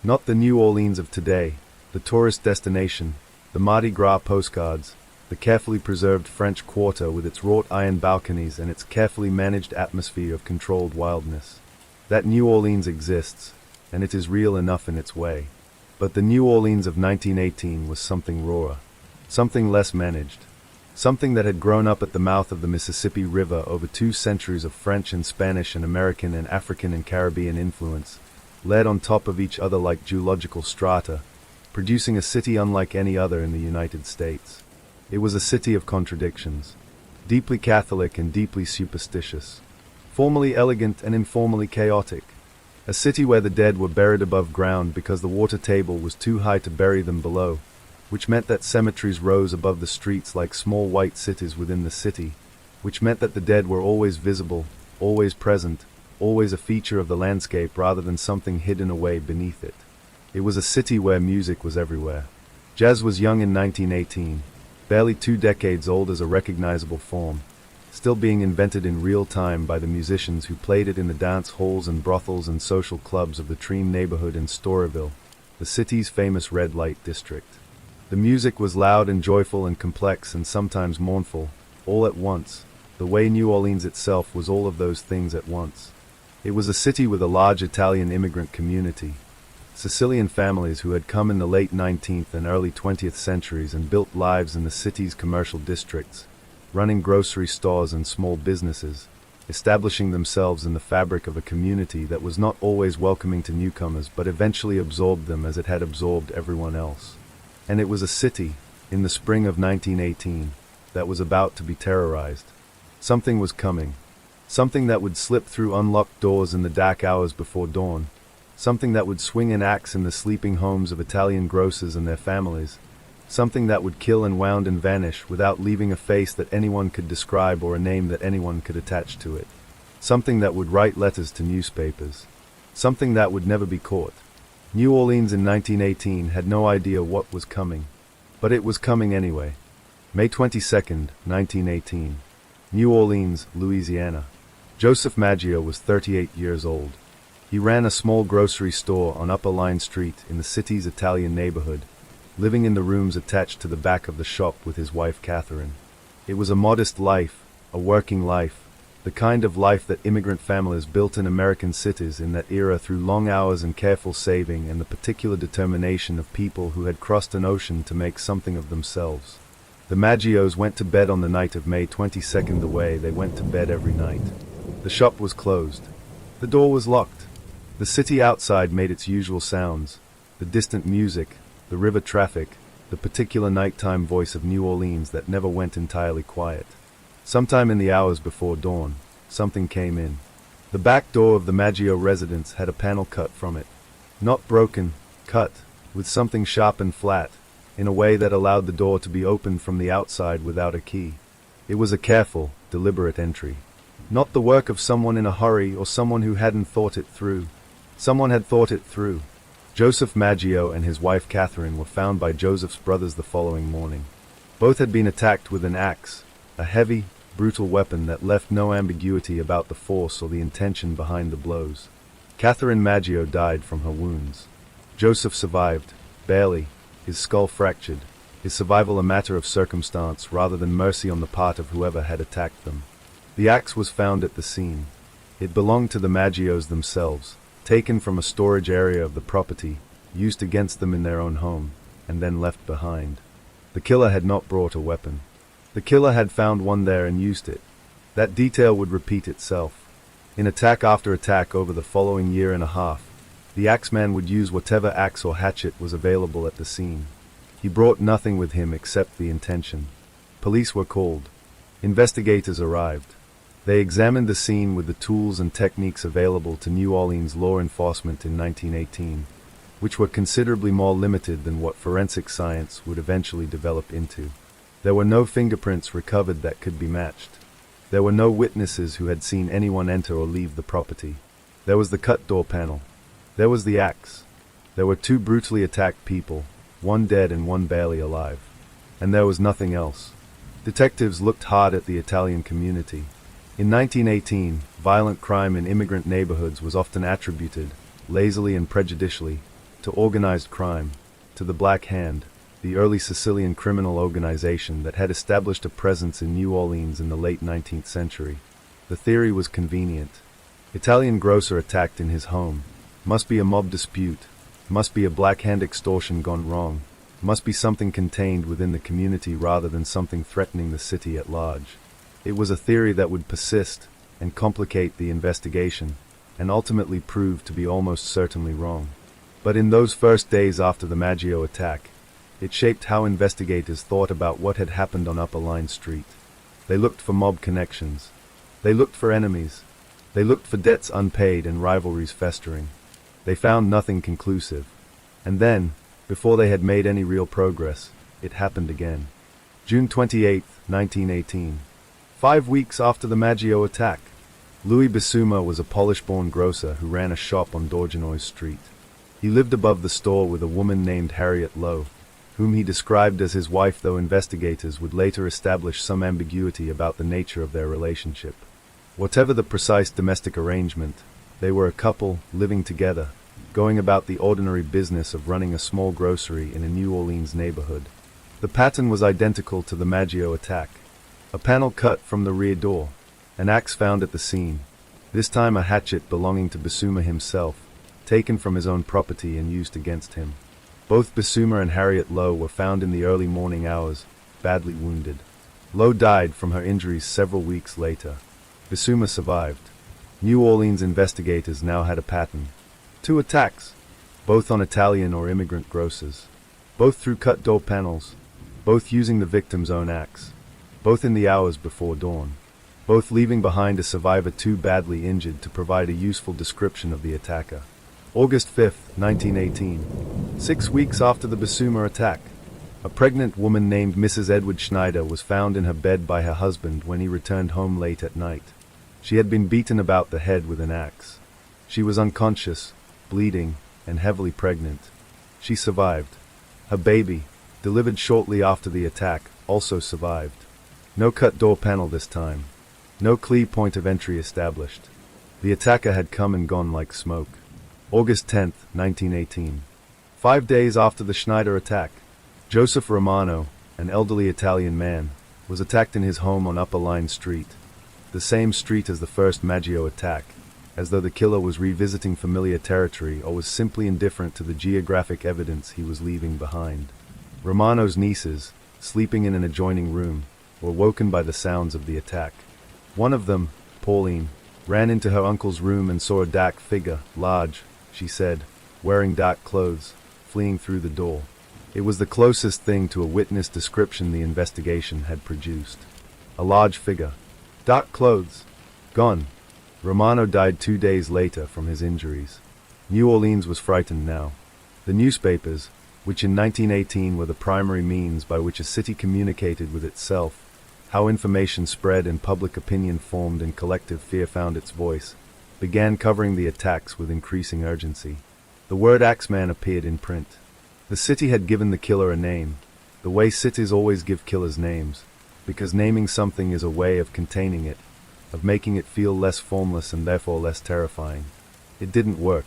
Not the New Orleans of today, the tourist destination, the Mardi Gras postcards, the carefully preserved French Quarter with its wrought iron balconies and its carefully managed atmosphere of controlled wildness. That New Orleans exists, and it is real enough in its way. But the New Orleans of 1918 was something rawer, something less managed, something that had grown up at the mouth of the Mississippi River over 2 centuries of French and Spanish and American and African and Caribbean influence, laid on top of each other like geological strata, producing a city unlike any other in the United States. It was a city of contradictions, deeply Catholic and deeply superstitious, formally elegant and informally chaotic, a city where the dead were buried above ground because the water table was too high to bury them below, which meant that cemeteries rose above the streets like small white cities within the city, which meant that the dead were always visible, always present, always a feature of the landscape rather than something hidden away beneath it. It was a city where music was everywhere. Jazz was young in 1918, barely 2 decades old as a recognizable form, still being invented in real time by the musicians who played it in the dance halls and brothels and social clubs of the Treem neighborhood in Storyville, the city's famous red light district. The music was loud and joyful and complex and sometimes mournful, all at once, the way New Orleans itself was all of those things at once. It was a city with a large Italian immigrant community, Sicilian families who had come in the late 19th and early 20th centuries and built lives in the city's commercial districts, running grocery stores and small businesses, establishing themselves in the fabric of a community that was not always welcoming to newcomers but eventually absorbed them as it had absorbed everyone else. And it was a city, in the spring of 1918, that was about to be terrorized. Something was coming. Something that would slip through unlocked doors in the dark hours before dawn. Something that would swing an axe in the sleeping homes of Italian grocers and their families. Something that would kill and wound and vanish without leaving a face that anyone could describe or a name that anyone could attach to it. Something that would write letters to newspapers. Something that would never be caught. New Orleans in 1918 had no idea what was coming. But it was coming anyway. May 22nd, 1918. New Orleans, Louisiana. Joseph Maggio was 38 years old. He ran a small grocery store on Upper Line Street in the city's Italian neighborhood, living in the rooms attached to the back of the shop with his wife Catherine. It was a modest life, a working life, the kind of life that immigrant families built in American cities in that era through long hours and careful saving and the particular determination of people who had crossed an ocean to make something of themselves. The Maggios went to bed on the night of May 22nd the way they went to bed every night. The shop was closed. The door was locked. The city outside made its usual sounds, the distant music, the river traffic, the particular nighttime voice of New Orleans that never went entirely quiet. Sometime in the hours before dawn, something came in. The back door of the Maggio residence had a panel cut from it. Not broken, cut, with something sharp and flat, in a way that allowed the door to be opened from the outside without a key. It was a careful, deliberate entry. Not the work of someone in a hurry or someone who hadn't thought it through. Someone had thought it through. Joseph Maggio and his wife Catherine were found by Joseph's brothers the following morning. Both had been attacked with an axe, a heavy, brutal weapon that left no ambiguity about the force or the intention behind the blows. Catherine Maggio died from her wounds. Joseph survived, barely, his skull fractured, his survival a matter of circumstance rather than mercy on the part of whoever had attacked them. The axe was found at the scene. It belonged to the Maggios themselves, taken from a storage area of the property, used against them in their own home, and then left behind. The killer had not brought a weapon. The killer had found one there and used it. That detail would repeat itself. In attack after attack over the following year and a half, the axeman would use whatever axe or hatchet was available at the scene. He brought nothing with him except the intention. Police were called. Investigators arrived. They examined the scene with the tools and techniques available to New Orleans law enforcement in 1918, which were considerably more limited than what forensic science would eventually develop into. There were no fingerprints recovered that could be matched. There were no witnesses who had seen anyone enter or leave the property. There was the cut door panel. There was the axe. There were 2 brutally attacked people, one dead and one barely alive. And there was nothing else. Detectives looked hard at the Italian community. In 1918, violent crime in immigrant neighborhoods was often attributed, lazily and prejudicially, to organized crime, to the Black Hand, the early Sicilian criminal organization that had established a presence in New Orleans in the late 19th century. The theory was convenient. Italian grocer attacked in his home. Must be a mob dispute. Must be a Black Hand extortion gone wrong. Must be something contained within the community rather than something threatening the city at large. It was a theory that would persist and complicate the investigation, and ultimately prove to be almost certainly wrong. But in those first days after the Maggio attack, it shaped how investigators thought about what had happened on Upper Line Street. They looked for mob connections. They looked for enemies. They looked for debts unpaid and rivalries festering. They found nothing conclusive. And then, before they had made any real progress, it happened again. June 28, 1918. 5 weeks after the Maggio attack, Louis Bissouma was a Polish-born grocer who ran a shop on Dorgenois Street. He lived above the store with a woman named Harriet Lowe, whom he described as his wife, though investigators would later establish some ambiguity about the nature of their relationship. Whatever the precise domestic arrangement, they were a couple living together, going about the ordinary business of running a small grocery in a New Orleans neighborhood. The pattern was identical to the Maggio attack. A panel cut from the rear door, an axe found at the scene, this time a hatchet belonging to Bissouma himself, taken from his own property and used against him. Both Bissouma and Harriet Lowe were found in the early morning hours, badly wounded. Lowe died from her injuries several weeks later. Bissouma survived. New Orleans investigators now had a pattern. 2 attacks, both on Italian or immigrant grocers. Both through cut door panels, both using the victim's own axe. Both in the hours before dawn. Both leaving behind a survivor too badly injured to provide a useful description of the attacker. August 5, 1918. 6 weeks after the Bissouma attack, a pregnant woman named Mrs. Edward Schneider was found in her bed by her husband when he returned home late at night. She had been beaten about the head with an axe. She was unconscious, bleeding, and heavily pregnant. She survived. Her baby, delivered shortly after the attack, also survived. No cut door panel this time. No clear point of entry established. The attacker had come and gone like smoke. August 10, 1918. 5 days after the Schneider attack, Joseph Romano, an elderly Italian man, was attacked in his home on Upper Line Street, the same street as the first Maggio attack, as though the killer was revisiting familiar territory or was simply indifferent to the geographic evidence he was leaving behind. Romano's nieces, sleeping in an adjoining room, were woken by the sounds of the attack. One of them, Pauline, ran into her uncle's room and saw a dark figure, large, she said, wearing dark clothes, fleeing through the door. It was the closest thing to a witness description the investigation had produced. A large figure. Dark clothes. Gone. Romano died 2 days later from his injuries. New Orleans was frightened now. The newspapers, which in 1918 were the primary means by which a city communicated with itself, how information spread and public opinion formed and collective fear found its voice, began covering the attacks with increasing urgency. The word Axeman appeared in print. The city had given the killer a name, the way cities always give killers names, because naming something is a way of containing it, of making it feel less formless and therefore less terrifying. It didn't work.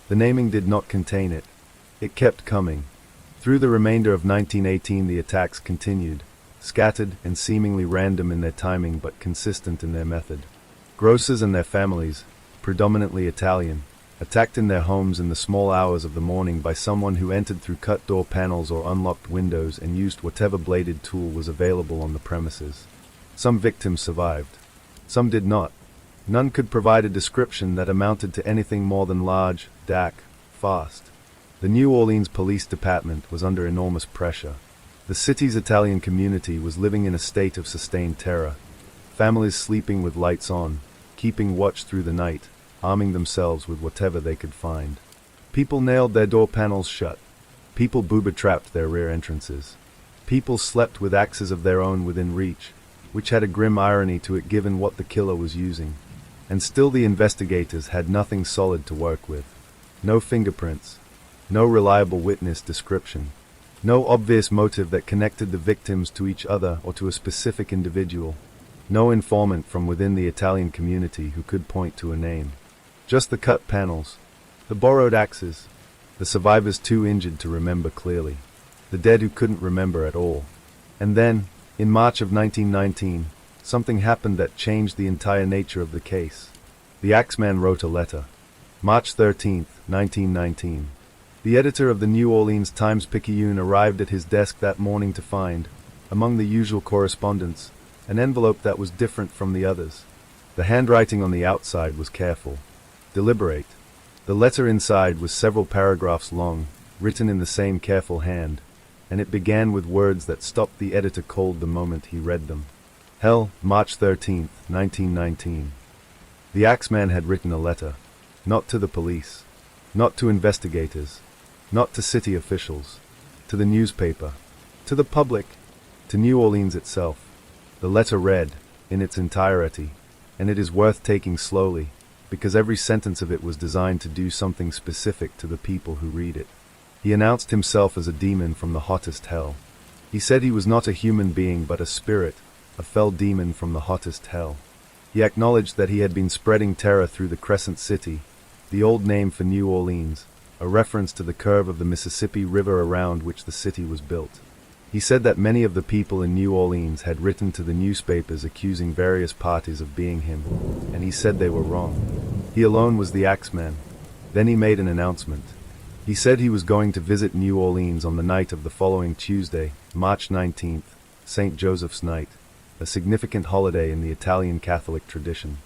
The naming did not contain it. It kept coming. Through the remainder of 1918 the attacks continued, scattered and seemingly random in their timing but consistent in their method. Grocers and their families, predominantly Italian, attacked in their homes in the small hours of the morning by someone who entered through cut door panels or unlocked windows and used whatever bladed tool was available on the premises. Some victims survived. Some did not. None could provide a description that amounted to anything more than large, dark, fast. The New Orleans Police Department was under enormous pressure. The city's Italian community was living in a state of sustained terror. Families sleeping with lights on, keeping watch through the night, arming themselves with whatever they could find. People nailed their door panels shut. People booby-trapped their rear entrances. People slept with axes of their own within reach, which had a grim irony to it given what the killer was using. And still the investigators had nothing solid to work with. No fingerprints. No reliable witness description. No obvious motive that connected the victims to each other or to a specific individual. No informant from within the Italian community who could point to a name. Just the cut panels, the borrowed axes, the survivors too injured to remember clearly, the dead who couldn't remember at all. And then, in March of 1919, something happened that changed the entire nature of the case. The Axeman wrote a letter. March 13, 1919. The editor of the New Orleans Times-Picayune arrived at his desk that morning to find, among the usual correspondence, an envelope that was different from the others. The handwriting on the outside was careful, deliberate. The letter inside was several paragraphs long, written in the same careful hand, and it began with words that stopped the editor cold the moment he read them. Hell, March 13, 1919. The Axeman had written a letter, not to the police, not to investigators, not to city officials, to the newspaper, to the public, to New Orleans itself. The letter read, in its entirety, and it is worth taking slowly, because every sentence of it was designed to do something specific to the people who read it. He announced himself as a demon from the hottest hell. He said he was not a human being but a spirit, a fell demon from the hottest hell. He acknowledged that he had been spreading terror through the Crescent City, the old name for New Orleans, a reference to the curve of the Mississippi River around which the city was built. He said that many of the people in New Orleans had written to the newspapers accusing various parties of being him, and he said they were wrong. He alone was the Axeman. Then he made an announcement. He said he was going to visit New Orleans on the night of the following Tuesday, March 19th, St. Joseph's Night, a significant holiday in the Italian Catholic tradition.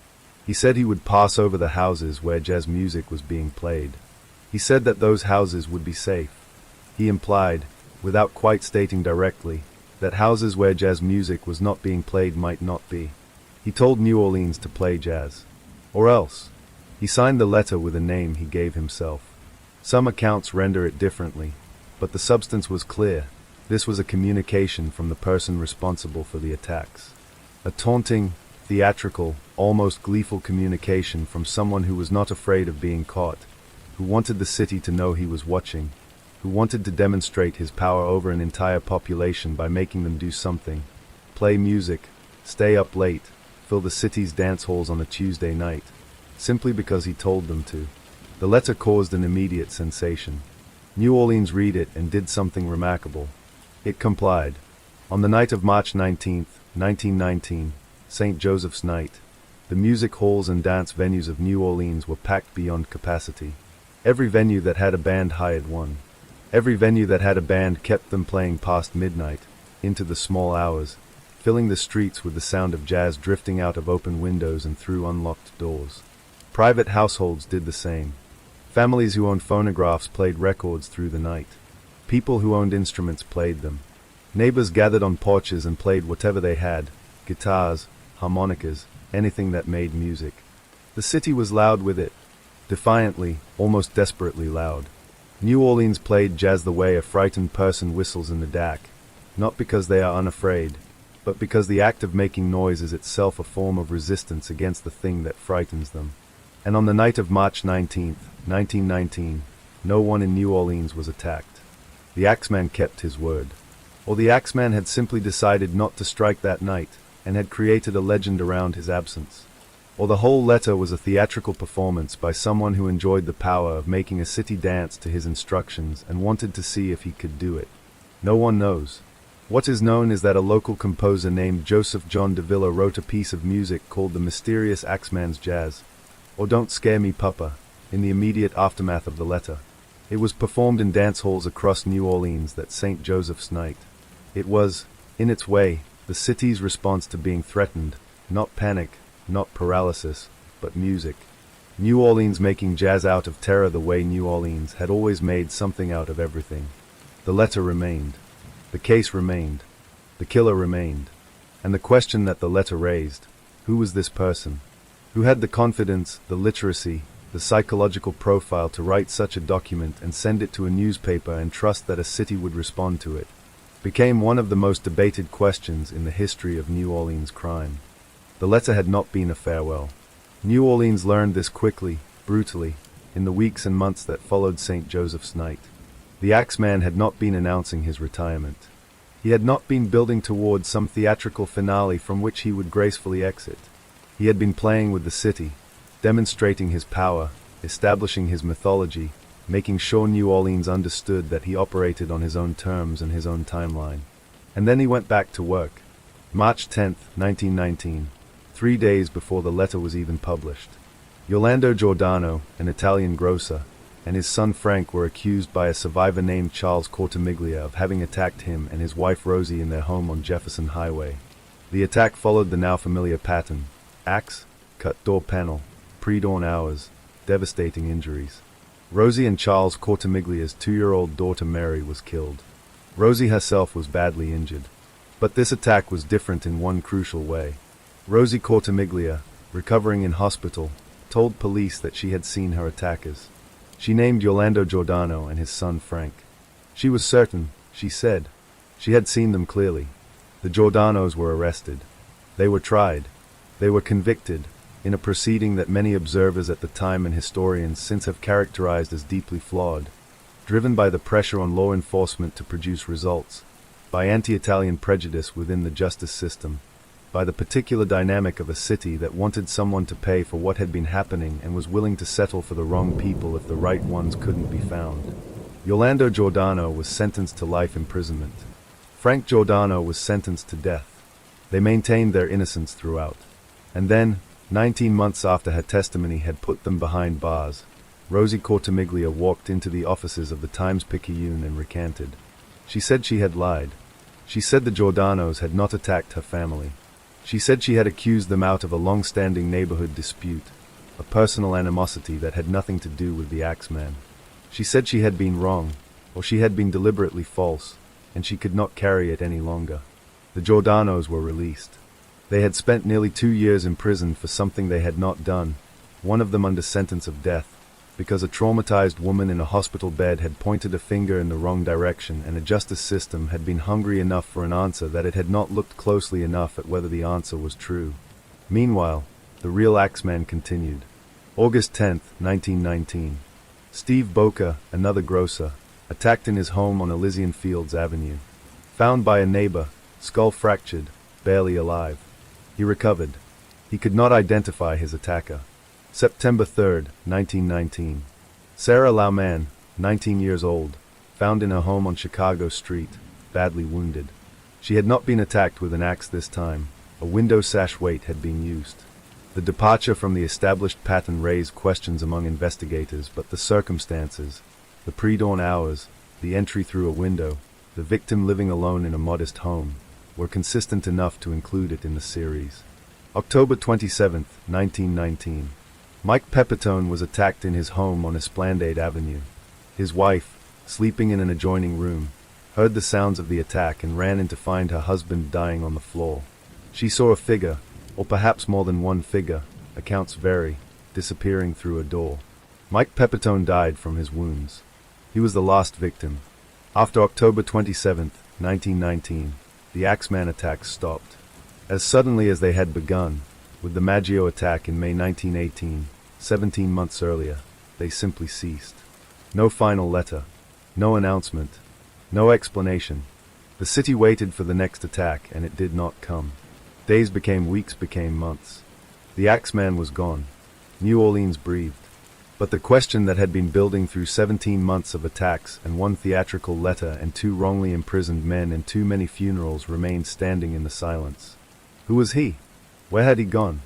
He said he would pass over the houses where jazz music was being played. He said that those houses would be safe. He implied, without quite stating directly, that houses where jazz music was not being played might not be. He told New Orleans to play jazz. Or else. He signed the letter with a name he gave himself. Some accounts render it differently, but the substance was clear. This was a communication from the person responsible for the attacks. A taunting, theatrical, almost gleeful communication from someone who was not afraid of being caught, who wanted the city to know he was watching, who wanted to demonstrate his power over an entire population by making them do something, play music, stay up late, fill the city's dance halls on a Tuesday night, simply because he told them to. The letter caused an immediate sensation. New Orleans read it and did something remarkable. It complied. On the night of March 19, 1919, St. Joseph's Night, the music halls and dance venues of New Orleans were packed beyond capacity. Every venue that had a band hired one. Every venue that had a band kept them playing past midnight, into the small hours, filling the streets with the sound of jazz drifting out of open windows and through unlocked doors. Private households did the same. Families who owned phonographs played records through the night. People who owned instruments played them. Neighbors gathered on porches and played whatever they had, guitars, harmonicas, anything that made music. The city was loud with it. Defiantly, almost desperately loud. New Orleans played jazz the way a frightened person whistles in the dark, not because they are unafraid, but because the act of making noise is itself a form of resistance against the thing that frightens them. And on the night of March 19th, 1919, no one in New Orleans was attacked. The Axeman kept his word. Or the Axeman had simply decided not to strike that night, and had created a legend around his absence. Or the whole letter was a theatrical performance by someone who enjoyed the power of making a city dance to his instructions and wanted to see if he could do it. No one knows. What is known is that a local composer named Joseph John de Villa wrote a piece of music called The Mysterious Axeman's Jazz, or Don't Scare Me Papa, in the immediate aftermath of the letter. It was performed in dance halls across New Orleans that St. Joseph's night. It was, in its way, the city's response to being threatened, not panic, not paralysis, but music. New Orleans making jazz out of terror the way New Orleans had always made something out of everything. The letter remained. The case remained. The killer remained. And the question that the letter raised, who was this person? Who had the confidence, the literacy, the psychological profile to write such a document and send it to a newspaper and trust that a city would respond to it? Became one of the most debated questions in the history of New Orleans crime. The letter had not been a farewell. New Orleans learned this quickly, brutally, in the weeks and months that followed St. Joseph's night. The Axeman had not been announcing his retirement. He had not been building towards some theatrical finale from which he would gracefully exit. He had been playing with the city, demonstrating his power, establishing his mythology, making sure New Orleans understood that he operated on his own terms and his own timeline. And then he went back to work. March 10th, 1919. 3 days before the letter was even published. Orlando Giordano, an Italian grocer, and his son Frank were accused by a survivor named Charles Cortimiglia of having attacked him and his wife Rosie in their home on Jefferson Highway. The attack followed the now familiar pattern: axe, cut door panel, pre-dawn hours, devastating injuries. Rosie and Charles Cortimiglia's 2-year-old daughter Mary was killed. Rosie herself was badly injured. But this attack was different in one crucial way. Rosie Cortimiglia, recovering in hospital, told police that she had seen her attackers. She named Orlando Giordano and his son Frank. She was certain, she said. She had seen them clearly. The Giordanos were arrested. They were tried. They were convicted, in a proceeding that many observers at the time and historians since have characterized as deeply flawed, driven by the pressure on law enforcement to produce results, by anti-Italian prejudice within the justice system, by the particular dynamic of a city that wanted someone to pay for what had been happening and was willing to settle for the wrong people if the right ones couldn't be found. Orlando Giordano was sentenced to life imprisonment. Frank Giordano was sentenced to death. They maintained their innocence throughout. And then, 19 months after her testimony had put them behind bars, Rosie Cortimiglia walked into the offices of the Times-Picayune and recanted. She said she had lied. She said the Giordanos had not attacked her family. She said she had accused them out of a long-standing neighborhood dispute, a personal animosity that had nothing to do with the Axeman. She said she had been wrong, or she had been deliberately false, and she could not carry it any longer. The Giordanos were released. They had spent nearly 2 years in prison for something they had not done, one of them under sentence of death, because a traumatized woman in a hospital bed had pointed a finger in the wrong direction and a justice system had been hungry enough for an answer that it had not looked closely enough at whether the answer was true. Meanwhile, the real Axeman continued. August 10th, 1919. Steve Boca, another grocer, attacked in his home on Elysian Fields Avenue. Found by a neighbor, skull fractured, barely alive. He recovered. He could not identify his attacker. September 3rd, 1919. Sarah Lauman, 19 years old, found in her home on Chicago Street, badly wounded. She had not been attacked with an axe this time. A window sash weight had been used. The departure from the established pattern raised questions among investigators, but the circumstances, the pre-dawn hours, the entry through a window, the victim living alone in a modest home, were consistent enough to include it in the series. October 27th, 1919. Mike Pepitone was attacked in his home on Esplanade Avenue. His wife, sleeping in an adjoining room, heard the sounds of the attack and ran in to find her husband dying on the floor. She saw a figure, or perhaps more than one figure, accounts vary, disappearing through a door. Mike Pepitone died from his wounds. He was the last victim. After October 27, 1919, the Axeman attacks stopped. As suddenly as they had begun, with the Maggio attack in May 1918, 17 months earlier, they simply ceased. No final letter, no announcement, no explanation. The city waited for the next attack, and it did not come. Days became weeks, became months. The Axeman was gone. New Orleans breathed. But the question that had been building through 17 months of attacks and one theatrical letter and 2 wrongly imprisoned men and too many funerals remained standing in the silence. Who was he? Where had he gone?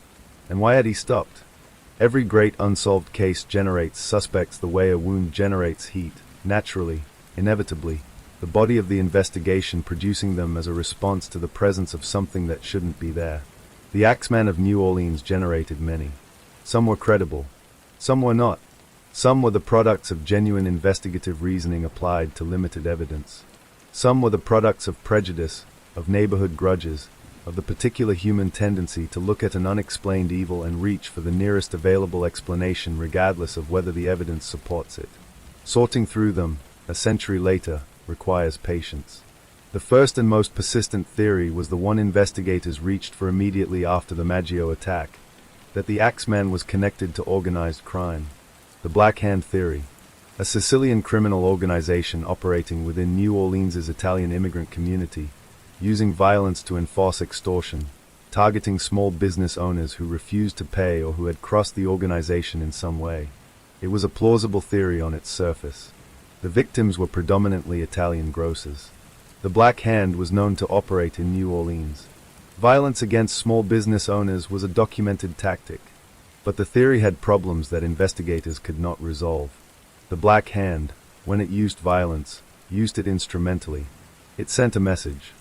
And why had he stopped? Every great unsolved case generates suspects the way a wound generates heat, naturally, inevitably, the body of the investigation producing them as a response to the presence of something that shouldn't be there. The Axeman of New Orleans generated many. Some were credible. Some were not. Some were the products of genuine investigative reasoning applied to limited evidence. Some were the products of prejudice, of neighborhood grudges, of the particular human tendency to look at an unexplained evil and reach for the nearest available explanation regardless of whether the evidence supports it. Sorting through them, a century later, requires patience. The first and most persistent theory was the one investigators reached for immediately after the Maggio attack, that the Axeman was connected to organized crime. The Black Hand theory, a Sicilian criminal organization operating within New Orleans' Italian immigrant community, using violence to enforce extortion, targeting small business owners who refused to pay or who had crossed the organization in some way. It was a plausible theory on its surface. The victims were predominantly Italian grocers. The Black Hand was known to operate in New Orleans. Violence against small business owners was a documented tactic, but the theory had problems that investigators could not resolve. The Black Hand, when it used violence, used it instrumentally. It sent a message.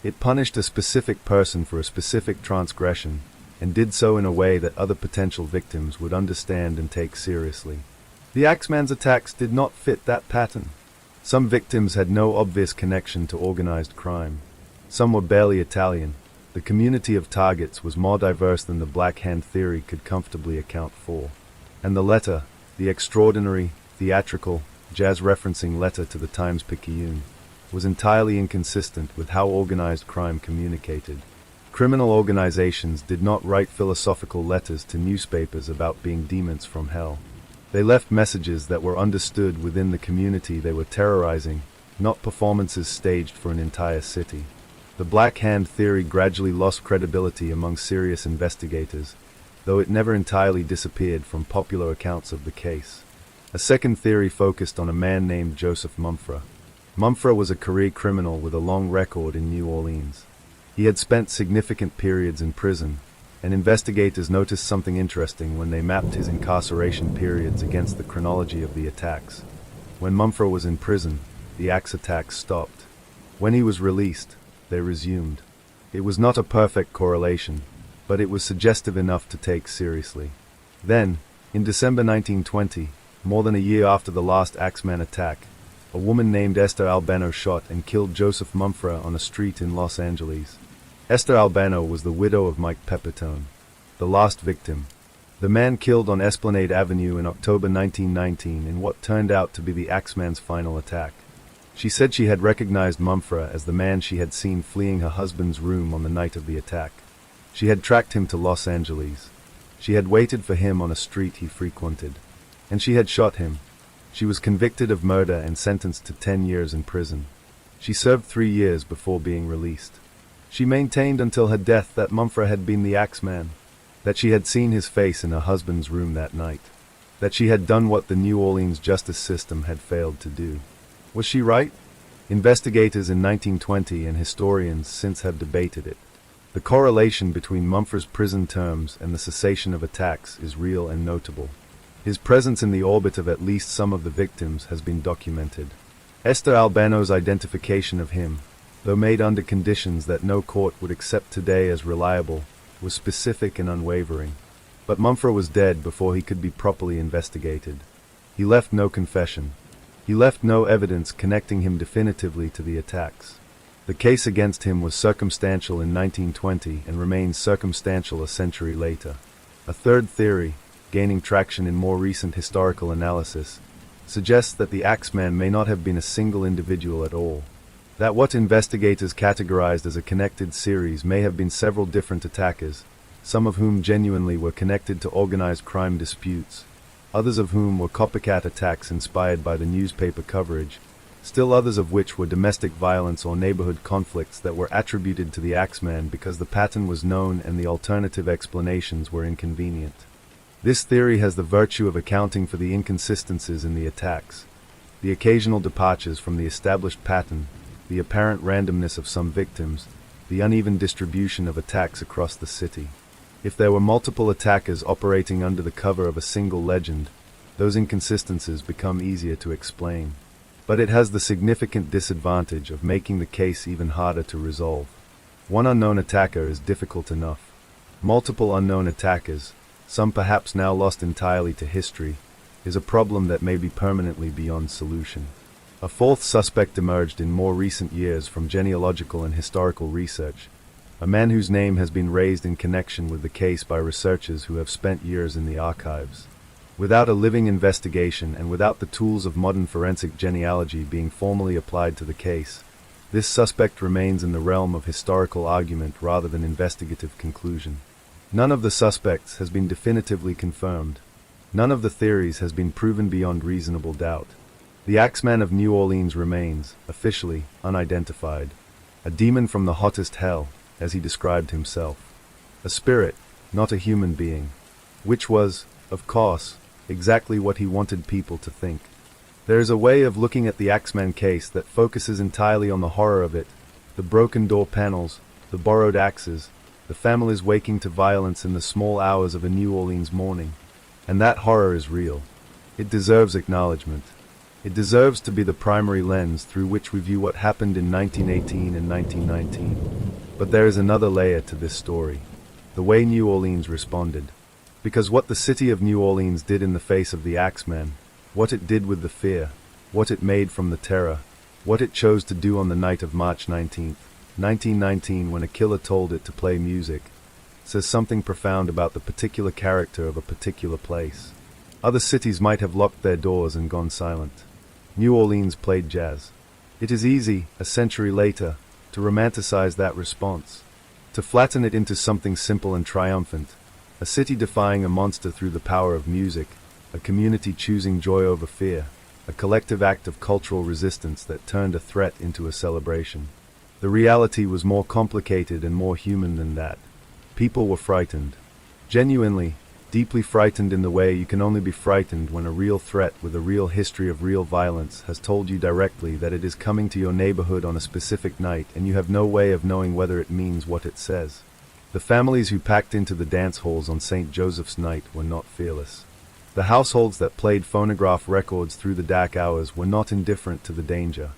It punished a specific person for a specific transgression, and did so in a way that other potential victims would understand and take seriously. The Axeman's attacks did not fit that pattern. Some victims had no obvious connection to organized crime. Some were barely Italian. The community of targets was more diverse than the Black Hand theory could comfortably account for. And the letter, the extraordinary, theatrical, jazz-referencing letter to the Times-Picayune, was entirely inconsistent with how organized crime communicated. Criminal organizations did not write philosophical letters to newspapers about being demons from hell. They left messages that were understood within the community they were terrorizing, not performances staged for an entire city. The Black Hand theory gradually lost credibility among serious investigators, though it never entirely disappeared from popular accounts of the case. A second theory focused on a man named Joseph Mumfre. Mumfre was a career criminal with a long record in New Orleans. He had spent significant periods in prison, and investigators noticed something interesting when they mapped his incarceration periods against the chronology of the attacks. When Mumfre was in prison, the axe attacks stopped. When he was released, they resumed. It was not a perfect correlation, but it was suggestive enough to take seriously. Then, in December 1920, more than a year after the last Axeman attack, a woman named Esther Albano shot and killed Joseph Mumfre on a street in Los Angeles. Esther Albano was the widow of Mike Pepitone, the last victim, the man killed on Esplanade Avenue in October 1919 in what turned out to be the Axeman's final attack. She said she had recognized Mumfre as the man she had seen fleeing her husband's room on the night of the attack. She had tracked him to Los Angeles. She had waited for him on a street he frequented. And she had shot him. She was convicted of murder and sentenced to 10 years in prison. She served 3 years before being released. She maintained until her death that Mumfre had been the Axeman, that she had seen his face in her husband's room that night, that she had done what the New Orleans justice system had failed to do. Was she right? Investigators in 1920 and historians since have debated it. The correlation between Mumfre's prison terms and the cessation of attacks is real and notable. His presence in the orbit of at least some of the victims has been documented. Esther Albano's identification of him, though made under conditions that no court would accept today as reliable, was specific and unwavering. But Mumfre was dead before he could be properly investigated. He left no confession. He left no evidence connecting him definitively to the attacks. The case against him was circumstantial in 1920 and remains circumstantial a century later. A third theory, gaining traction in more recent historical analysis, suggests that the Axeman may not have been a single individual at all. That what investigators categorized as a connected series may have been several different attackers, some of whom genuinely were connected to organized crime disputes, others of whom were copycat attacks inspired by the newspaper coverage, still others of which were domestic violence or neighborhood conflicts that were attributed to the Axeman because the pattern was known and the alternative explanations were inconvenient. This theory has the virtue of accounting for the inconsistencies in the attacks, the occasional departures from the established pattern, the apparent randomness of some victims, the uneven distribution of attacks across the city. If there were multiple attackers operating under the cover of a single legend, those inconsistencies become easier to explain. But it has the significant disadvantage of making the case even harder to resolve. One unknown attacker is difficult enough. Multiple unknown attackers, some perhaps now lost entirely to history, is a problem that may be permanently beyond solution. A fourth suspect emerged in more recent years from genealogical and historical research, a man whose name has been raised in connection with the case by researchers who have spent years in the archives. Without a living investigation and without the tools of modern forensic genealogy being formally applied to the case, this suspect remains in the realm of historical argument rather than investigative conclusion. None of the suspects has been definitively confirmed. None of the theories has been proven beyond reasonable doubt. The Axeman of New Orleans remains, officially, unidentified. A demon from the hottest hell, as he described himself. A spirit, not a human being. Which was, of course, exactly what he wanted people to think. There is a way of looking at the Axeman case that focuses entirely on the horror of it, the broken door panels, the borrowed axes, the families waking to violence in the small hours of a New Orleans morning. And that horror is real. It deserves acknowledgement. It deserves to be the primary lens through which we view what happened in 1918 and 1919. But there is another layer to this story. The way New Orleans responded. Because what the city of New Orleans did in the face of the Axeman, what it did with the fear, what it made from the terror, what it chose to do on the night of March 19, 1919 when a killer told it to play music, says something profound about the particular character of a particular place. Other cities might have locked their doors and gone silent. New Orleans played jazz. It is easy, a century later, to romanticize that response, to flatten it into something simple and triumphant, a city defying a monster through the power of music, a community choosing joy over fear, a collective act of cultural resistance that turned a threat into a celebration. The reality was more complicated and more human than that. People were frightened. Genuinely, deeply frightened in the way you can only be frightened when a real threat with a real history of real violence has told you directly that it is coming to your neighborhood on a specific night and you have no way of knowing whether it means what it says. The families who packed into the dance halls on St. Joseph's night were not fearless. The households that played phonograph records through the dark hours were not indifferent to the danger.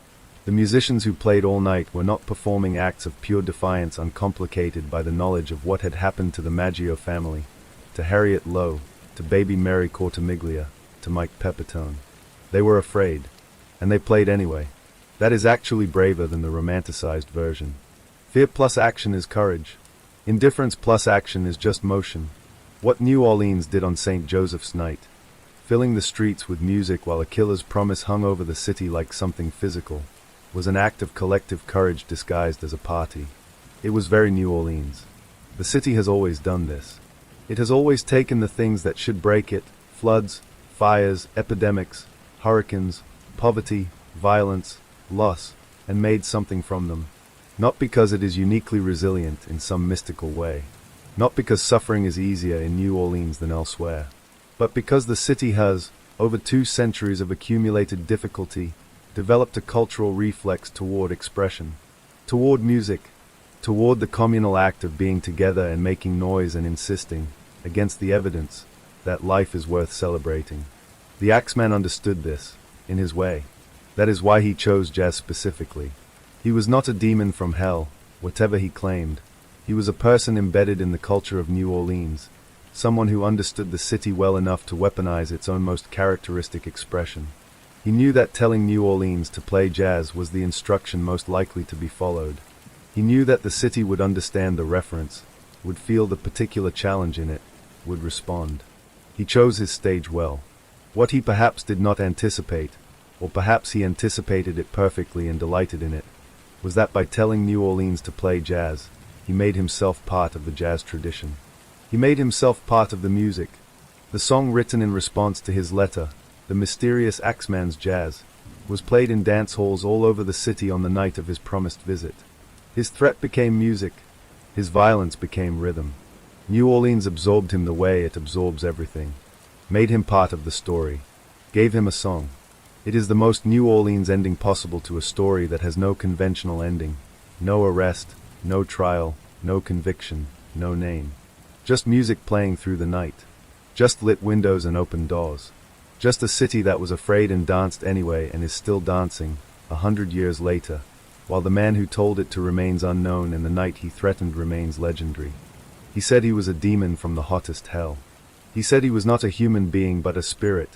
The musicians who played all night were not performing acts of pure defiance uncomplicated by the knowledge of what had happened to the Maggio family, to Harriet Lowe, to baby Mary Cortamiglia, to Mike Pepitone. They were afraid, and they played anyway. That is actually braver than the romanticized version. Fear plus action is courage. Indifference plus action is just motion. What New Orleans did on St. Joseph's night, filling the streets with music while a killer's promise hung over the city like something physical, was an act of collective courage disguised as a party. It was very New Orleans. The city has always done this. It has always taken the things that should break it, floods, fires, epidemics, hurricanes, poverty, violence, loss, and made something from them. Not because it is uniquely resilient in some mystical way. Not because suffering is easier in New Orleans than elsewhere. But because the city has, over 2 centuries of accumulated difficulty, developed a cultural reflex toward expression, toward music, toward the communal act of being together and making noise and insisting, against the evidence, that life is worth celebrating. The Axeman understood this, in his way. That is why he chose jazz specifically. He was not a demon from hell, whatever he claimed. He was a person embedded in the culture of New Orleans, someone who understood the city well enough to weaponize its own most characteristic expression. He knew that telling New Orleans to play jazz was the instruction most likely to be followed. He knew that the city would understand the reference, would feel the particular challenge in it, would respond. He chose his stage well. What he perhaps did not anticipate, or perhaps he anticipated it perfectly and delighted in it, was that by telling New Orleans to play jazz, he made himself part of the jazz tradition. He made himself part of the music. The song written in response to his letter, The Mysterious Axeman's Jazz, was played in dance halls all over the city on the night of his promised visit. His threat became music. His violence became rhythm. New Orleans absorbed him the way it absorbs everything, made him part of the story, gave him a song. It is the most New Orleans ending possible to a story that has no conventional ending, no arrest, no trial, no conviction, no name. Just music playing through the night. Just lit windows and open doors. Just a city that was afraid and danced anyway and is still dancing, 100 years later, while the man who told it to remains unknown and the night he threatened remains legendary. He said he was a demon from the hottest hell. He said he was not a human being but a spirit,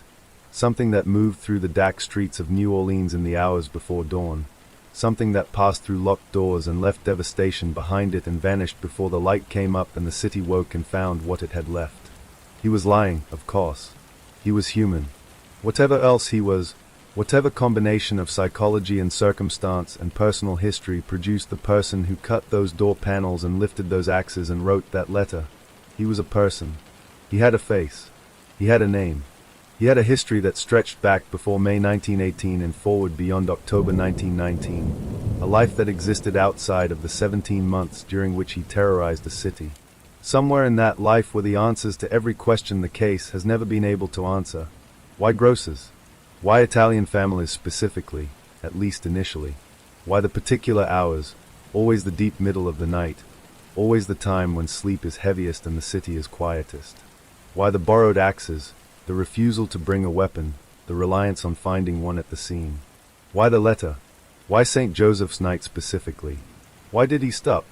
something that moved through the dark streets of New Orleans in the hours before dawn, something that passed through locked doors and left devastation behind it and vanished before the light came up and the city woke and found what it had left. He was lying, of course. He was human. Whatever else he was, whatever combination of psychology and circumstance and personal history produced the person who cut those door panels and lifted those axes and wrote that letter, he was a person. He had a face. He had a name. He had a history that stretched back before May 1918 and forward beyond October 1919, a life that existed outside of the 17 months during which he terrorized the city. Somewhere in that life were the answers to every question the case has never been able to answer. Why grocers? Why Italian families specifically, at least initially? Why the particular hours, always the deep middle of the night, always the time when sleep is heaviest and the city is quietest? Why the borrowed axes, the refusal to bring a weapon, the reliance on finding one at the scene? Why the letter? Why St. Joseph's night specifically? Why did he stop?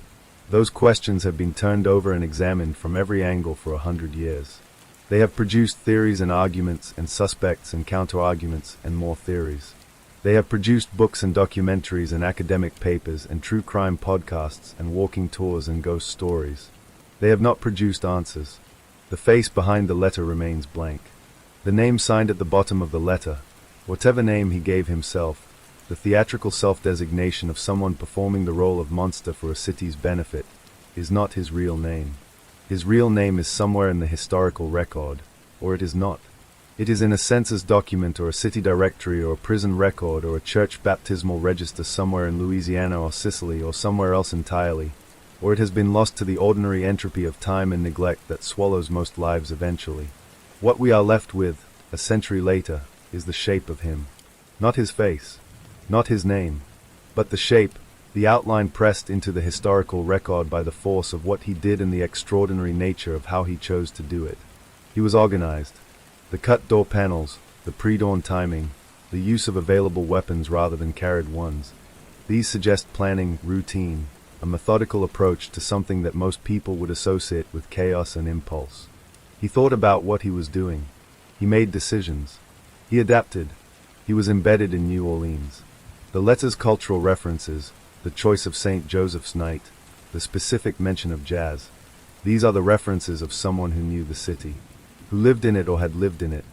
Those questions have been turned over and examined from every angle for 100 years. They have produced theories and arguments and suspects and counter-arguments and more theories. They have produced books and documentaries and academic papers and true crime podcasts and walking tours and ghost stories. They have not produced answers. The face behind the letter remains blank. The name signed at the bottom of the letter, whatever name he gave himself, the theatrical self-designation of someone performing the role of monster for a city's benefit, is not his real name. His real name is somewhere in the historical record, or it is not. It is in a census document or a city directory or a prison record or a church baptismal register somewhere in Louisiana or Sicily or somewhere else entirely, or it has been lost to the ordinary entropy of time and neglect that swallows most lives eventually. What we are left with, a century later, is the shape of him. Not his face, not his name, but the shape, the outline pressed into the historical record by the force of what he did and the extraordinary nature of how he chose to do it. He was organized. The cut door panels, the pre-dawn timing, the use of available weapons rather than carried ones. These suggest planning, routine, a methodical approach to something that most people would associate with chaos and impulse. He thought about what he was doing. He made decisions. He adapted. He was embedded in New Orleans. The letter's cultural references, the choice of St. Joseph's night, the specific mention of jazz, these are the references of someone who knew the city, who lived in it or had lived in it,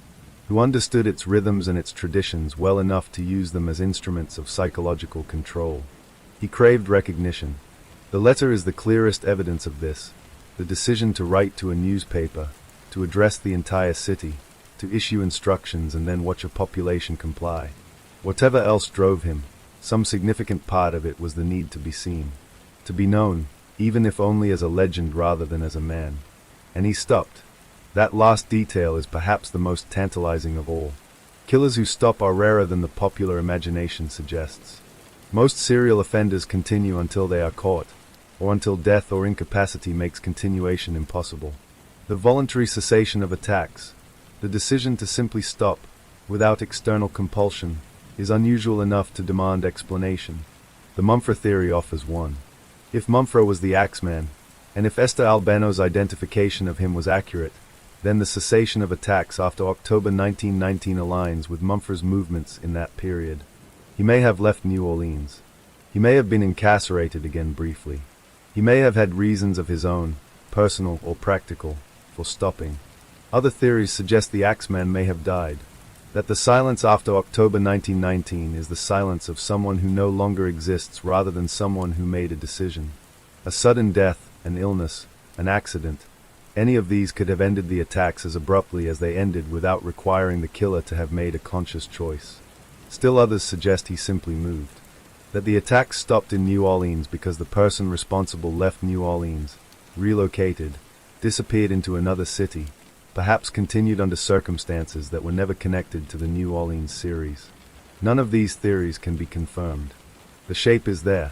who understood its rhythms and its traditions well enough to use them as instruments of psychological control. He craved recognition. The letter is the clearest evidence of this, the decision to write to a newspaper, to address the entire city, to issue instructions and then watch a population comply. Whatever else drove him, some significant part of it was the need to be seen, to be known, even if only as a legend rather than as a man. And he stopped. That last detail is perhaps the most tantalizing of all. Killers who stop are rarer than the popular imagination suggests. Most serial offenders continue until they are caught, or until death or incapacity makes continuation impossible. The voluntary cessation of attacks, the decision to simply stop, without external compulsion, is unusual enough to demand explanation. The Mumfre theory offers one. If Mumfre was the Axeman, and if Esther Albano's identification of him was accurate, then the cessation of attacks after October 1919 aligns with Mumfre's movements in that period. He may have left New Orleans. He may have been incarcerated again briefly. He may have had reasons of his own, personal or practical, for stopping. Other theories suggest the Axeman may have died, that the silence after October 1919 is the silence of someone who no longer exists rather than someone who made a decision. A sudden death, an illness, an accident, any of these could have ended the attacks as abruptly as they ended without requiring the killer to have made a conscious choice. Still others suggest he simply moved, that the attacks stopped in New Orleans because the person responsible left New Orleans, relocated, disappeared into another city, perhaps continued under circumstances that were never connected to the New Orleans series. None of these theories can be confirmed. The shape is there,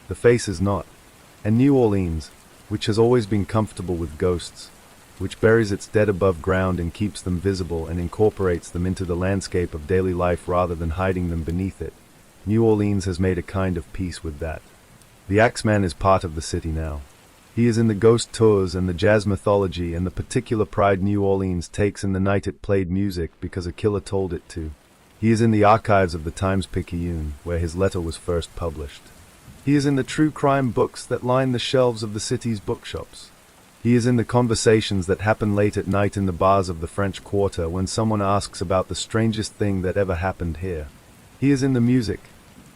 the face is not, and New Orleans, which has always been comfortable with ghosts, which buries its dead above ground and keeps them visible and incorporates them into the landscape of daily life rather than hiding them beneath it, New Orleans has made a kind of peace with that. The Axeman is part of the city now. He is in the ghost tours and the jazz mythology and the particular pride New Orleans takes in the night it played music because a killer told it to. He is in the archives of the Times-Picayune, where his letter was first published. He is in the true crime books that line the shelves of the city's bookshops. He is in the conversations that happen late at night in the bars of the French Quarter when someone asks about the strangest thing that ever happened here. He is in the music,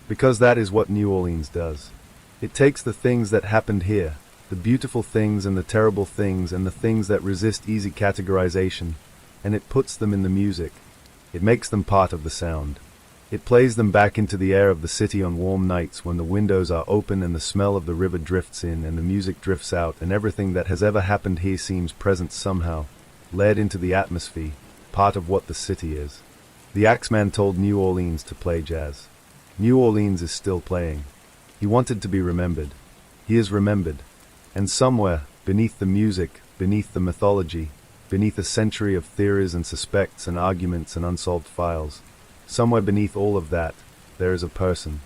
because that is what New Orleans does. It takes the things that happened here, the beautiful things and the terrible things and the things that resist easy categorization, and it puts them in the music. It makes them part of the sound. It plays them back into the air of the city on warm nights when the windows are open and the smell of the river drifts in and the music drifts out and everything that has ever happened here seems present somehow, led into the atmosphere, part of what the city is. The Axeman told New Orleans to play jazz. New Orleans is still playing. He wanted to be remembered. He is remembered. And somewhere, beneath the music, beneath the mythology, beneath a century of theories and suspects and arguments and unsolved files, somewhere beneath all of that, there is a person.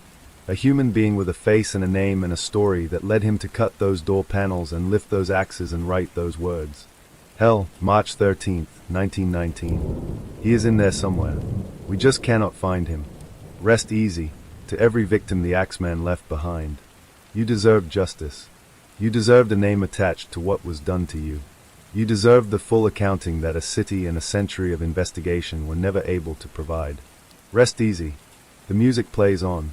A human being with a face and a name and a story that led him to cut those door panels and lift those axes and write those words. Hell, March 13th, 1919. He is in there somewhere. We just cannot find him. Rest easy, to every victim the Axeman left behind. You deserved justice. You deserved a name attached to what was done to you. You deserved the full accounting that a city and a century of investigation were never able to provide. Rest easy. The music plays on.